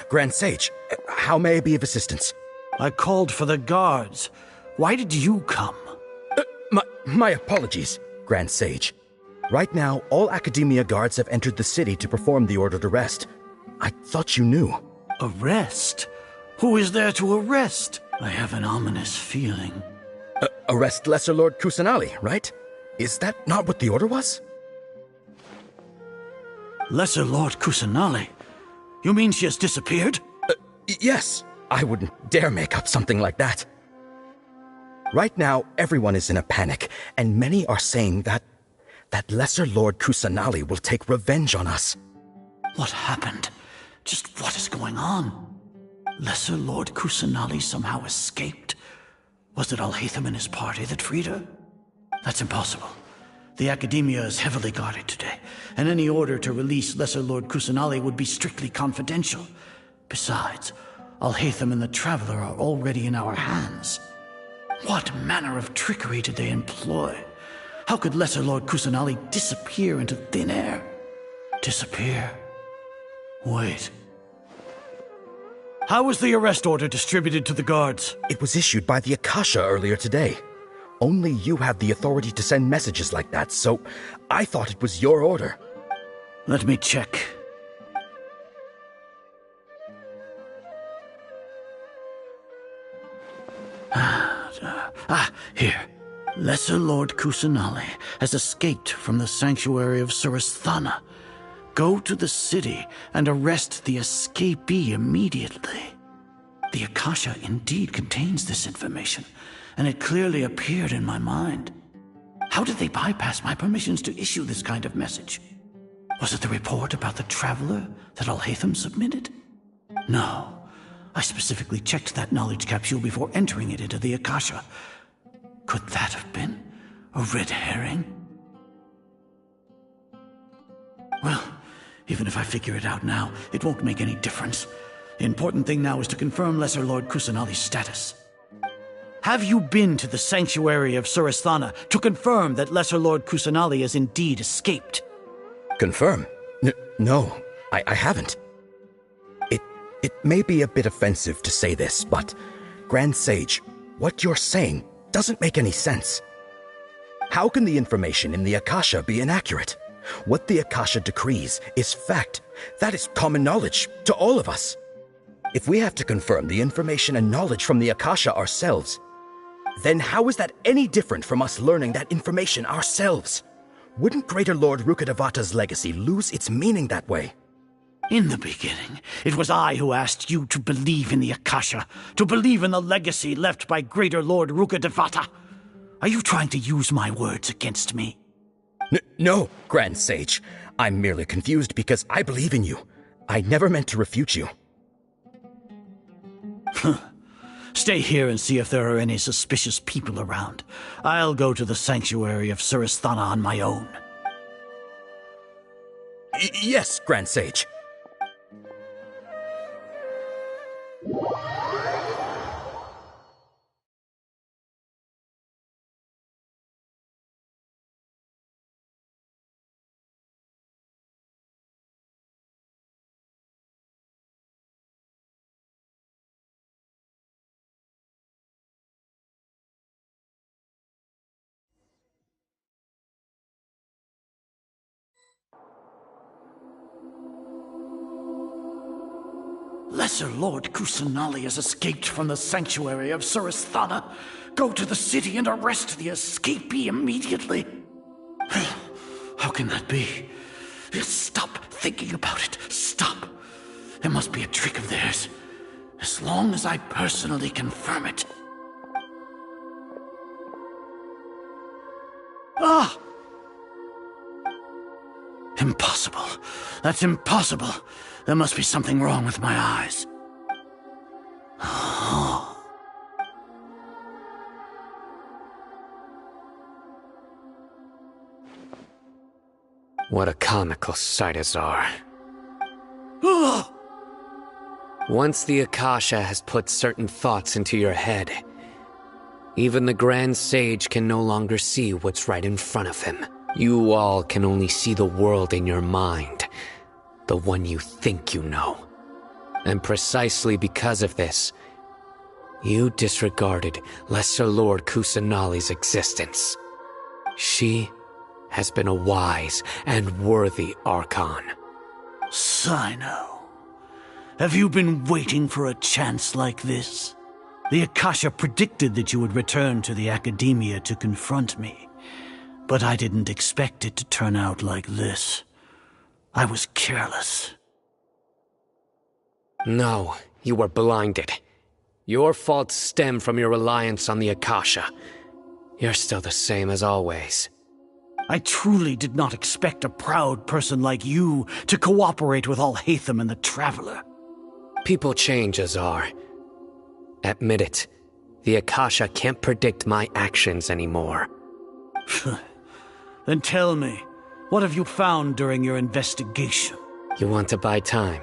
Grand Sage, how may I be of assistance? I called for the guards. Why did you come? My apologies, Grand Sage. Right now, all Academia guards have entered the city to perform the ordered arrest. I thought you knew. Arrest? Who is there to arrest? I have an ominous feeling. Arrest Lesser Lord Kusanali, right? Is that not what the order was? Lesser Lord Kusanali? You mean she has disappeared? Yes. I wouldn't dare make up something like that. Right now, everyone is in a panic, and many are saying that Lesser Lord Kusanali will take revenge on us. What happened? Just what is going on? Lesser Lord Kusanali somehow escaped? Was it Alhaitham and his party that freed her? That's impossible. The Academia is heavily guarded today, and any order to release Lesser Lord Kusanali would be strictly confidential. Besides, Alhaitham and the Traveler are already in our hands. What manner of trickery did they employ? How could Lesser Lord Kusanali disappear into thin air? Disappear? Wait. How was the arrest order distributed to the guards? It was issued by the Akasha earlier today. Only you have the authority to send messages like that, so I thought it was your order. Let me check. Here. Lesser Lord Kusanali has escaped from the sanctuary of Suristhana. Go to the city and arrest the escapee immediately. The Akasha indeed contains this information, and it clearly appeared in my mind. How did they bypass my permissions to issue this kind of message? Was it the report about the Traveler that Alhaitham submitted? No. I specifically checked that knowledge capsule before entering it into the Akasha. Could that have been a red herring? Well, even if I figure it out now, it won't make any difference. The important thing now is to confirm Lesser Lord Kusanali's status. Have you been to the sanctuary of Suristhana to confirm that Lesser Lord Kusanali has indeed escaped? Confirm? No, I haven't. It may be a bit offensive to say this, but, Grand Sage, what you're saying doesn't make any sense. How can the information in the Akasha be inaccurate? What the Akasha decrees is fact. That is common knowledge to all of us. If we have to confirm the information and knowledge from the Akasha ourselves, then how is that any different from us learning that information ourselves? Wouldn't Greater Lord Rukkhadevata's legacy lose its meaning that way? In the beginning, it was I who asked you to believe in the Akasha, to believe in the legacy left by Greater Lord Rukkhadevata. Are you trying to use my words against me? No, Grand Sage. I'm merely confused because I believe in you. I never meant to refute you. Stay here and see if there are any suspicious people around. I'll go to the sanctuary of Suristhana on my own. Yes, Grand Sage. Lesser Lord Kusanali has escaped from the sanctuary of Suristhana. Go to the city and arrest the escapee immediately. How can that be? Stop thinking about it. Stop. It must be a trick of theirs. As long as I personally confirm it. Ah! Impossible. That's impossible. There must be something wrong with my eyes. What a comical sight is are. Once the Akasha has put certain thoughts into your head, even the Grand Sage can no longer see what's right in front of him. You all can only see the world in your mind, the one you think you know. And precisely because of this, you disregarded Lesser Lord Kusanali's existence. She has been a wise and worthy Archon. Sino, have you been waiting for a chance like this? The Akasha predicted that you would return to the Academia to confront me, but I didn't expect it to turn out like this. I was careless. No, you were blinded. Your faults stem from your reliance on the Akasha. You're still the same as always. I truly did not expect a proud person like you to cooperate with Alhaitham and the Traveler. People change, Azar. Admit it. The Akasha can't predict my actions anymore. Then tell me, what have you found during your investigation? You want to buy time?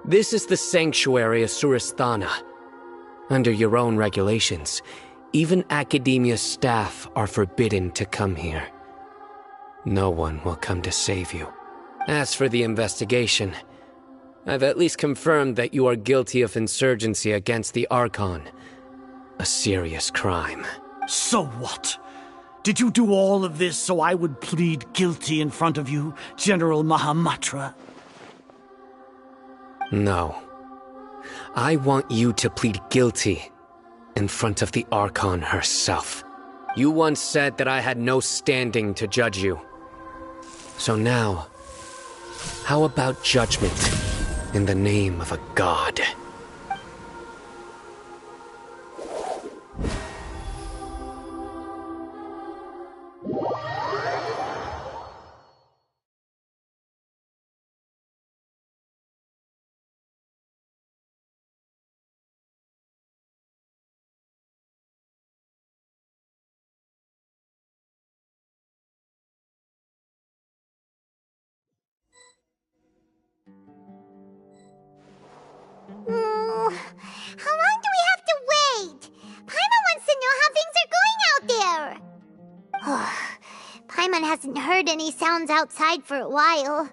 This is the sanctuary of Suristhana. Under your own regulations, even Academia staff are forbidden to come here. No one will come to save you. As for the investigation, I've at least confirmed that you are guilty of insurgency against the Archon. A serious crime. So what? Did you do all of this so I would plead guilty in front of you, General Mahamatra? No. I want you to plead guilty in front of the Archon herself. You once said that I had no standing to judge you. So now, how about judgment in the name of a god? How long do we have to wait? Paimon wants to know how things are going out there. Paimon hasn't heard any sounds outside for a while.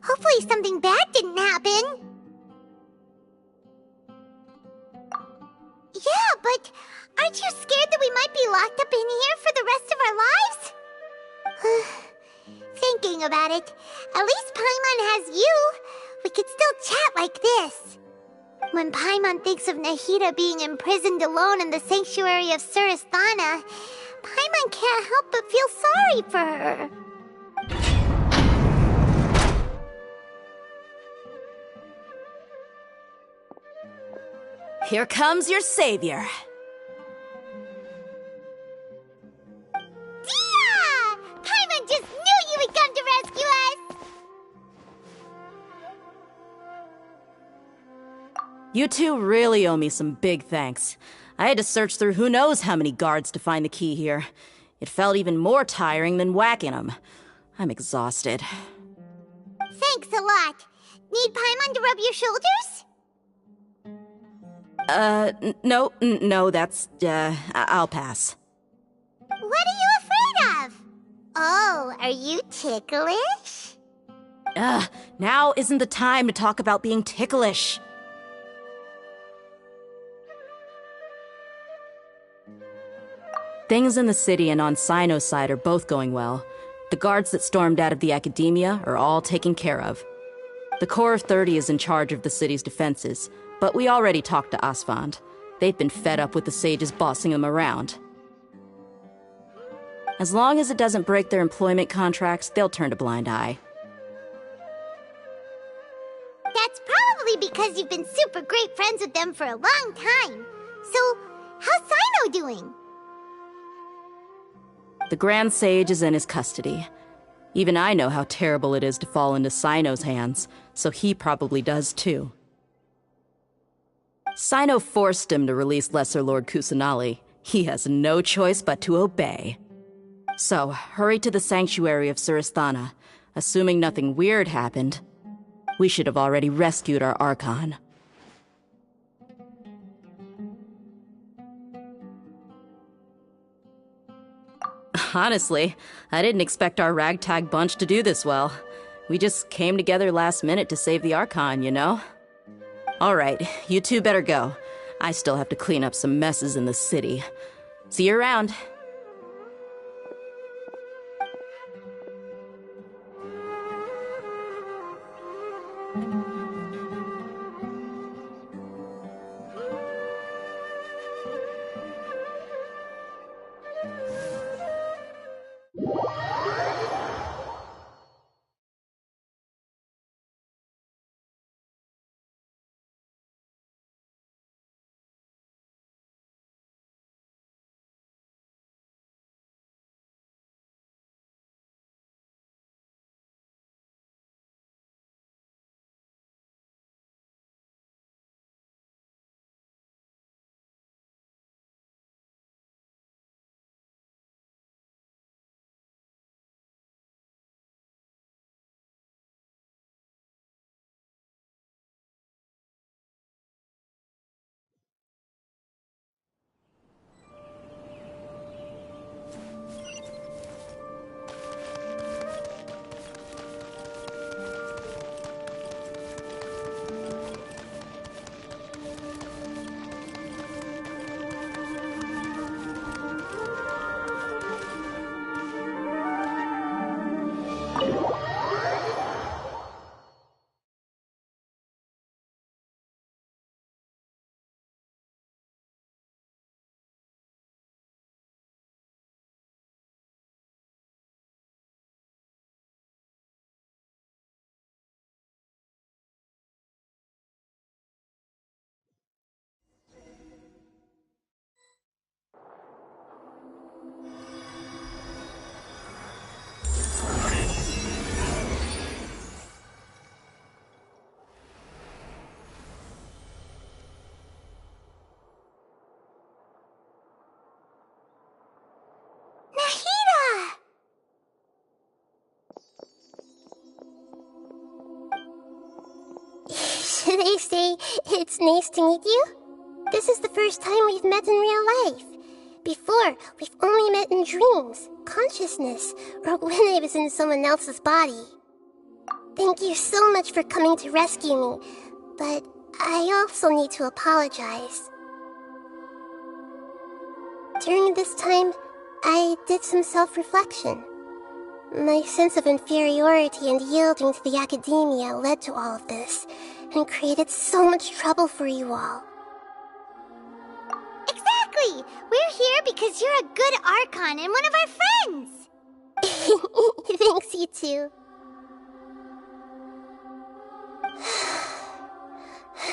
Hopefully something bad didn't happen. Yeah, but aren't you scared that we might be locked up in here for the rest of our lives? Thinking about it, at least Paimon has you. We could still chat like this. When Paimon thinks of Nahida being imprisoned alone in the sanctuary of Suristhana, Paimon can't help but feel sorry for her. Here comes your savior. Dia! Paimon just knew you would come to rescue us! You two really owe me some big thanks. I had to search through who knows how many guards to find the key here. It felt even more tiring than whacking them. I'm exhausted. Thanks a lot. Need Paimon to rub your shoulders? No, that's, I'll pass. What are you afraid of? Oh, are you ticklish? Now isn't the time to talk about being ticklish. Things in the city and on Sino's side are both going well. The guards that stormed out of the Academia are all taken care of. The Corps of 30 is in charge of the city's defenses, but we already talked to Asfand. They've been fed up with the sages bossing them around. As long as it doesn't break their employment contracts, they'll turn a blind eye. That's probably because you've been super great friends with them for a long time. So, how's Sino doing? The Grand Sage is in his custody. Even I know how terrible it is to fall into Sino's hands, so he probably does too. Sino forced him to release Lesser Lord Kusanali. He has no choice but to obey. So, hurry to the sanctuary of Suristhana. Assuming nothing weird happened, we should have already rescued our Archon. Honestly, I didn't expect our ragtag bunch to do this well. We just came together last minute to save the Archon, you know? Alright, you two better go. I still have to clean up some messes in the city. See you around. It's nice to meet you. This is the first time we've met in real life. Before, we've only met in dreams, consciousness, or when I was in someone else's body. Thank you so much for coming to rescue me, but I also need to apologize. During this time, I did some self-reflection. My sense of inferiority and yielding to the academia led to all of this, and created so much trouble for you all. Exactly! We're here because you're a good Archon and one of our friends! Thanks, you too.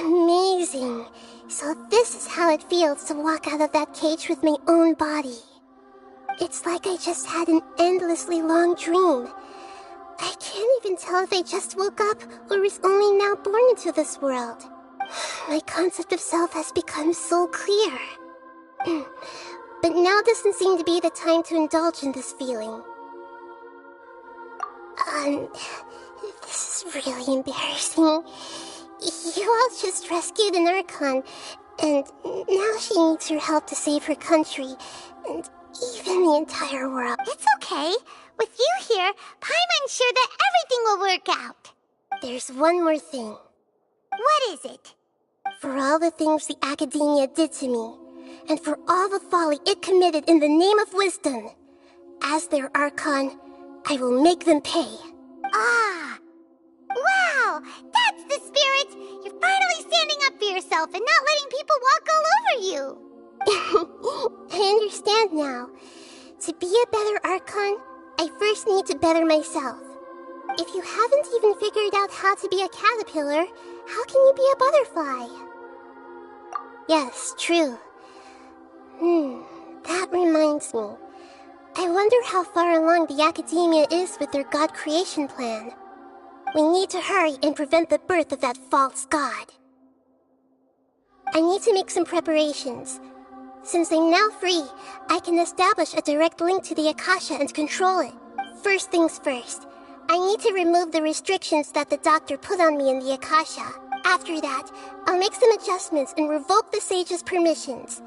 Amazing. So this is how it feels to walk out of that cage with my own body. It's like I just had an endlessly long dream. I can't even tell if I just woke up or was only now born into this world. My concept of self has become so clear. But now doesn't seem to be the time to indulge in this feeling. This is really embarrassing. You all just rescued an Archon, and now she needs your help to save her country, and even the entire world. It's okay. With you here, Paimon's sure that everything will work out. There's one more thing. What is it? For all the things the Academia did to me, and for all the folly it committed in the name of wisdom, as their Archon, I will make them pay. Ah! Wow! That's the spirit! You're finally standing up for yourself and not letting people walk all over you! I understand now. To be a better Archon, I first need to better myself. If you haven't even figured out how to be a caterpillar, how can you be a butterfly? Yes, true. That reminds me. I wonder how far along the Academia is with their god creation plan. We need to hurry and prevent the birth of that false god. I need to make some preparations. Since I'm now free, I can establish a direct link to the Akasha and control it. First things first, I need to remove the restrictions that the doctor put on me in the Akasha. After that, I'll make some adjustments and revoke the sage's permissions.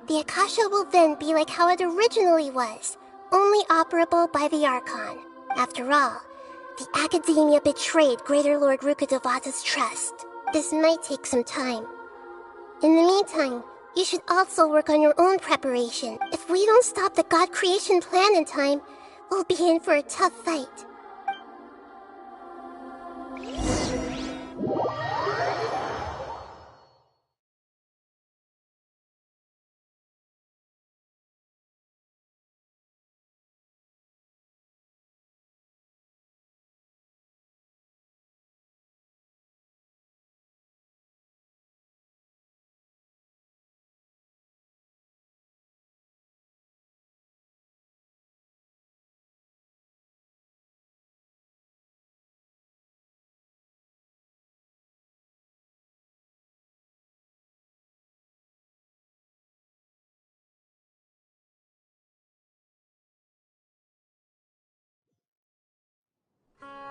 The Akasha will then be like how it originally was, only operable by the Archon. After all, the Academia betrayed Greater Lord Rukkhadevata's trust. This might take some time. In the meantime, you should also work on your own preparation. If we don't stop the god creation plan in time, we'll be in for a tough fight.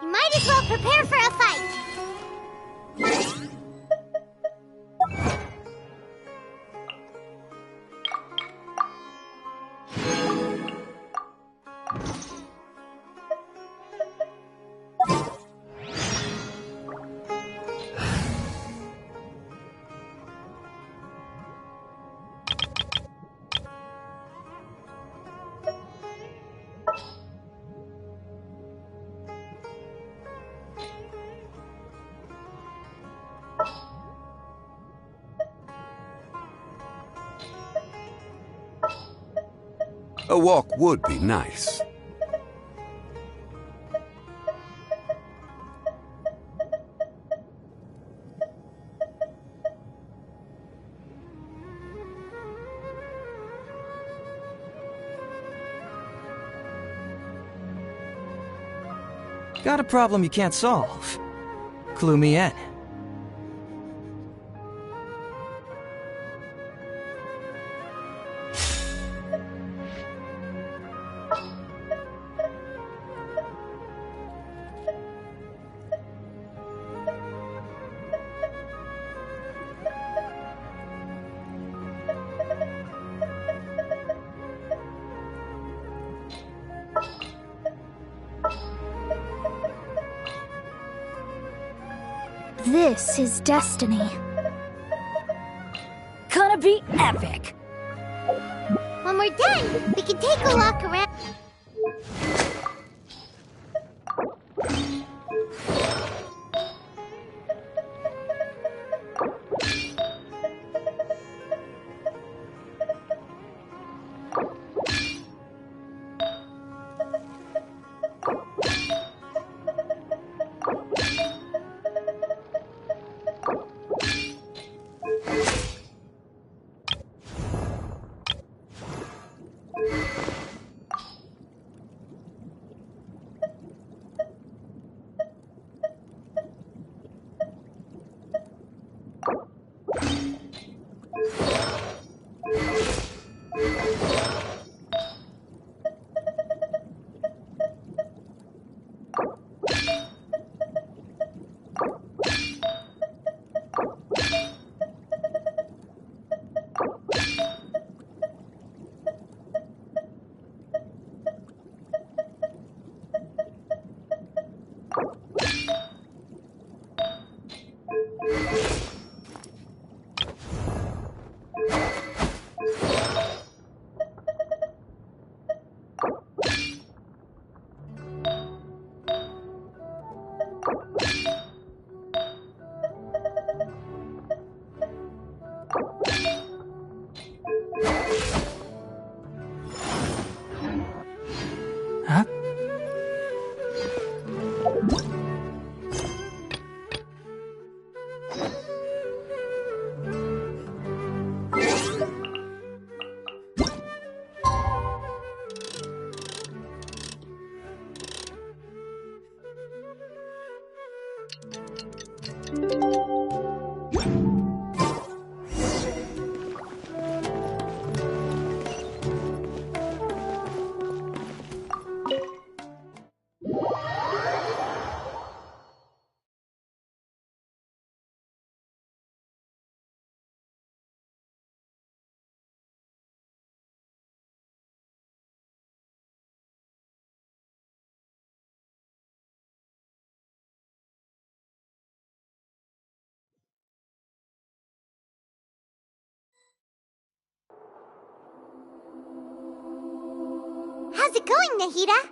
You might as well prepare for a fight. A walk would be nice. Got a problem you can't solve? Clue me in. This is destiny. Gonna be epic! When we're done, we can take a walk around. How's it going, Nahida?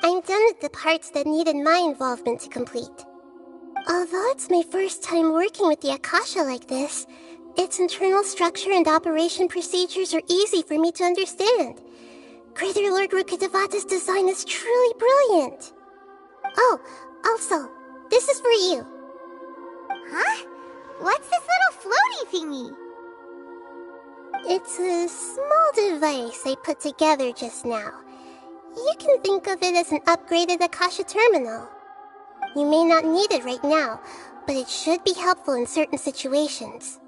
I'm done with the parts that needed my involvement to complete. Although it's my first time working with the Akasha like this, its internal structure and operation procedures are easy for me to understand. Greater Lord Rukkhadevata's design is truly brilliant. Oh, also, this is for you. Huh? What's this little floaty thingy? It's a small device I put together just now. You can think of it as an upgraded Akasha terminal. You may not need it right now, but it should be helpful in certain situations.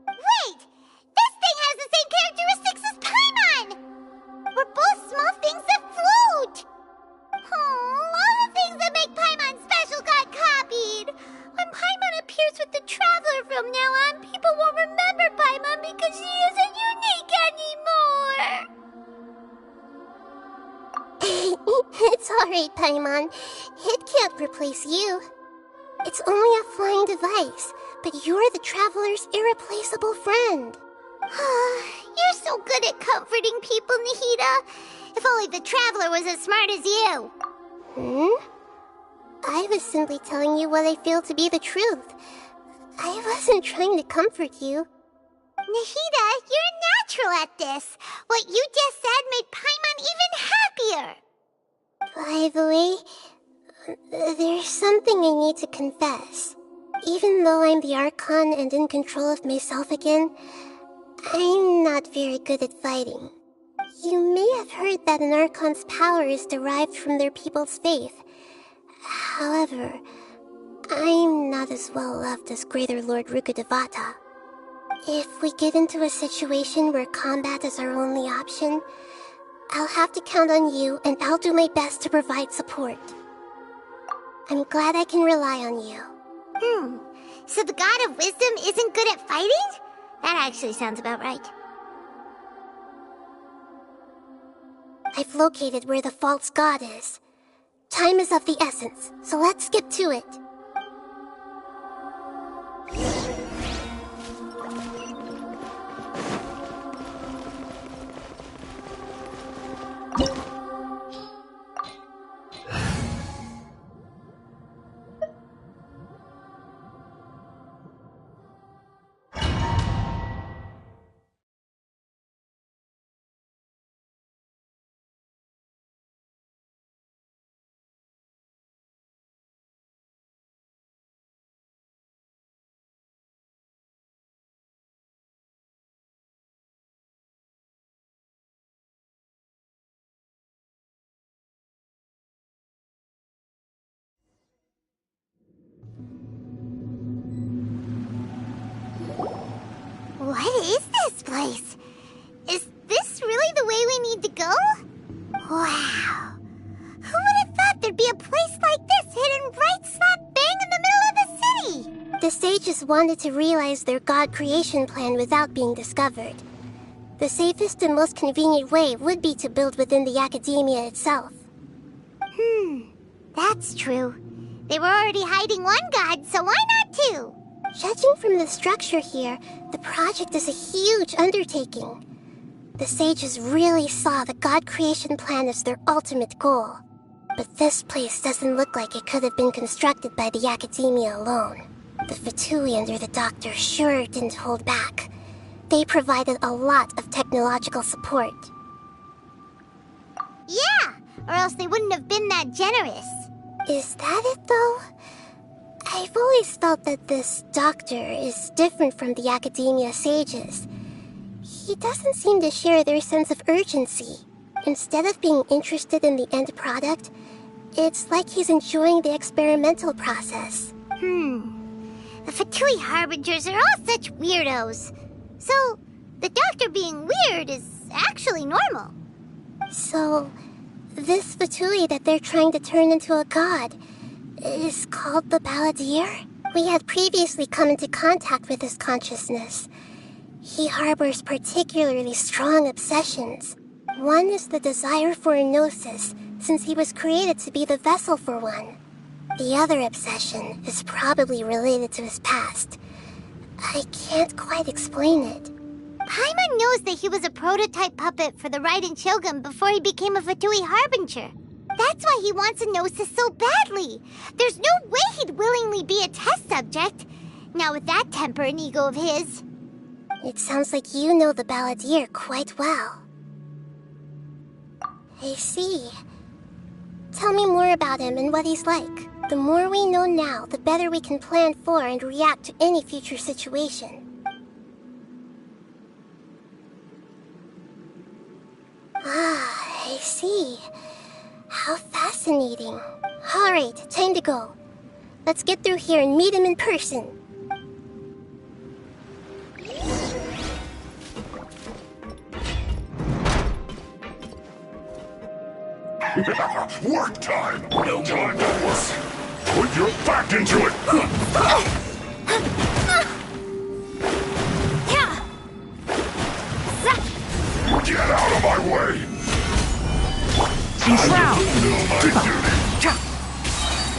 Wait! This thing has the same characteristics as Paimon! We're both small things that float! Oh, all the things that make Paimon special got copied! When Paimon appears with the Traveler from now on, people won't remember Paimon because she isn't unique anymore! It's alright, Paimon. It can't replace you. It's only a flying device, but you're the Traveler's irreplaceable friend. You're so good at comforting people, Nahida. If only the Traveler was as smart as you. I was simply telling you what I feel to be the truth. I wasn't trying to comfort you. Nahida, you're natural at this. What you just said made Paimon even happier. By the way, there's something I need to confess. Even though I'm the Archon and in control of myself again, I'm not very good at fighting. You may have heard that an Archon's power is derived from their people's faith. However, I'm not as well loved as Greater Lord Rukkhadevata. If we get into a situation where combat is our only option, I'll have to count on you, and I'll do my best to provide support. I'm glad I can rely on you. So the God of Wisdom isn't good at fighting? That actually sounds about right. I've located where the false god is. Time is of the essence, so let's skip to it. The sages wanted to realize their god creation plan without being discovered. The safest and most convenient way would be to build within the academia itself. That's true. They were already hiding one god, so why not two? Judging from the structure here, the project is a huge undertaking. The sages really saw the god creation plan as their ultimate goal. But this place doesn't look like it could have been constructed by the academia alone. The Fatui under the Doctor sure didn't hold back. They provided a lot of technological support. Yeah, or else they wouldn't have been that generous. Is that it, though? I've always felt that this Doctor is different from the academia sages. He doesn't seem to share their sense of urgency. Instead of being interested in the end product, it's like he's enjoying the experimental process. The Fatui Harbingers are all such weirdos. So, the Doctor being weird is actually normal. So, this Fatui that they're trying to turn into a god is called the Balladeer? We had previously come into contact with his consciousness. He harbors particularly strong obsessions. One is the desire for a gnosis, since he was created to be the vessel for one. The other obsession is probably related to his past. I can't quite explain it. Paimon knows that he was a prototype puppet for the Raiden Shogun before he became a Fatui Harbinger. That's why he wants a gnosis so badly. There's no way he'd willingly be a test subject. Now with that temper and ego of his. It sounds like you know the Balladeer quite well. I see. Tell me more about him and what he's like. The more we know now, the better we can plan for and react to any future situation. Ah, I see. How fascinating. Alright, time to go. Let's get through here and meet him in person. Work time! No time to work! Put your back into it! Get out of my way! Enshroud! I fulfill my duty!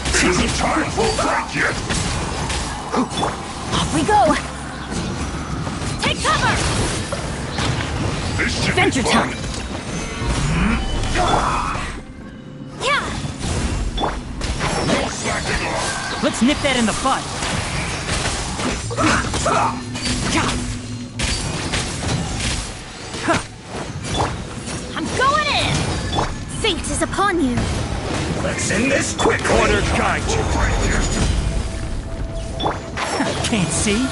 It isn't time for a break yet! Off we go! Take cover! This should Adventure be fun! time! No slacking off! Let's nip that in the bud! I'm going in! Fate is upon you. Let's end this quick! Order guide you! Can't see?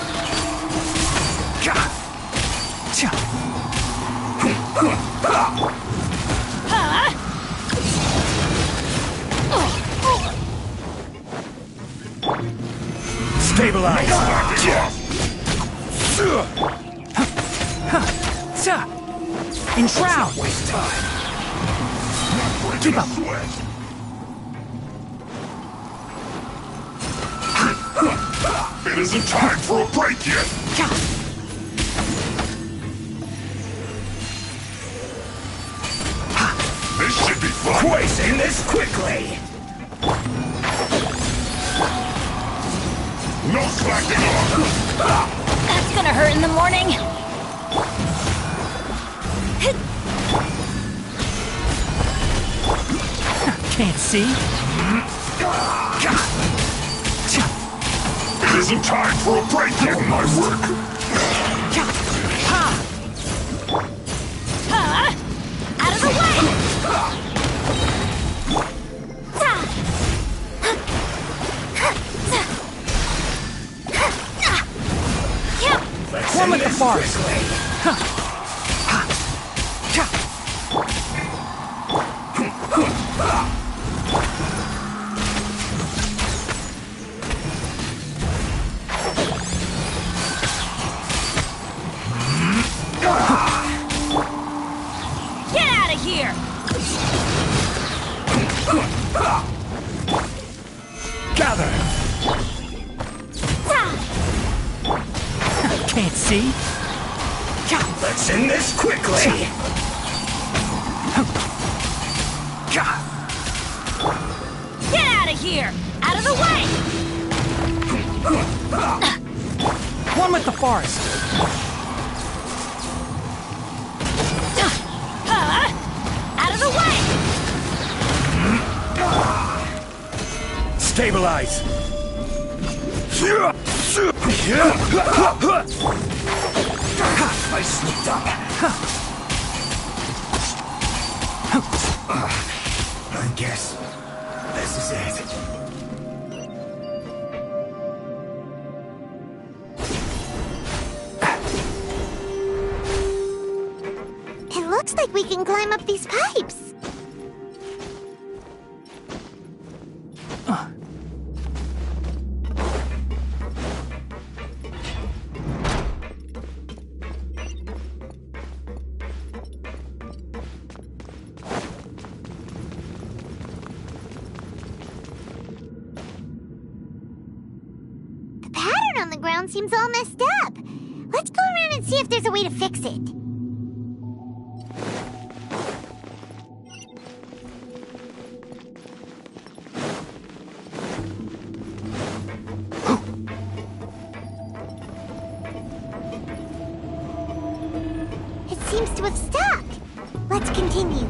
Stabilize! Enshroud! Waste time! Keep up! It isn't time for a break yet! This should be fun! Quasing this quickly! No slacking off! That's gonna hurt in the morning. Can't see? It isn't time for a break yet, my work! Out of the way! One with the forest! Get out of here! Gather! Can't see? Let's end this quickly! Get out of here! Out of the way! One with the forest! Out of the way! Stabilize! I slipped up. I guess this is it. It looks like we can climb up these pipes. On the ground seems all messed up. Let's go around and see if there's a way to fix it. It seems to have stuck. Let's continue.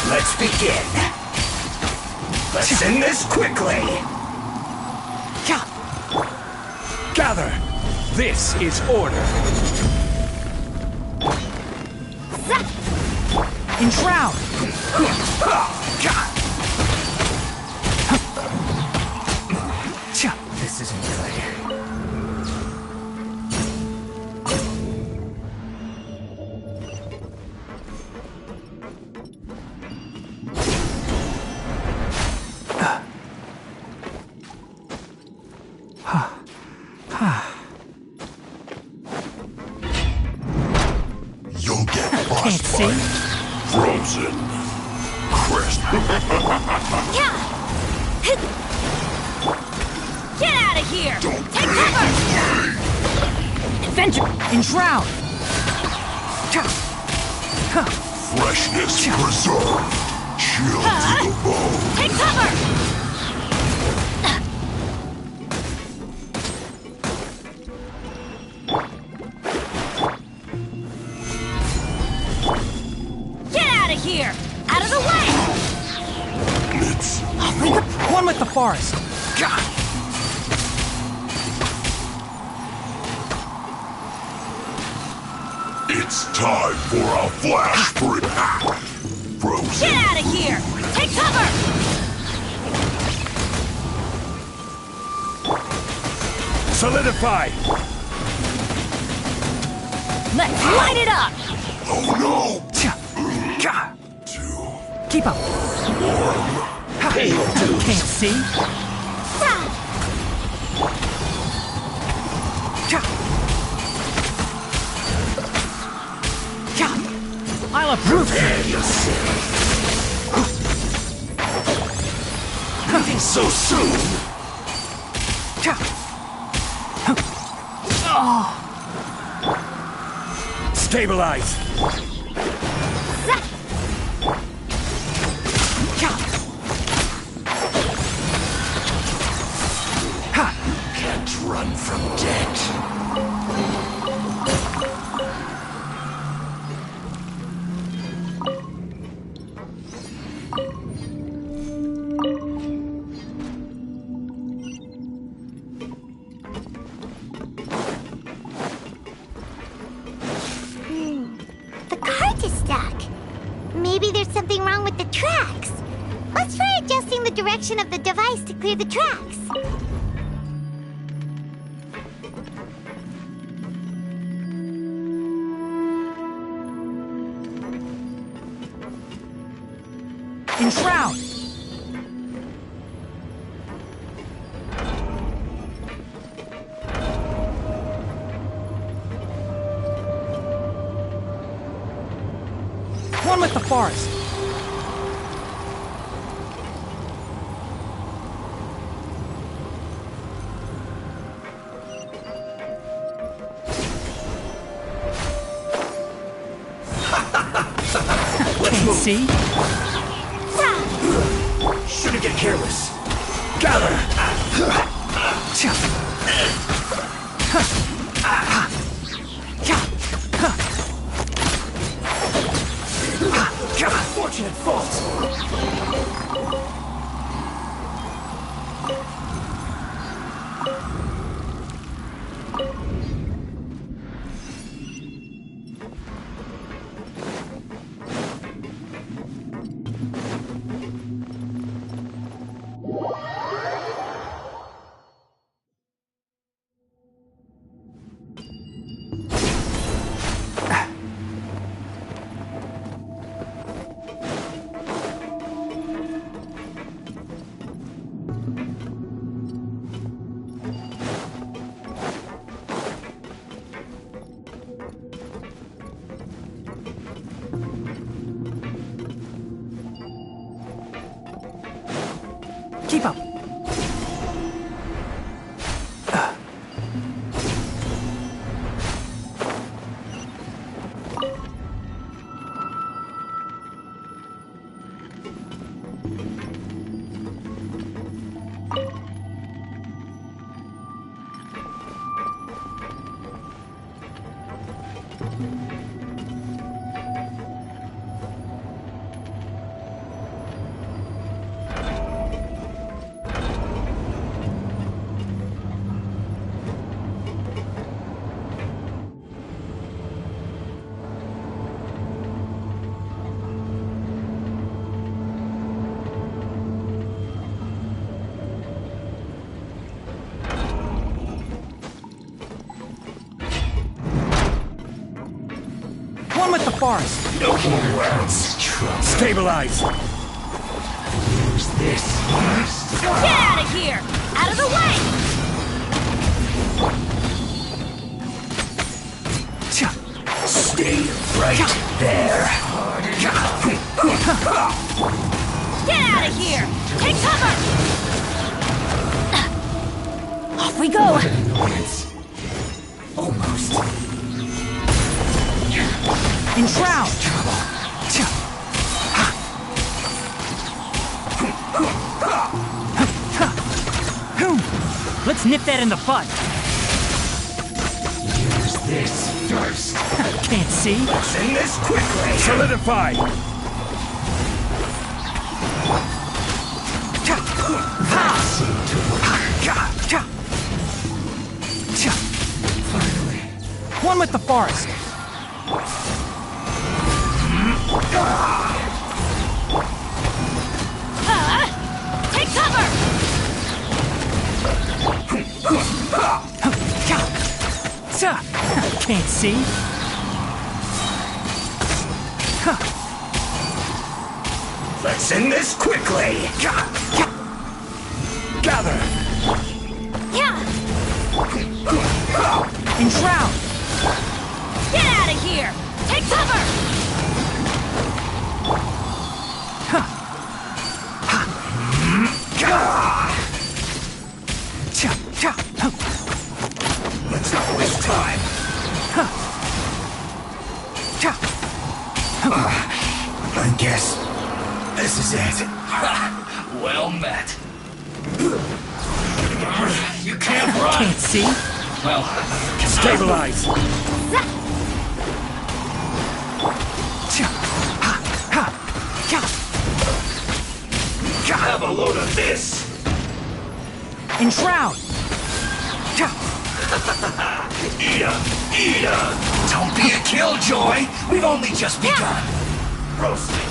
Let's begin. Let's end this quickly. Gather! This is order. Enshroud! This isn't good. You'll get Can't see? frozen. Crisp. Get out of here! Take cover! Adventure! Enshroud! Freshness preserved. Chill to the bone. Take cover! Get out of here! Out of the way! One with the forest! It's time for a flash break. Frozen. Get out of here! Take cover! Solidify! Let's light it up! Oh no! Keep up! Can't see? I'll approve it! Nothing so soon! Stabilize! Can't run from death. The cart is stuck. Maybe there's something wrong with the tracks. Let's try adjusting the direction of the device to clear the tracks. Enshroud! One with the forest! Let's move. See? Shouldn't get careless. Gather! Fortunate fault! Keep up! One with the forest! No more words. Stabilize! Use this first. Get out of here! Out of the way! Stay right there. Get out of here! Take cover! Off we go! Almost. Enshroud! Let's nip that in the bud. Use this first. Can't see. Let's end this quickly. Solidify! One with the forest. Take cover! Can't see. Let's end this quickly. Gather. Enshroud! Get out of here! Take cover! Let's not waste time. I guess this is it. Well met. You can't run. Can't see. Well, Stabilize! have a load of this. Enshroud! Eat 'em! Eat 'em! Don't be a killjoy! We've only just begun! Roasting!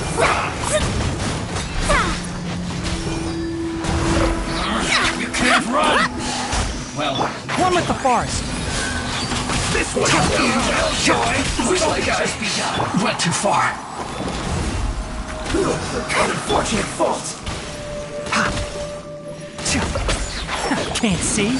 You can't run! Well, one with the forest! This one! Killjoy! We've only just begun! Went too far. Unfortunate fault! Can't see?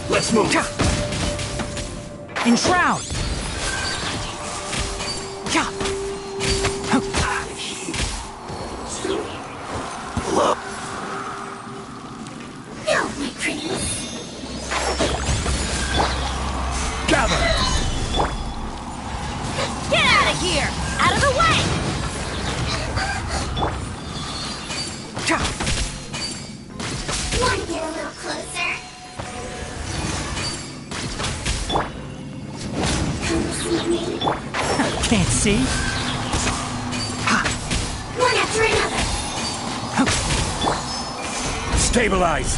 Let's move! Enshroud! No, my pretties! Gather! Get out of here! Out of the way! Want to get a little closer? Come see me. Can't see? One after another. Stabilize!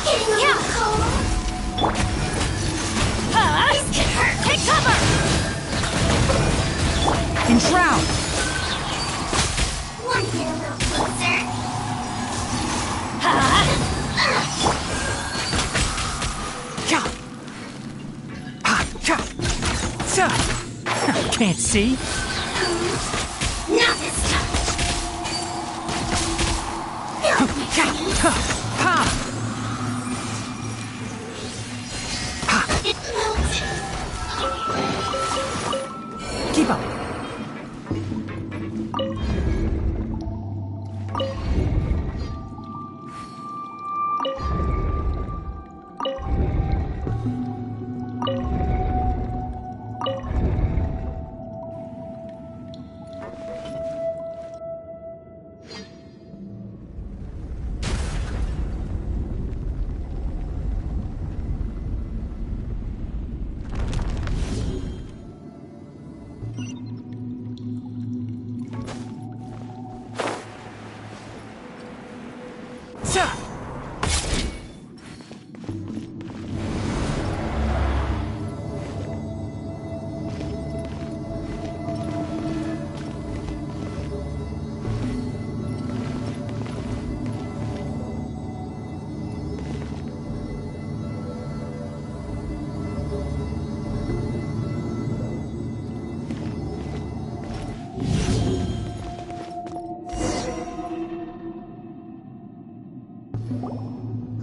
Getting a little cold. This can hurt! Take cover! Enshroud! Want to get a little closer? Can't see? Not this time. No, my pretties. Keep up!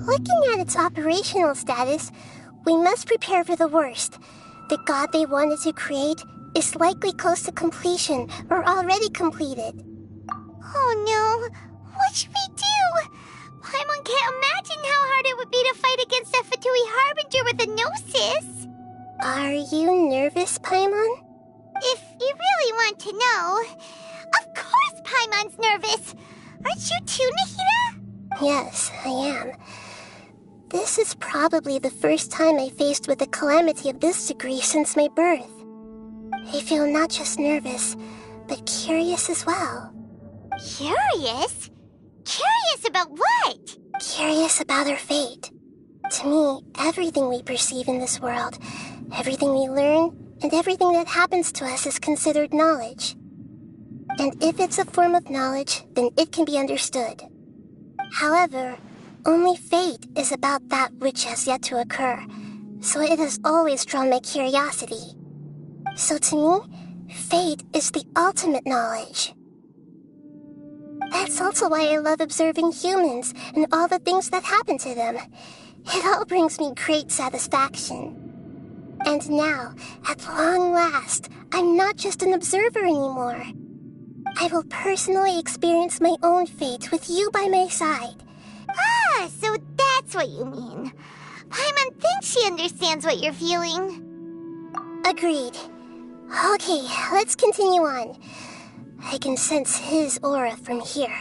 Looking at its operational status, we must prepare for the worst. The god they wanted to create is likely close to completion or already completed. Oh no! What should we do? Paimon can't imagine how hard it would be to fight against the Fatui Harbinger with a Gnosis. Are you nervous, Paimon? If you really want to know, of course Paimon's nervous. Aren't you too, Nahida? Yes, I am. This is probably the first time I faced with a calamity of this degree since my birth. I feel not just nervous, but curious as well. Curious? Curious about what? Curious about our fate. To me, everything we perceive in this world, everything we learn, and everything that happens to us is considered knowledge. And if it's a form of knowledge, then it can be understood. However, only fate is about that which has yet to occur, so it has always drawn my curiosity. So to me, fate is the ultimate knowledge. That's also why I love observing humans and all the things that happen to them. It all brings me great satisfaction. And now, at long last, I'm not just an observer anymore. I will personally experience my own fate with you by my side. Ah, so that's what you mean. Paimon thinks she understands what you're feeling. Agreed. Okay, let's continue on. I can sense his aura from here.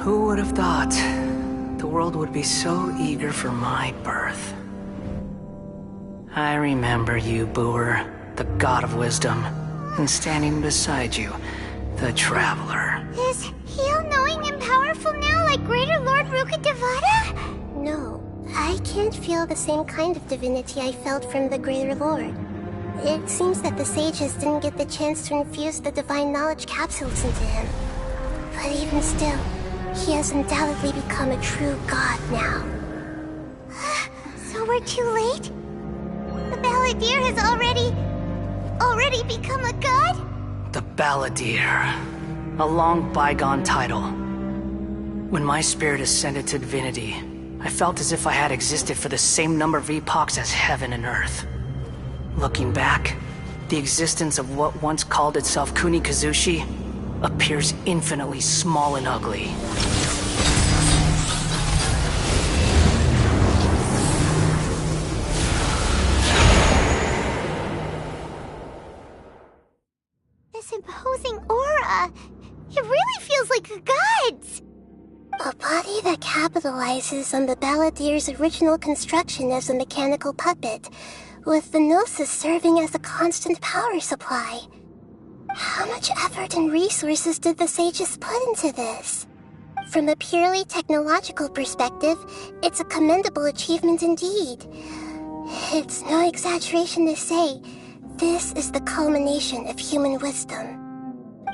Who would have thought the world would be so eager for my birth? I remember you, Booer, the god of wisdom, and standing beside you, the traveler. Is he all-knowing and powerful now like Greater Lord Rukkhadevata? No, I can't feel the same kind of divinity I felt from the Greater Lord. It seems that the sages didn't get the chance to infuse the divine knowledge capsules into him. But even still, he has undoubtedly become a true god now. So we're too late? The Balladeer has already become a god? The Balladeer. A long bygone title. When my spirit ascended to divinity, I felt as if I had existed for the same number of epochs as heaven and earth. Looking back, the existence of what once called itself Kunikazushi appears infinitely small and ugly. This imposing aura, it really feels like a god's. A body that capitalizes on the Balladeer's original construction as a mechanical puppet, with the Gnosis serving as a constant power supply. How much effort and resources did the sages put into this? From a purely technological perspective, it's a commendable achievement indeed. It's no exaggeration to say, this is the culmination of human wisdom.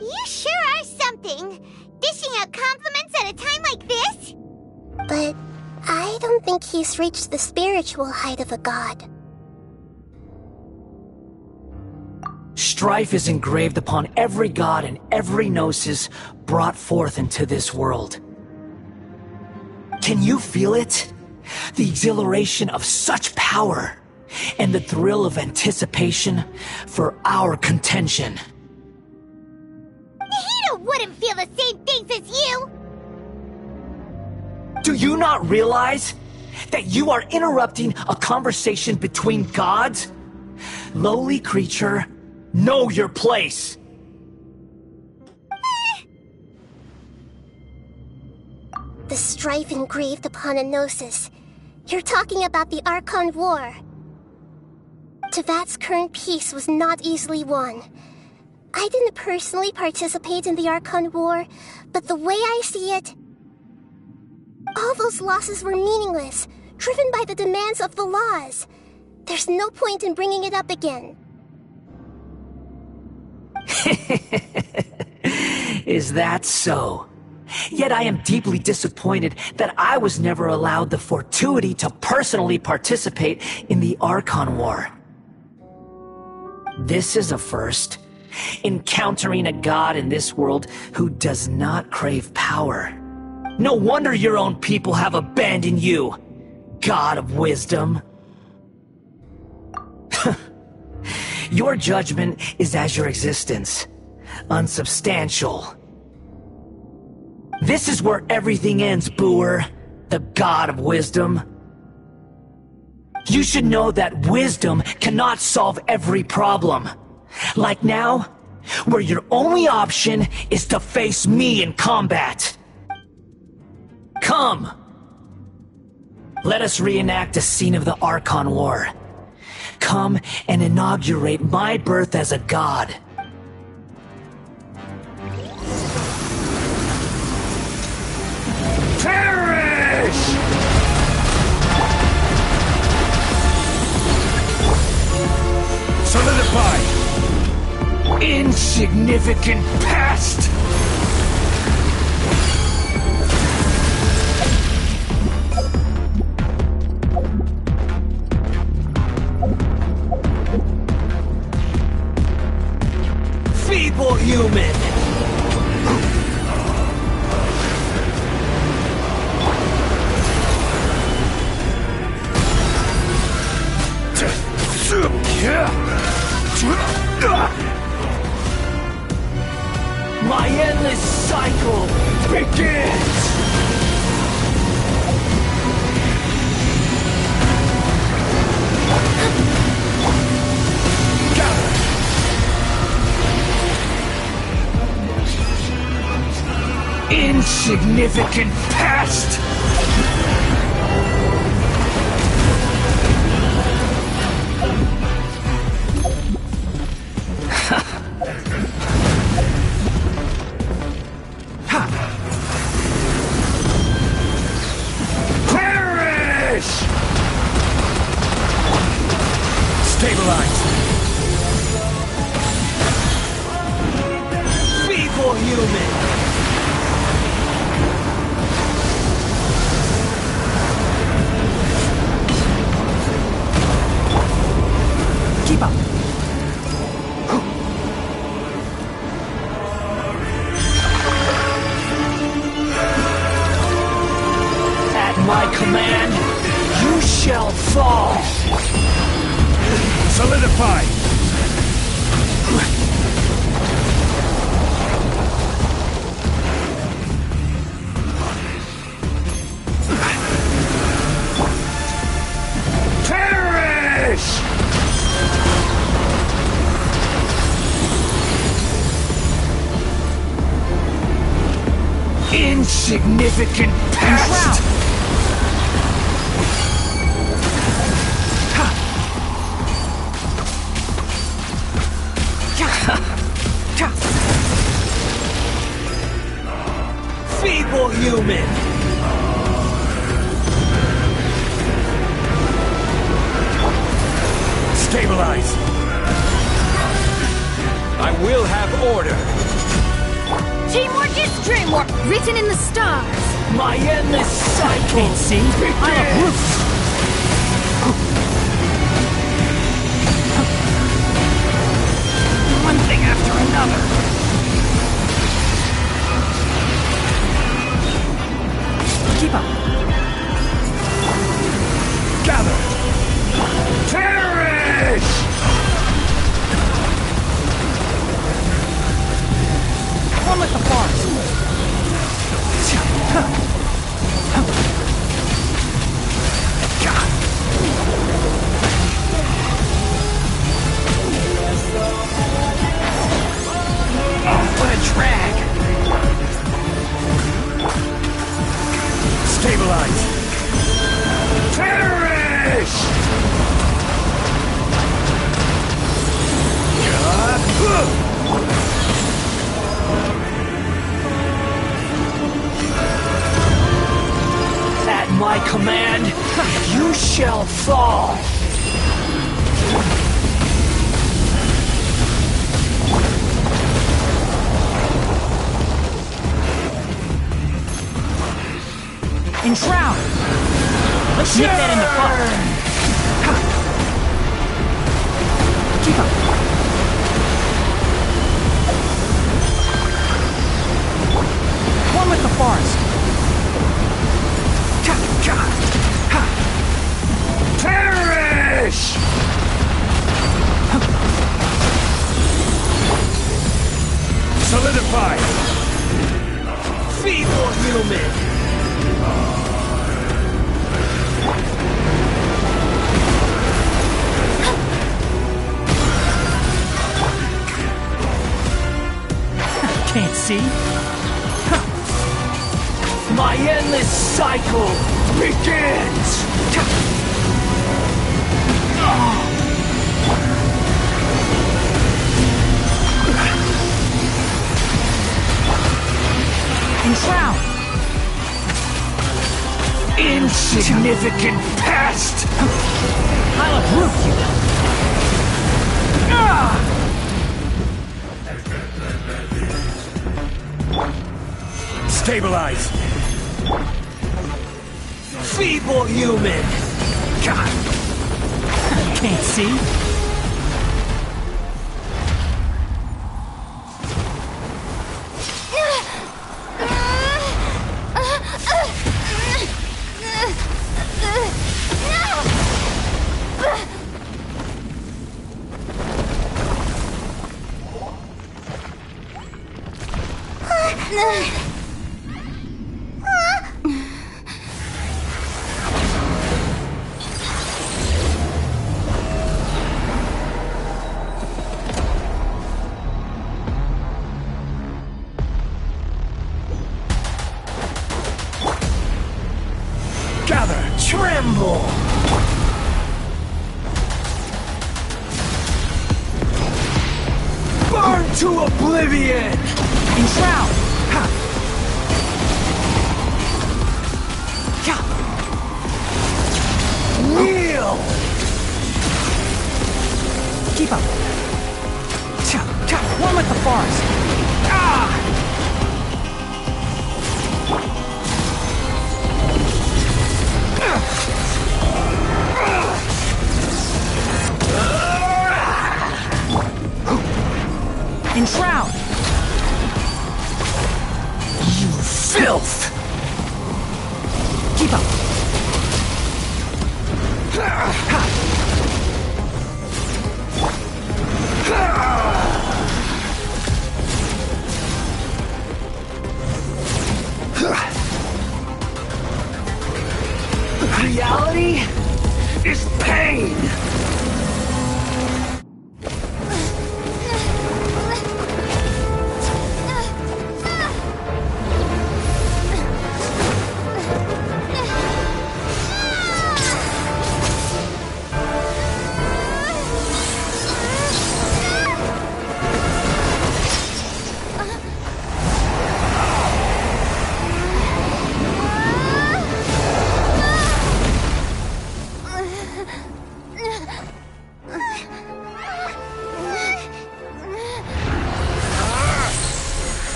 You sure are something! Dishing out compliments at a time like this? But I don't think he's reached the spiritual height of a god. Strife is engraved upon every god and every gnosis brought forth into this world. Can you feel it? The exhilaration of such power, and the thrill of anticipation for our contention. Nahida wouldn't feel the same things as you! Do you not realize that you are interrupting a conversation between gods? Lowly creature, know your place! The strife engraved upon a gnosis. You're talking about the Archon War. Tevat's current peace was not easily won. I didn't personally participate in the Archon War, but the way I see it, all those losses were meaningless, driven by the demands of the laws. There's no point in bringing it up again. Is that so? Yet I am deeply disappointed that I was never allowed the fortuity to personally participate in the Archon War. This is a first. Encountering a god in this world who does not crave power. No wonder your own people have abandoned you, god of wisdom. Your judgment is as your existence, unsubstantial. This is where everything ends, Booer, the god of wisdom. You should know that wisdom cannot solve every problem. Like now, where your only option is to face me in combat. Come! Let us reenact a scene of the Archon War. Come and inaugurate my birth as a god. Perish! Solidify! Insignificant pest! Feeble human! My Insignificant pest! Perish! Stabilize! Feeble human! Keep up! At my command, you shall fall! Solidify! Perish! Insignificant pest! Feeble human! Stabilize! I will have order. Teamwork is dreamwork, written in the stars. My endless cycle! Can't see? I have roots! One thing after another! Keep up! Gather! Perish! One with the forest! Oh, what a drag! Stabilize! Perish! At my command, you shall fall! Enshroud! Let's nip that in the bud! Keep up! One with the forest! Perish! Solidify! Feeble human! Can't see? My endless cycle begins! Enshroud! Insignificant pest! I'll uproot you! Stabilize! Feeble human! Can't see? Tremble! Burn to oblivion! Enshroud! Ha! Ya! Kneel! Keep up! Cha! Cha! One with the forest! Ah! Enshroud! You filth! Keep up! Reality is pain!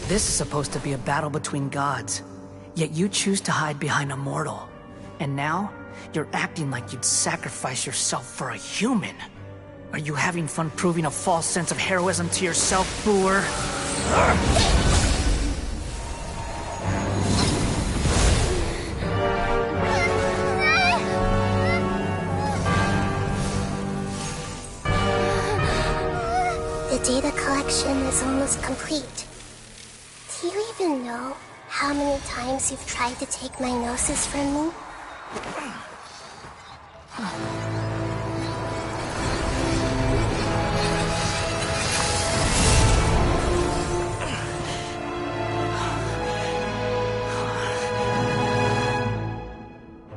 This is supposed to be a battle between gods, yet you choose to hide behind a mortal. And now, you're acting like you'd sacrifice yourself for a human. Are you having fun proving a false sense of heroism to yourself, Boor? The data collection is almost complete. Do you even know how many times you've tried to take my gnosis from me?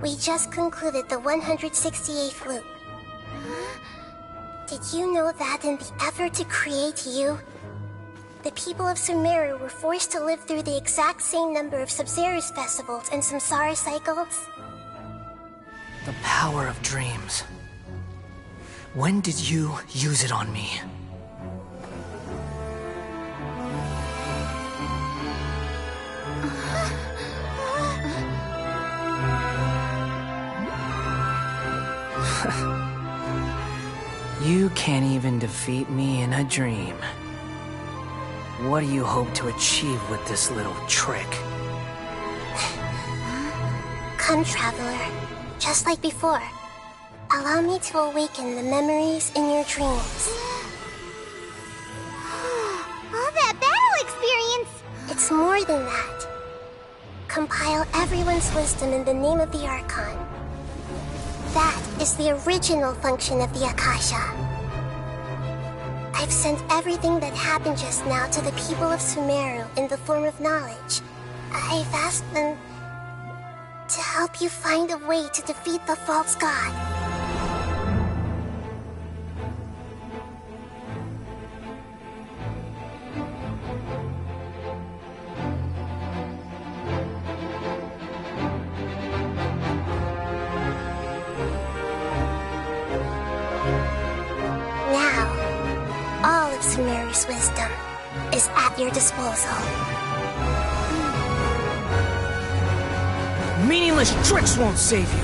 We just concluded the 168th loop. Did you know that in the effort to create you, the people of Sumeru were forced to live through the exact same number of Sub-Zerus festivals and Samsara cycles? The power of dreams. When did you use it on me? You can't even defeat me in a dream. What do you hope to achieve with this little trick? Come, Traveler. Just like before. Allow me to awaken the memories in your dreams. All that battle experience! It's more than that. Compile everyone's wisdom in the name of the Archon. That is the original function of the Akasha. I've sent everything that happened just now to the people of Sumeru in the form of knowledge. I've asked them to help you find a way to defeat the false god. Sumeru's wisdom is at your disposal. Meaningless tricks won't save you.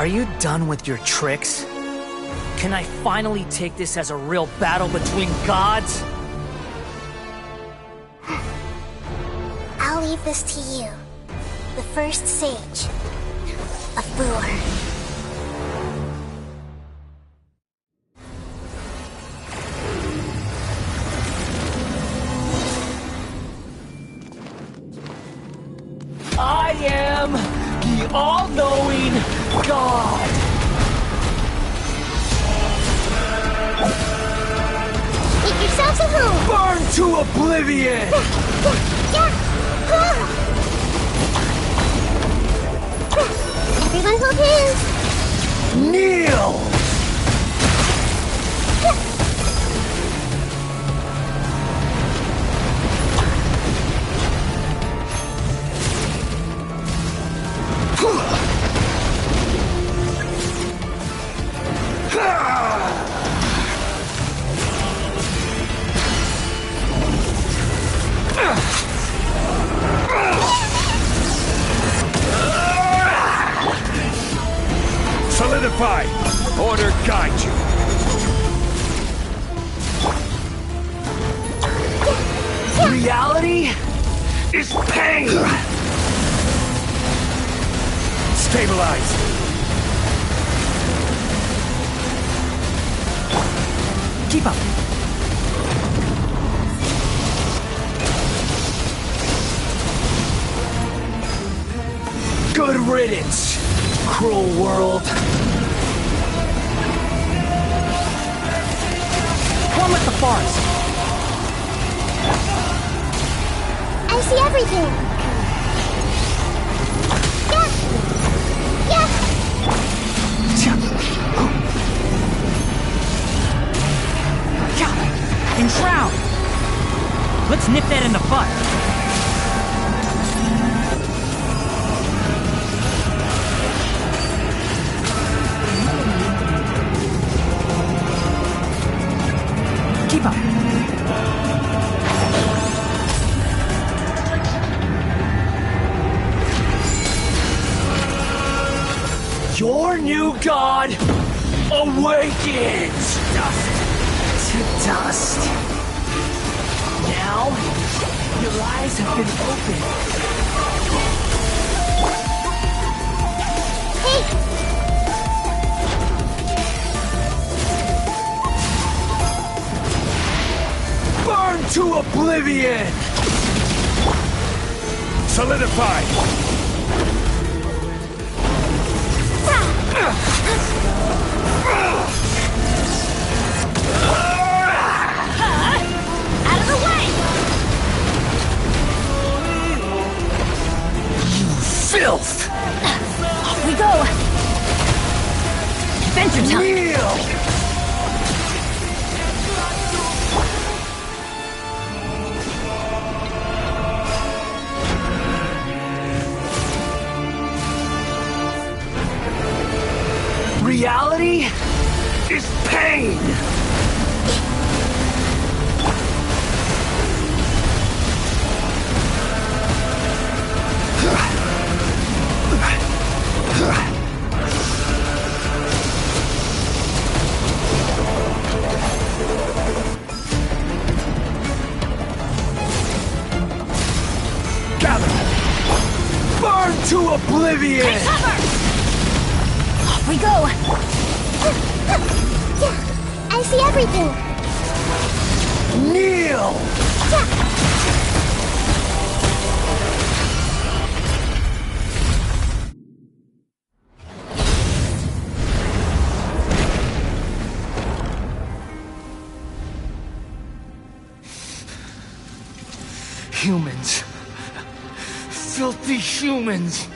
you done with your tricks? Can I finally take this as a real battle between gods? I'll leave this to you. The first sage of Boor. I am the all-knowing God! Make yourselves at home! Burn to oblivion! Everyone hold hands! Kneel! Solidify! Order guide you! Reality is pain! Stabilize! Keep up! Good riddance, cruel world! Plummet the farce! I see everything! Enshroud! Let's nip that in the bud. Keep up. Your new god awakens! Dust to dust. Now, your eyes have been opened. Hey! Burn to oblivion! Solidify! Out of the way! You filth! Off we go! Adventure time! Kneel! Reality is pain! Gather! Burn to oblivion! Take cover! Off we go! I see everything! Kneel! Humans. Filthy humans.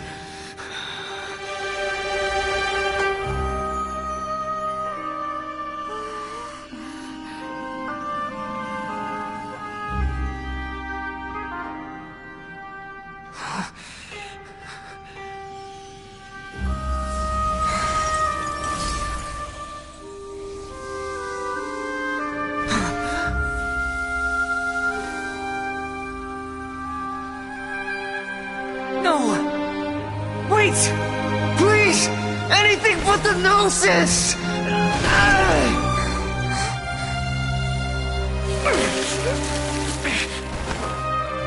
No! Wait! Please! Anything but the Gnosis!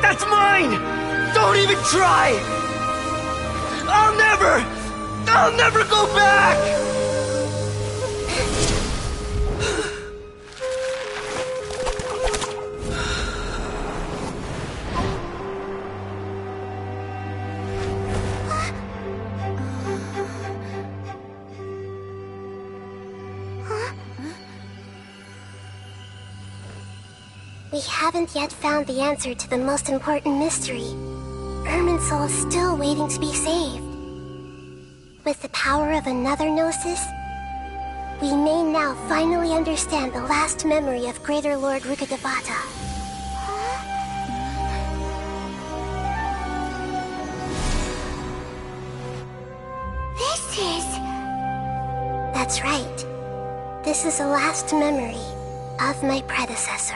That's mine! Don't even try! I'll never go back! We haven't yet found the answer to the most important mystery. Irminsul is still waiting to be saved. With the power of another Gnosis, we may now finally understand the last memory of Greater Lord Rukkhadevata. That's right. This is the last memory of my predecessor.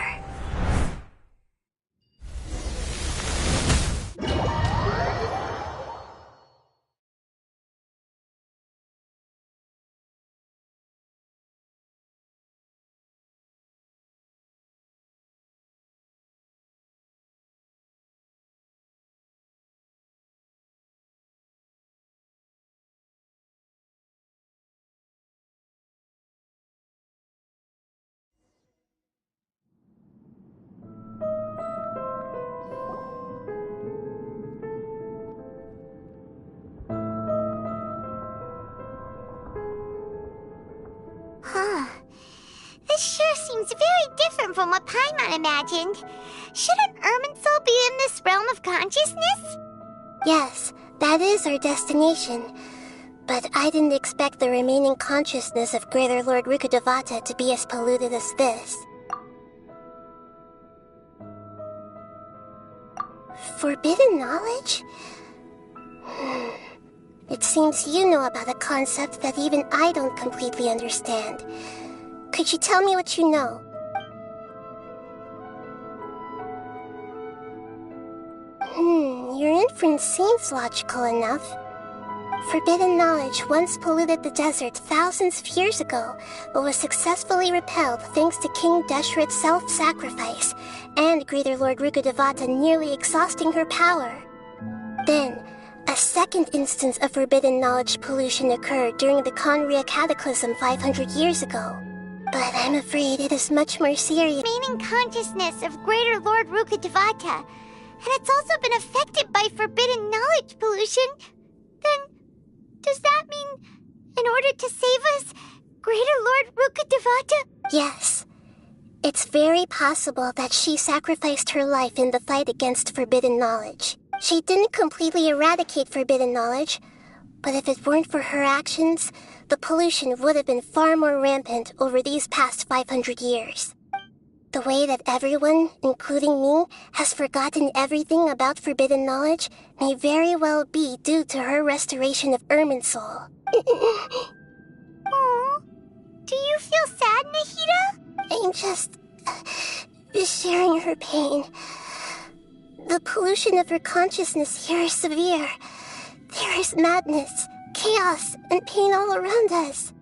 This sure seems very different from what Paimon imagined. Shouldn't Irminsul be in this realm of consciousness? Yes, that is our destination. But I didn't expect the remaining consciousness of Greater Lord Rukkhadevata to be as polluted as this. Forbidden knowledge? It seems you know about a concept that even I don't completely understand. Could you tell me what you know? Your inference seems logical enough. Forbidden knowledge once polluted the desert thousands of years ago, but was successfully repelled thanks to King Deshret's self-sacrifice, and Greater Lord Rukkhadevata nearly exhausting her power. Then, a second instance of forbidden knowledge pollution occurred during the Conria Cataclysm 500 years ago. But I'm afraid it is much more serious. Remaining consciousness of Greater Lord Rukkhadevata, and it's also been affected by forbidden knowledge pollution. Then, does that mean, in order to save us, Greater Lord Rukkhadevata? Yes. It's very possible that she sacrificed her life in the fight against forbidden knowledge. She didn't completely eradicate forbidden knowledge, but if it weren't for her actions, the pollution would have been far more rampant over these past 500 years. The way that everyone, including me, has forgotten everything about forbidden knowledge may very well be due to her restoration of Irminsul. Aww. Do you feel sad, Nahida? I'm just sharing her pain. The pollution of her consciousness here is severe. There is madness, chaos, and pain all around us.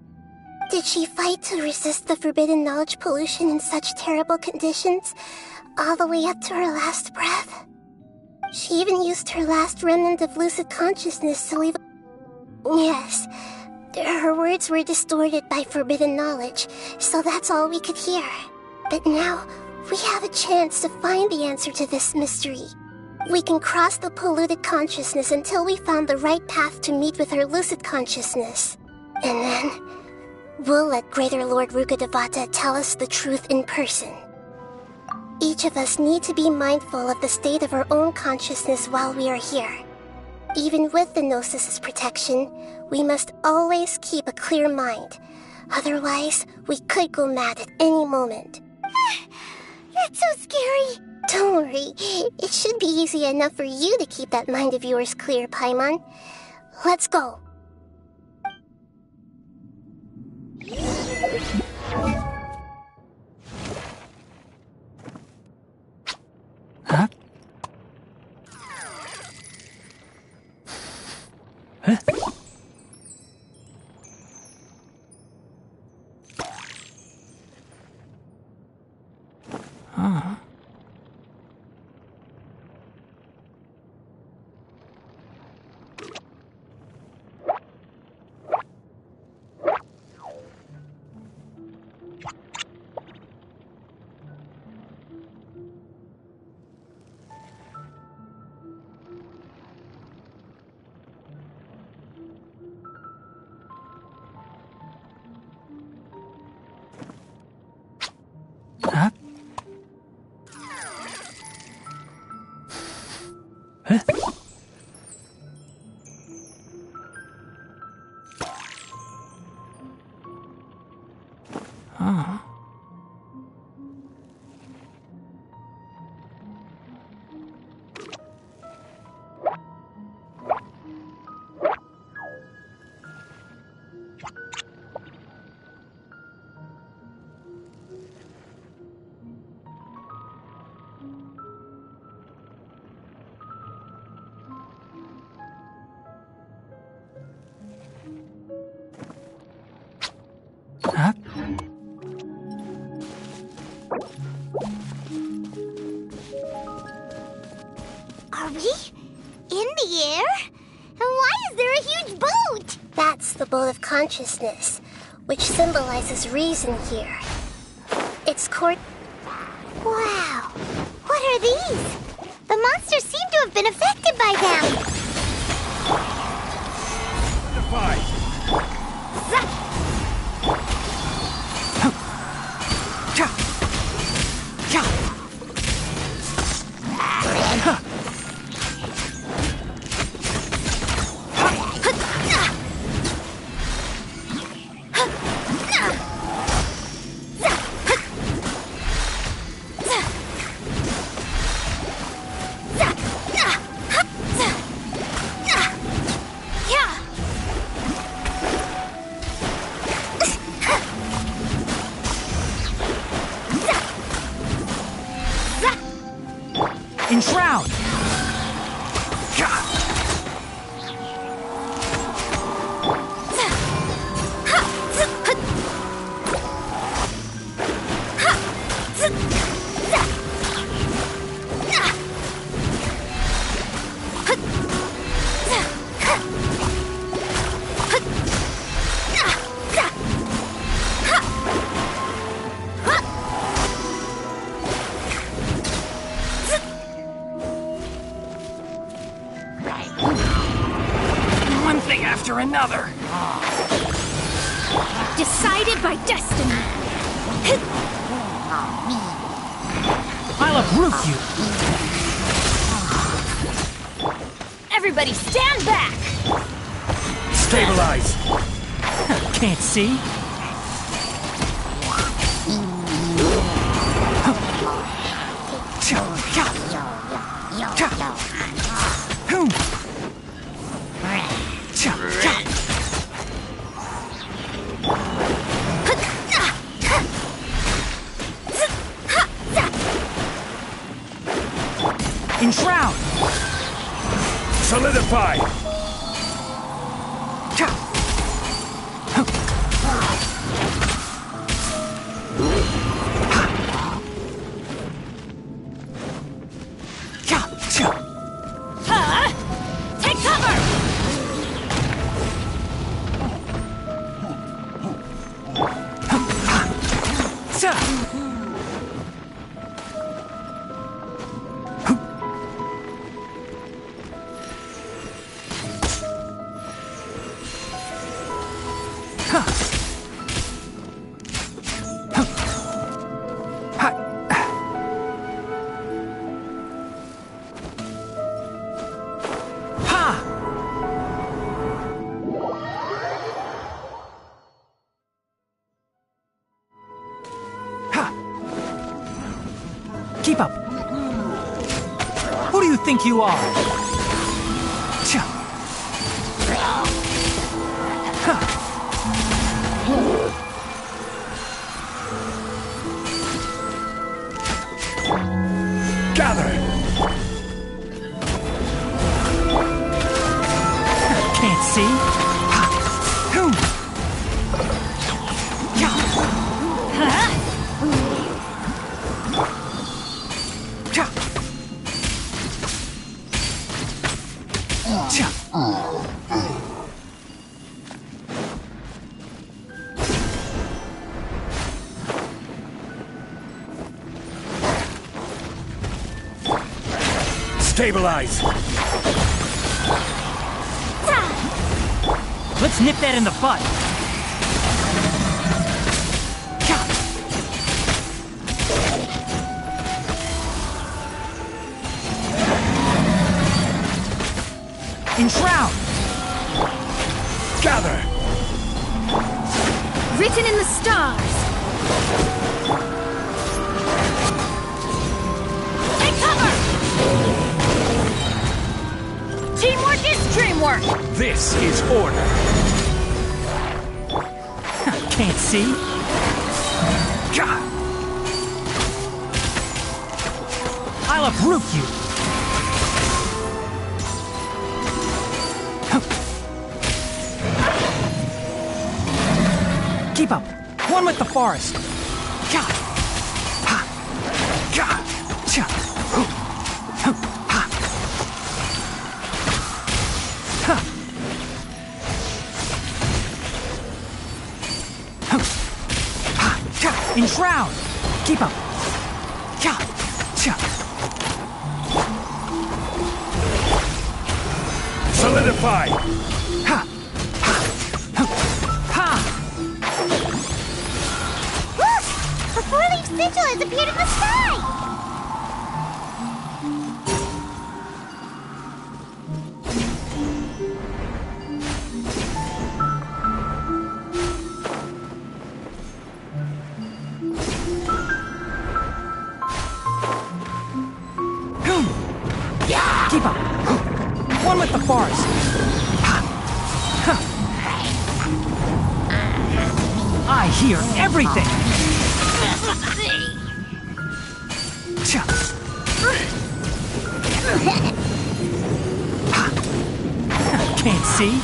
Did she fight to resist the forbidden knowledge pollution in such terrible conditions, all the way up to her last breath? She even used her last remnant of lucid consciousness to leave... Yes, her words were distorted by forbidden knowledge, so that's all we could hear. But now, we have a chance to find the answer to this mystery. We can cross the polluted consciousness until we found the right path to meet with her lucid consciousness. And then, we'll let Greater Lord Rukkhadevata tell us the truth in person. Each of us need to be mindful of the state of our own consciousness while we are here. Even with the Gnosis' protection, we must always keep a clear mind. Otherwise, we could go mad at any moment. That's so scary. Don't worry. It should be easy enough for you to keep that mind of yours clear, Paimon. Let's go. Huh? Huh? Huh? Huh? Huh? Huh? Huh? Are we in the air? And why is there a huge boat? That's the boat of consciousness, which symbolizes reason here. Its court... Wow. What are these? The monsters seem to have been affected by them. Enshroud! One thing after another. Decided by destiny. I'll uproot you! Everybody stand back! Stabilize! Can't see? Enshroud! Solidify! Take cover! Keep up! Who do you think you are? Gather! Can't see? Stabilize! Let's nip that in the bud. Enshroud! Gather! Written in the stars! Take cover! Teamwork is dreamwork! This is order! Can't see? I'll uproot you! Keep up! One with the forest! Enshroud! Keep up! Solidify! Look! A four-leaf sigil has appeared in the sky! Keep up! One with the forest! I hear everything! Can't see?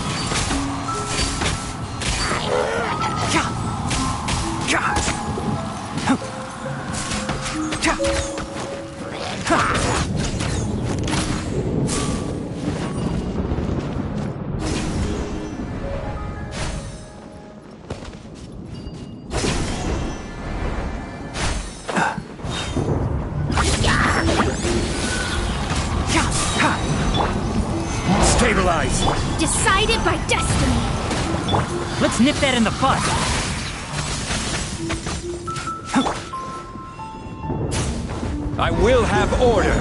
Stabilize! Decided by destiny! Let's nip that in the bud! I will have order!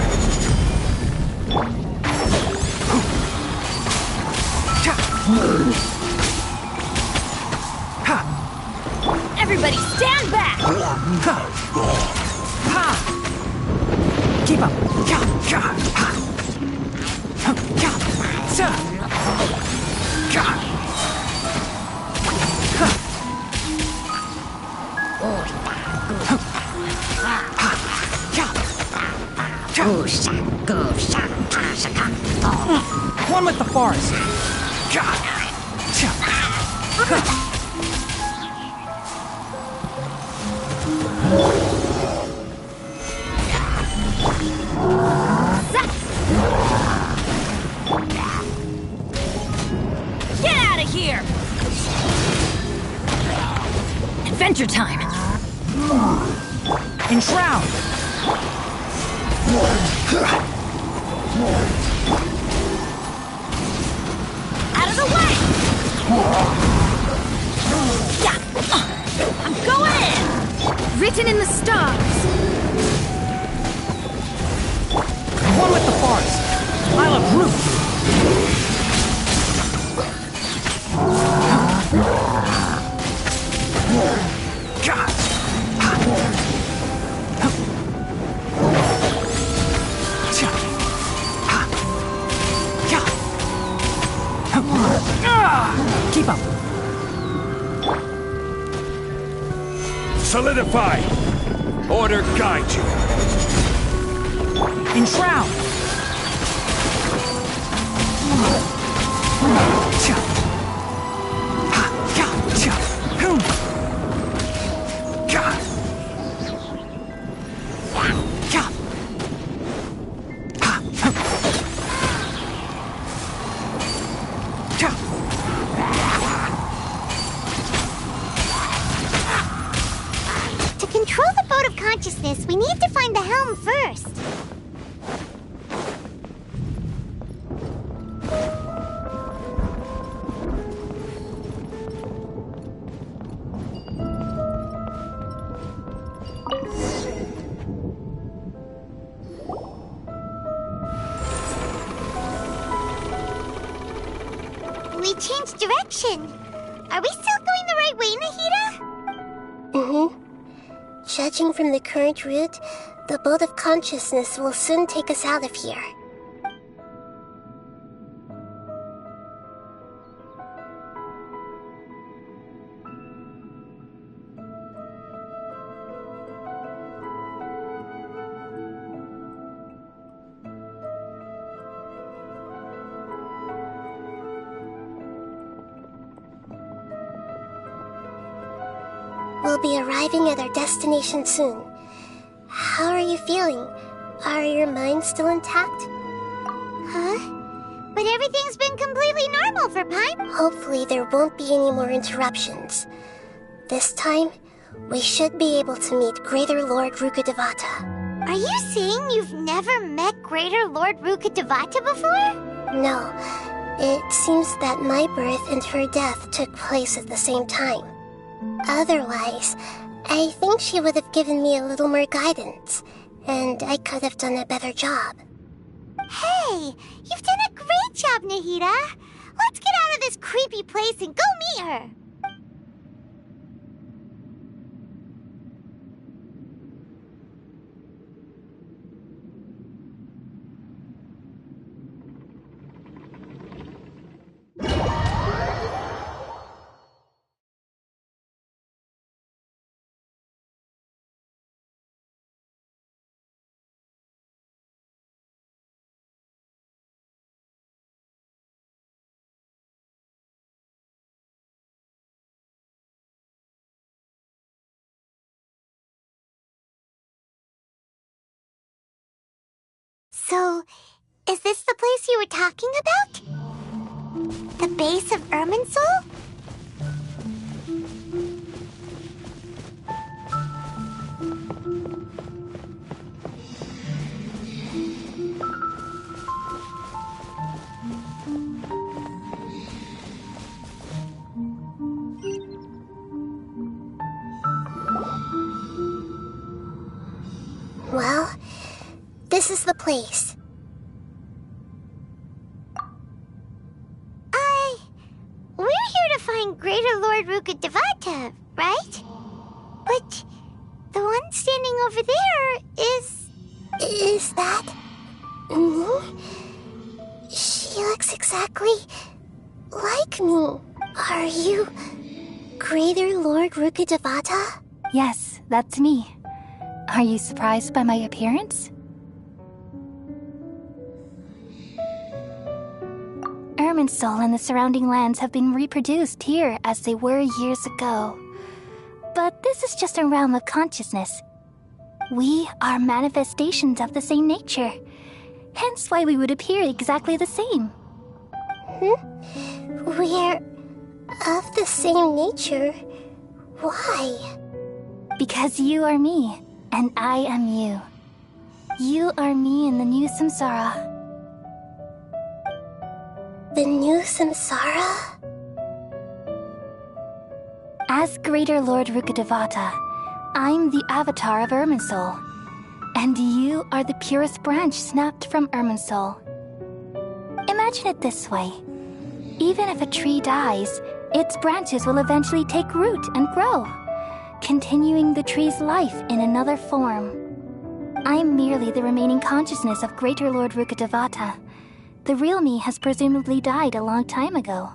Everybody stand back! Keep up! One with the forest! Get out of here! Adventure time! Enshroud! Out of the way! I'm going in! Written in the stars! One with the forest! I'll uproot you! Keep up! Solidify! Order guide you! Enshroud! To control the boat of consciousness, we need to find the helm first. they changed direction. Are we still going the right way, Nahida? Judging from the current route, the boat of consciousness will soon take us out of here. We'll be arriving at our destination soon. How are you feeling? Are your minds still intact? Huh? But everything's been completely normal for Paimon. Hopefully there won't be any more interruptions. This time, we should be able to meet Greater Lord Rukkhadevata. Are you saying you've never met Greater Lord Rukkhadevata before? No. It seems that my birth and her death took place at the same time. Otherwise, I think she would have given me a little more guidance, and I could have done a better job. Hey, you've done a great job, Nahida. Let's get out of this creepy place and go meet her. So, is this the place you were talking about? The base of Irminsul? Well, this is the place. We're here to find Greater Lord Rukkhadevata, right? But the one standing over there is... Is that... me? She looks exactly like me. Are you Greater Lord Rukkhadevata? Yes, that's me. Are you surprised by my appearance? Irminsul and the surrounding lands have been reproduced here as they were years ago. But this is just a realm of consciousness. We are manifestations of the same nature. Hence why we would appear exactly the same. We're of the same nature? Why? Because you are me, and I am you. You are me in the new samsara. The new samsara? As Greater Lord Rukkhadevata, I'm the avatar of Irminsul. And you are the purest branch snapped from Irminsul. Imagine it this way. Even if a tree dies, its branches will eventually take root and grow, continuing the tree's life in another form. I'm merely the remaining consciousness of Greater Lord Rukkhadevata. The real me has presumably died a long time ago.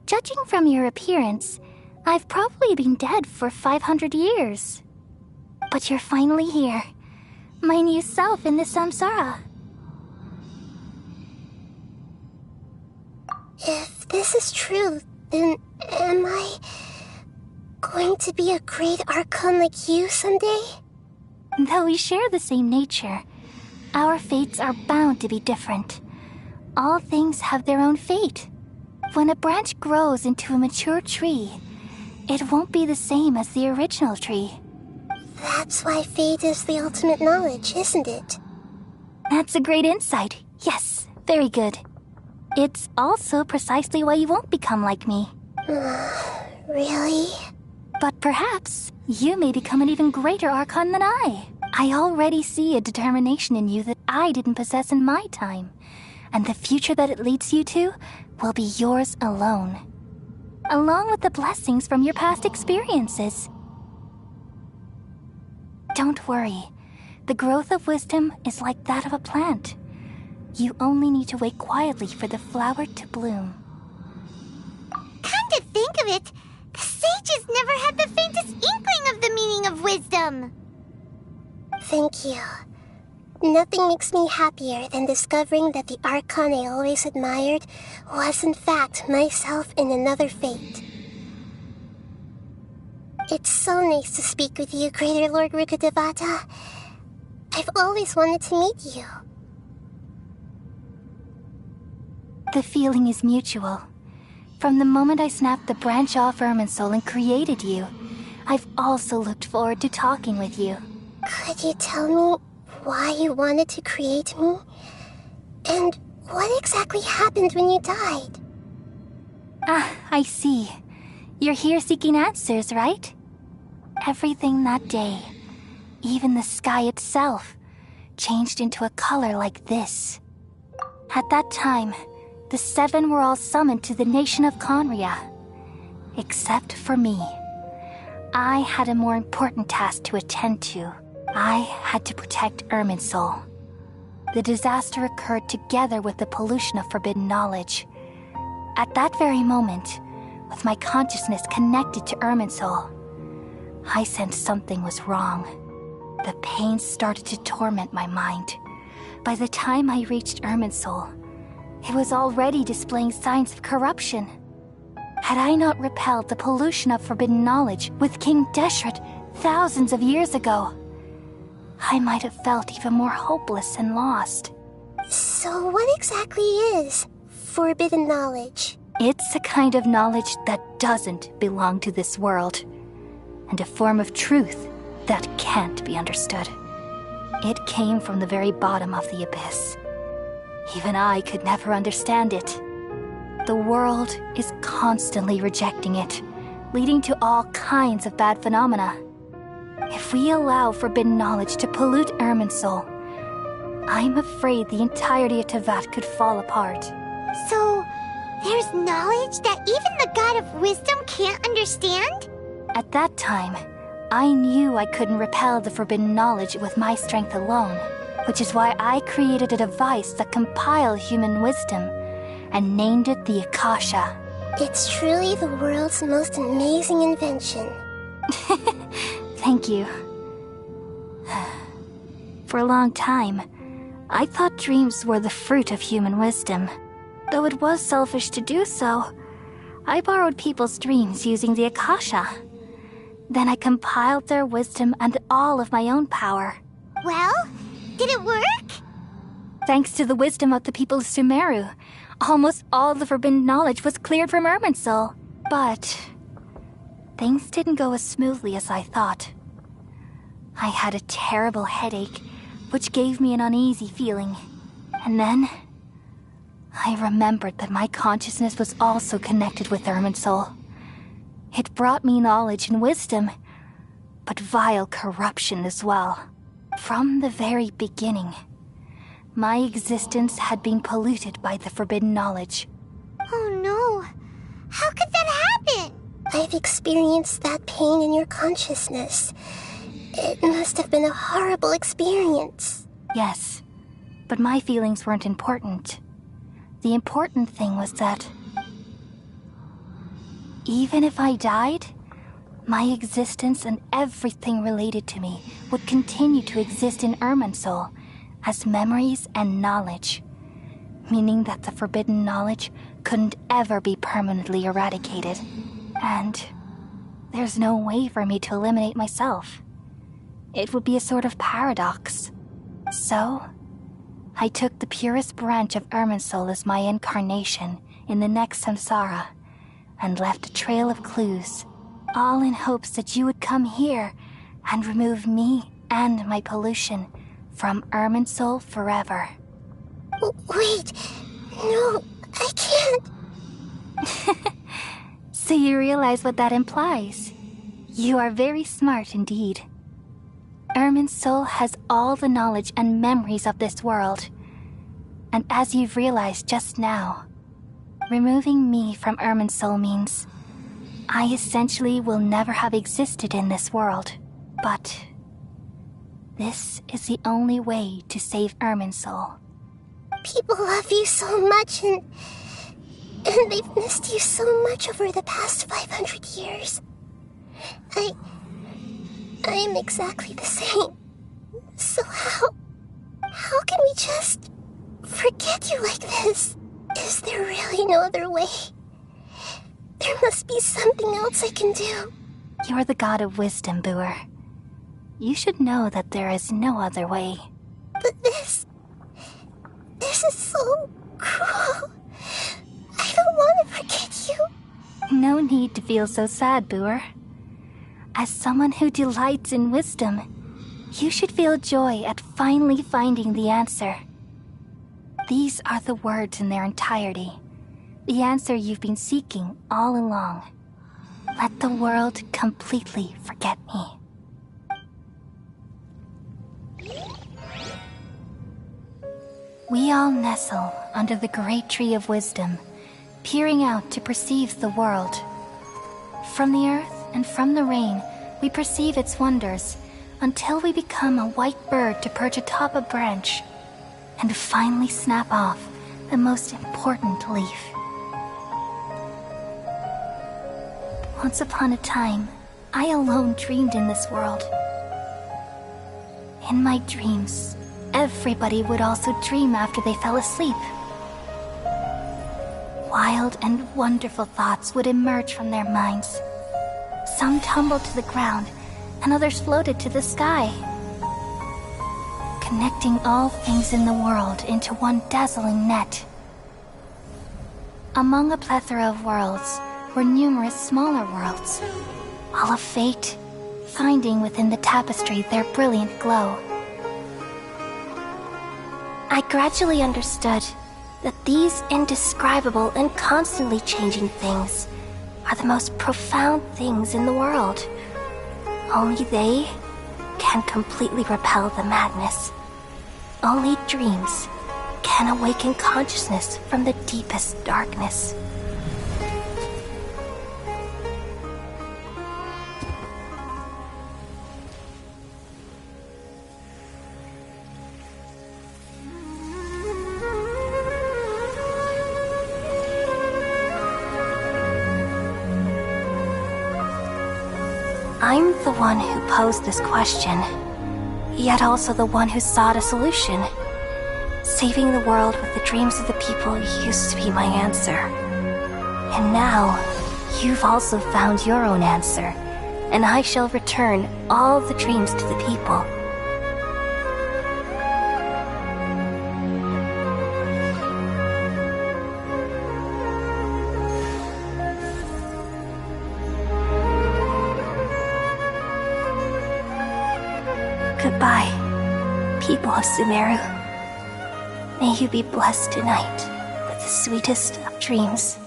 Judging from your appearance, I've probably been dead for 500 years. But you're finally here. My new self in the samsara. If this is true, then am I going to be a great Archon like you someday? Though we share the same nature, our fates are bound to be different. All things have their own fate. When a branch grows into a mature tree, it won't be the same as the original tree. That's why fate is the ultimate knowledge, isn't it? That's a great insight. Yes, very good. It's also precisely why you won't become like me. Really? But perhaps you may become an even greater Archon than I. I already see a determination in you that I didn't possess in my time, and the future that it leads you to will be yours alone, along with the blessings from your past experiences. Don't worry. The growth of wisdom is like that of a plant. You only need to wait quietly for the flower to bloom. Come to think of it, the sages never had the faintest inkling of the meaning of wisdom. Thank you. Nothing makes me happier than discovering that the Archon I always admired was in fact myself in another fate. It's so nice to speak with you, Greater Lord Rukkhadevata. I've always wanted to meet you. The feeling is mutual. From the moment I snapped the branch off Irminsul and created you, I've also looked forward to talking with you. Could you tell me why you wanted to create me? And what exactly happened when you died? Ah, I see. You're here seeking answers, right? Everything that day, even the sky itself, changed into a color like this. At that time, the seven were all summoned to the nation of Conria. Except for me. I had a more important task to attend to. I had to protect Irminsul. The disaster occurred together with the pollution of forbidden knowledge. At that very moment, with my consciousness connected to Irminsul, I sensed something was wrong. The pain started to torment my mind. By the time I reached Irminsul, it was already displaying signs of corruption. Had I not repelled the pollution of forbidden knowledge with King Deshret thousands of years ago, I might have felt even more hopeless and lost. So what exactly is forbidden knowledge? It's a kind of knowledge that doesn't belong to this world, and a form of truth that can't be understood. It came from the very bottom of the abyss. Even I could never understand it. The world is constantly rejecting it, leading to all kinds of bad phenomena. If we allow forbidden knowledge to pollute Irminsul, I'm afraid the entirety of Teyvat could fall apart. So, there's knowledge that even the God of Wisdom can't understand? At that time, I knew I couldn't repel the forbidden knowledge with my strength alone, which is why I created a device that compiled human wisdom and named it the Akasha. It's truly the world's most amazing invention. Thank you. For a long time, I thought dreams were the fruit of human wisdom. Though it was selfish to do so, I borrowed people's dreams using the Akasha. Then I compiled their wisdom and all of my own power. Well, did it work? Thanks to the wisdom of the people of Sumeru, almost all the forbidden knowledge was cleared from Irminsul. But things didn't go as smoothly as I thought. I had a terrible headache, which gave me an uneasy feeling. And then I remembered that my consciousness was also connected with Irminsul. It brought me knowledge and wisdom, but vile corruption as well. From the very beginning, my existence had been polluted by the forbidden knowledge. Oh no! How could that happen? I've experienced that pain in your consciousness. It must have been a horrible experience. Yes, but my feelings weren't important. The important thing was that even if I died, my existence and everything related to me would continue to exist in Irminsul as memories and knowledge, meaning that the forbidden knowledge couldn't ever be permanently eradicated. And there's no way for me to eliminate myself. It would be a sort of paradox. So, I took the purest branch of Irminsul as my incarnation in the next samsara, and left a trail of clues, all in hopes that you would come here and remove me and my pollution from Irminsul forever. Wait, no, I can't. So you realize what that implies? You are very smart indeed. Irminsul has all the knowledge and memories of this world. And as you've realized just now, removing me from Irminsul means I essentially will never have existed in this world. But this is the only way to save Irminsul. People love you so much, and they've missed you so much over the past 500 years. I am exactly the same. So how can we just forget you like this? Is there really no other way? There must be something else I can do. You're the god of wisdom, Boer. You should know that there is no other way. But this is so cruel. I don't want to forget you. No need to feel so sad, Boer. As someone who delights in wisdom, you should feel joy at finally finding the answer. These are the words in their entirety. The answer you've been seeking all along. Let the world completely forget me. We all nestle under the great tree of wisdom, peering out to perceive the world. From the earth and from the rain, we perceive its wonders, until we become a white bird to perch atop a branch, and finally snap off the most important leaf. Once upon a time, I alone dreamed in this world. In my dreams, everybody would also dream after they fell asleep. Wild and wonderful thoughts would emerge from their minds. Some tumbled to the ground, and others floated to the sky, connecting all things in the world into one dazzling net. Among a plethora of worlds were numerous smaller worlds, all of fate, finding within the tapestry their brilliant glow. I gradually understood that these indescribable and constantly changing things are the most profound things in the world. Only they can completely repel the madness. Only dreams can awaken consciousness from the deepest darkness. I'm the one who posed this question, yet also the one who sought a solution. Saving the world with the dreams of the people used to be my answer. And now, you've also found your own answer, and I shall return all the dreams to the people. Goodbye, people of Sumeru. May you be blessed tonight with the sweetest of dreams.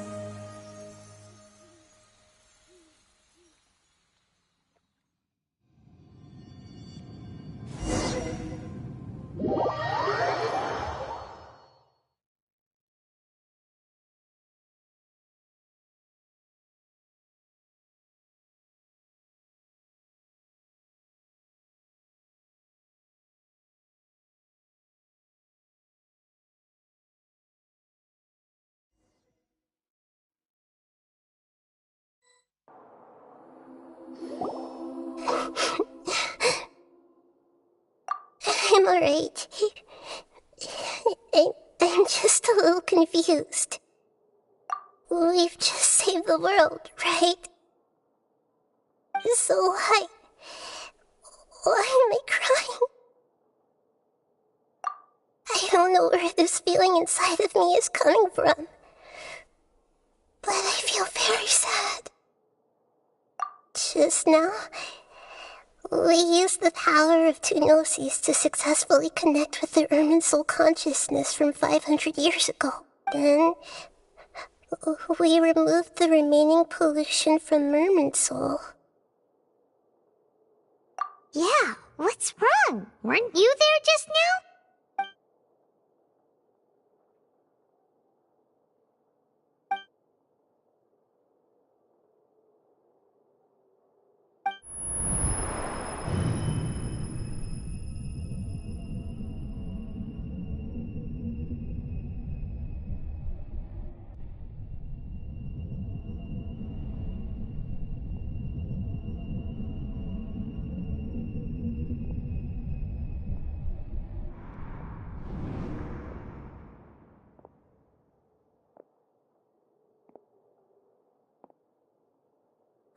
I'm alright. I'm just a little confused. We've just saved the world, right? So why am I crying? I don't know where this feeling inside of me is coming from, but I feel very sad. Just now, we used the power of two gnosis to successfully connect with the Irminsul consciousness from 500 years ago. Then, we removed the remaining pollution from Irminsul. Yeah, what's What's wrong? Weren't you there just now?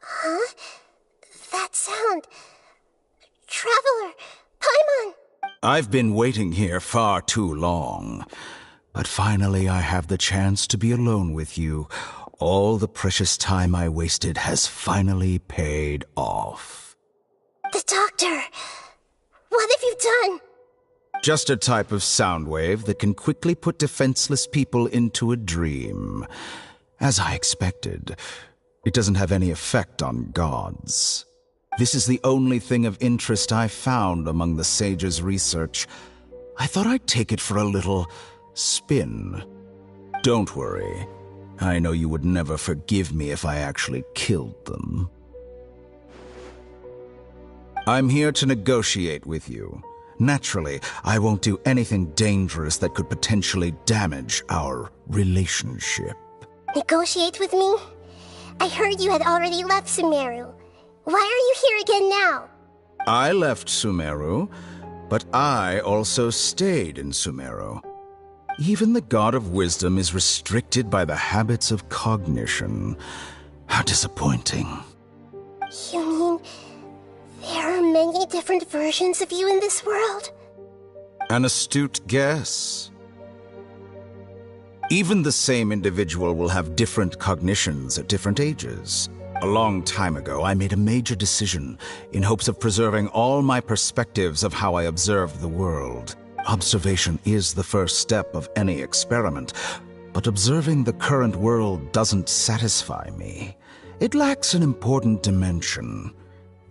Huh? That sound. Traveler! Paimon! I've been waiting here far too long. But finally I have the chance to be alone with you. All the precious time I wasted has finally paid off. The doctor! What have you done? Just a type of sound wave that can quickly put defenseless people into a dream. As I expected, it doesn't have any effect on gods. This is the only thing of interest I found among the sage's research. I thought I'd take it for a little spin. Don't worry. I know you would never forgive me if I actually killed them. I'm here to negotiate with you. Naturally, I won't do anything dangerous that could potentially damage our relationship. Negotiate with me? I heard you had already left Sumeru. Why are you here again now? I left Sumeru, but I also stayed in Sumeru. Even the God of Wisdom is restricted by the habits of cognition. How disappointing. You mean there are many different versions of you in this world? An astute guess. Even the same individual will have different cognitions at different ages. A long time ago, I made a major decision in hopes of preserving all my perspectives of how I observed the world. Observation is the first step of any experiment, but observing the current world doesn't satisfy me. It lacks an important dimension,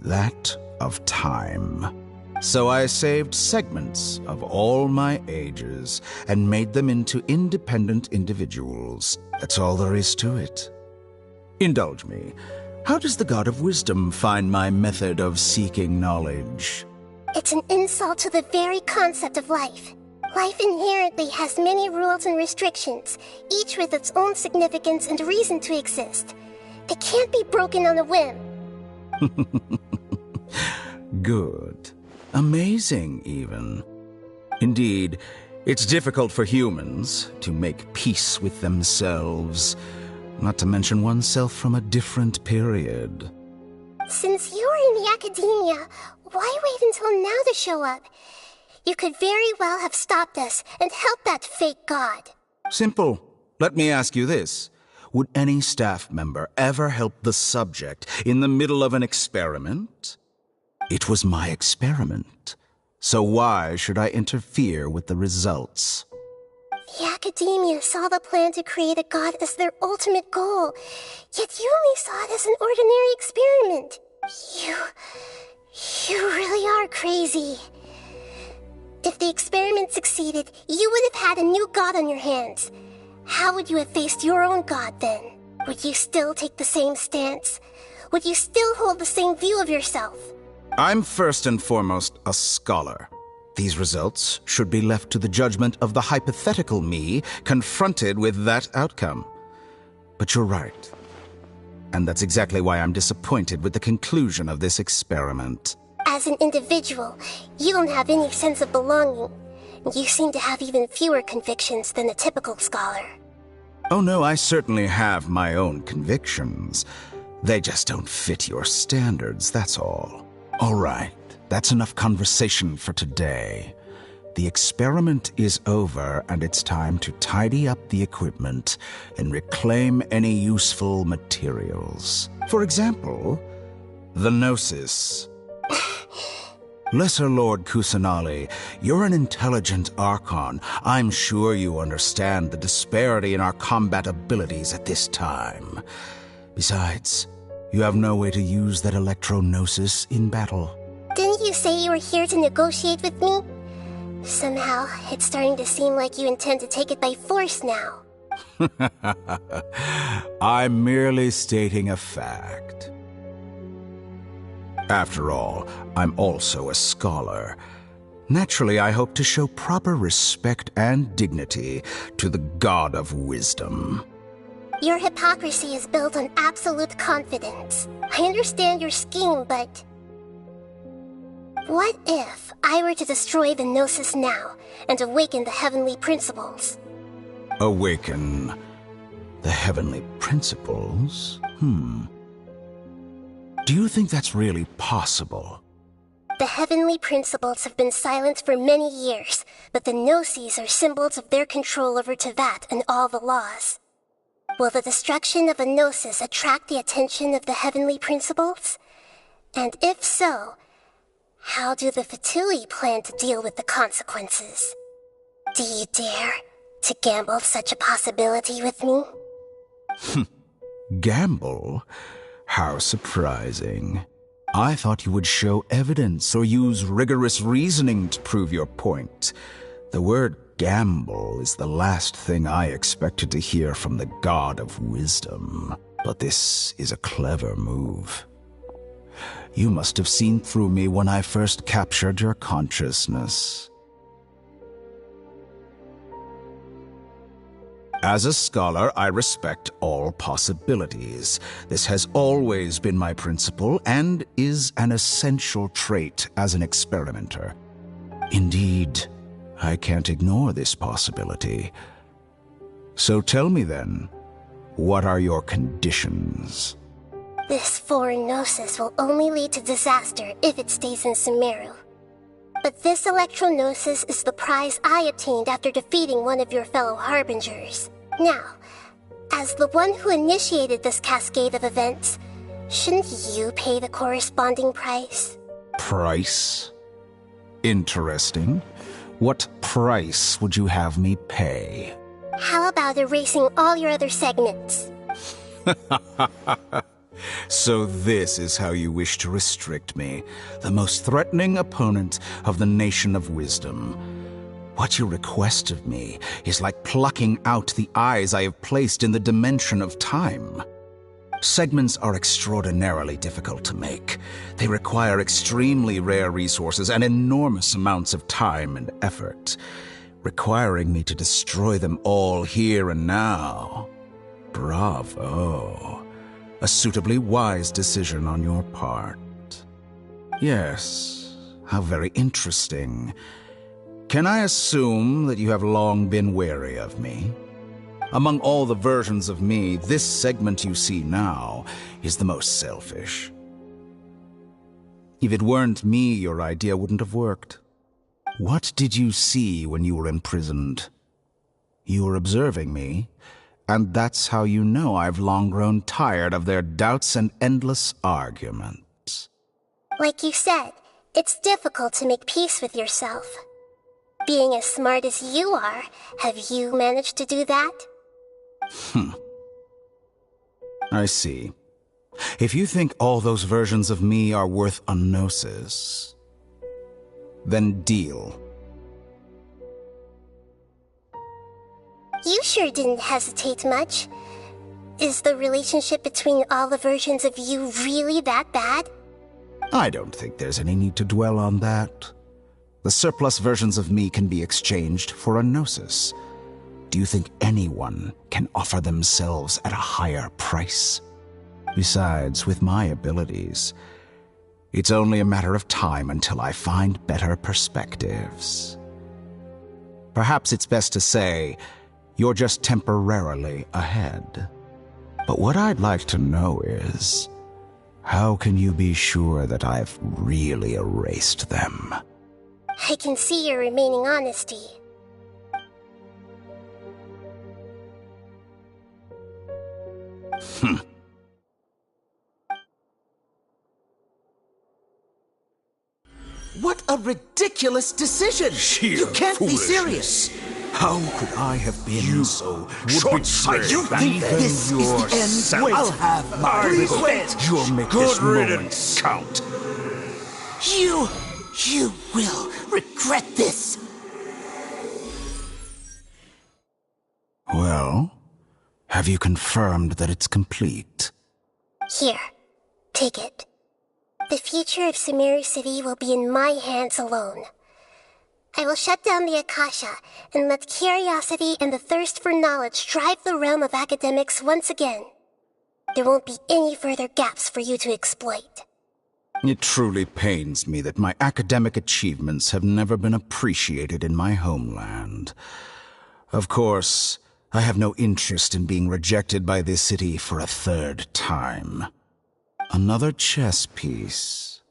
that of time. So I saved segments of all my ages and made them into independent individuals. That's all there is to it. Indulge me. How does the God of Wisdom find my method of seeking knowledge? It's an insult to the very concept of life. Life inherently has many rules and restrictions, each with its own significance and reason to exist. They can't be broken on a whim. Good. Amazing, even. Indeed, it's difficult for humans to make peace with themselves, not to mention oneself from a different period. Since you're in the academia, why wait until now to show up? You could very well have stopped us and helped that fake god. Simple. Let me ask you this. Would any staff member ever help the subject in the middle of an experiment? It was my experiment. So why should I interfere with the results? The academia saw the plan to create a god as their ultimate goal, yet you only saw it as an ordinary experiment. You really are crazy. If the experiment succeeded, you would have had a new god on your hands. How would you have faced your own god then? Would you still take the same stance? Would you still hold the same view of yourself? I'm first and foremost a scholar. These results should be left to the judgment of the hypothetical me confronted with that outcome. But you're right. And that's exactly why I'm disappointed with the conclusion of this experiment. As an individual, you don't have any sense of belonging. You seem to have even fewer convictions than a typical scholar. Oh no, I certainly have my own convictions. They just don't fit your standards, that's all. All right, that's enough conversation for today. The experiment is over, and it's time to tidy up the equipment and reclaim any useful materials. For example, the Gnosis. Lesser Lord Kusanali, you're an intelligent Archon. I'm sure you understand the disparity in our combat abilities at this time. Besides, you have no way to use that Electro-Gnosis in battle. Didn't you say you were here to negotiate with me? Somehow, it's starting to seem like you intend to take it by force now. I'm merely stating a fact. After all, I'm also a scholar. Naturally, I hope to show proper respect and dignity to the God of Wisdom. Your hypocrisy is built on absolute confidence. I understand your scheme, but... what if I were to destroy the Gnosis now and awaken the heavenly principles? Awaken the heavenly principles? Do you think that's really possible? The heavenly principles have been silent for many years, but the Gnosis are symbols of their control over Teyvat and all the laws. Will the destruction of a Gnosis attract the attention of the heavenly principles? And if so, how do the Fatui plan to deal with the consequences? Do you dare to gamble such a possibility with me? Gamble? How surprising. I thought you would show evidence or use rigorous reasoning to prove your point. The word gamble is the last thing I expected to hear from the God of Wisdom. But this is a clever move. You must have seen through me when I first captured your consciousness. As a scholar, I respect all possibilities. This has always been my principle and is an essential trait as an experimenter. Indeed, I can't ignore this possibility. So tell me then, what are your conditions? This foreign Gnosis will only lead to disaster if it stays in Sumeru. But this Electro-Gnosis is the prize I obtained after defeating one of your fellow Harbingers. Now, as the one who initiated this cascade of events, shouldn't you pay the corresponding price? Price? Interesting. What price would you have me pay? How about erasing all your other segments? So this is how you wish to restrict me, the most threatening opponent of the Nation of Wisdom. What you request of me is like plucking out the eyes I have placed in the dimension of time. Segments are extraordinarily difficult to make. They require extremely rare resources and enormous amounts of time and effort, requiring me to destroy them all here and now. Bravo. A suitably wise decision on your part. Yes, how very interesting. Can I assume that you have long been wary of me? Among all the versions of me, this segment you see now is the most selfish. If it weren't me, your idea wouldn't have worked. What did you see when you were imprisoned? You were observing me, and that's how you know I've long grown tired of their doubts and endless arguments. Like you said, it's difficult to make peace with yourself. Being as smart as you are, have you managed to do that? I see. If you think all those versions of me are worth a gnosis, then deal. You sure didn't hesitate much. Is the relationship between all the versions of you really that bad? I don't think there's any need to dwell on that. The surplus versions of me can be exchanged for a gnosis. Do you think anyone can offer themselves at a higher price? Besides, with my abilities, it's only a matter of time until I find better perspectives. Perhaps it's best to say, you're just temporarily ahead. But what I'd like to know is, how can you be sure that I've really erased them? I can see your remaining honesty. What a ridiculous decision! You can't be serious! How could I have been so short-sighted? You think this is the end? I'll have my revenge! You'll make Good this moment riddance. count. You You will regret this! Well, have you confirmed that it's complete? Here, take it. The future of Sumeru City will be in my hands alone. I will shut down the Akasha and let curiosity and the thirst for knowledge drive the realm of academics once again. There won't be any further gaps for you to exploit. It truly pains me that my academic achievements have never been appreciated in my homeland. Of course, I have no interest in being rejected by this city for a third time. Another chess piece.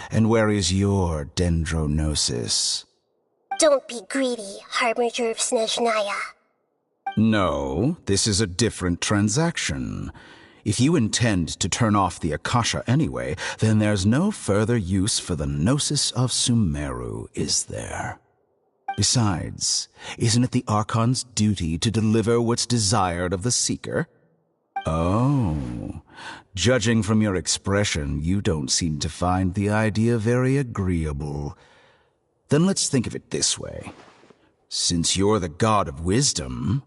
And where is your dendronosis? Don't be greedy, Harbinger of Snezhnaya. No, this is a different transaction. If you intend to turn off the Akasha anyway, then there's no further use for the Gnosis of Sumeru, is there? Besides, isn't it the Archon's duty to deliver what's desired of the Seeker? Oh, judging from your expression, you don't seem to find the idea very agreeable. Then let's think of it this way. Since you're the god of wisdom,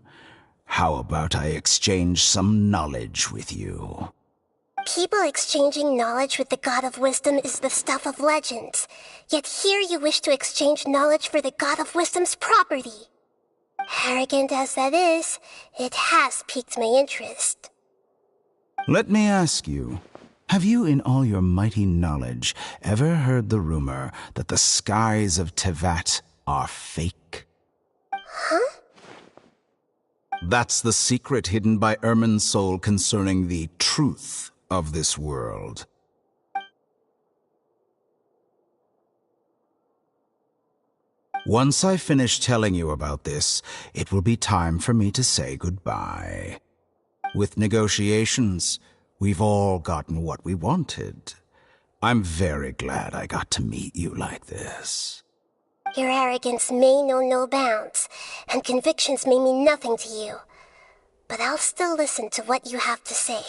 how about I exchange some knowledge with you? People exchanging knowledge with the God of Wisdom is the stuff of legends. Yet here you wish to exchange knowledge for the God of Wisdom's property. Arrogant as that is, it has piqued my interest. Let me ask you, have you in all your mighty knowledge ever heard the rumor that the skies of Tevat are fake? Huh? That's the secret hidden by Irminsul concerning the truth of this world. Once I finish telling you about this, it will be time for me to say goodbye. With negotiations, we've all gotten what we wanted. I'm very glad I got to meet you like this. Your arrogance may know no bounds, and convictions may mean nothing to you. But I'll still listen to what you have to say.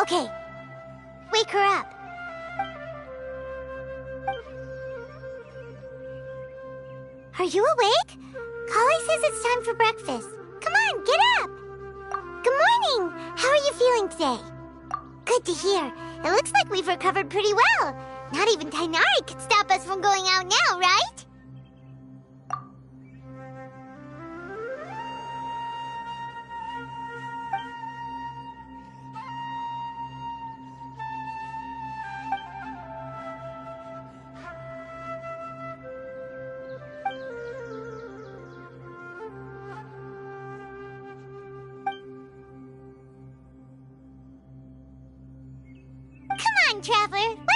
Okay, wake her up. Are you awake? Kali says it's time for breakfast. Come on, get up! Good morning! How are you feeling today? Good to hear. It looks like we've recovered pretty well. Not even Tainari could stop us from going out now, right? Come on, Traveler.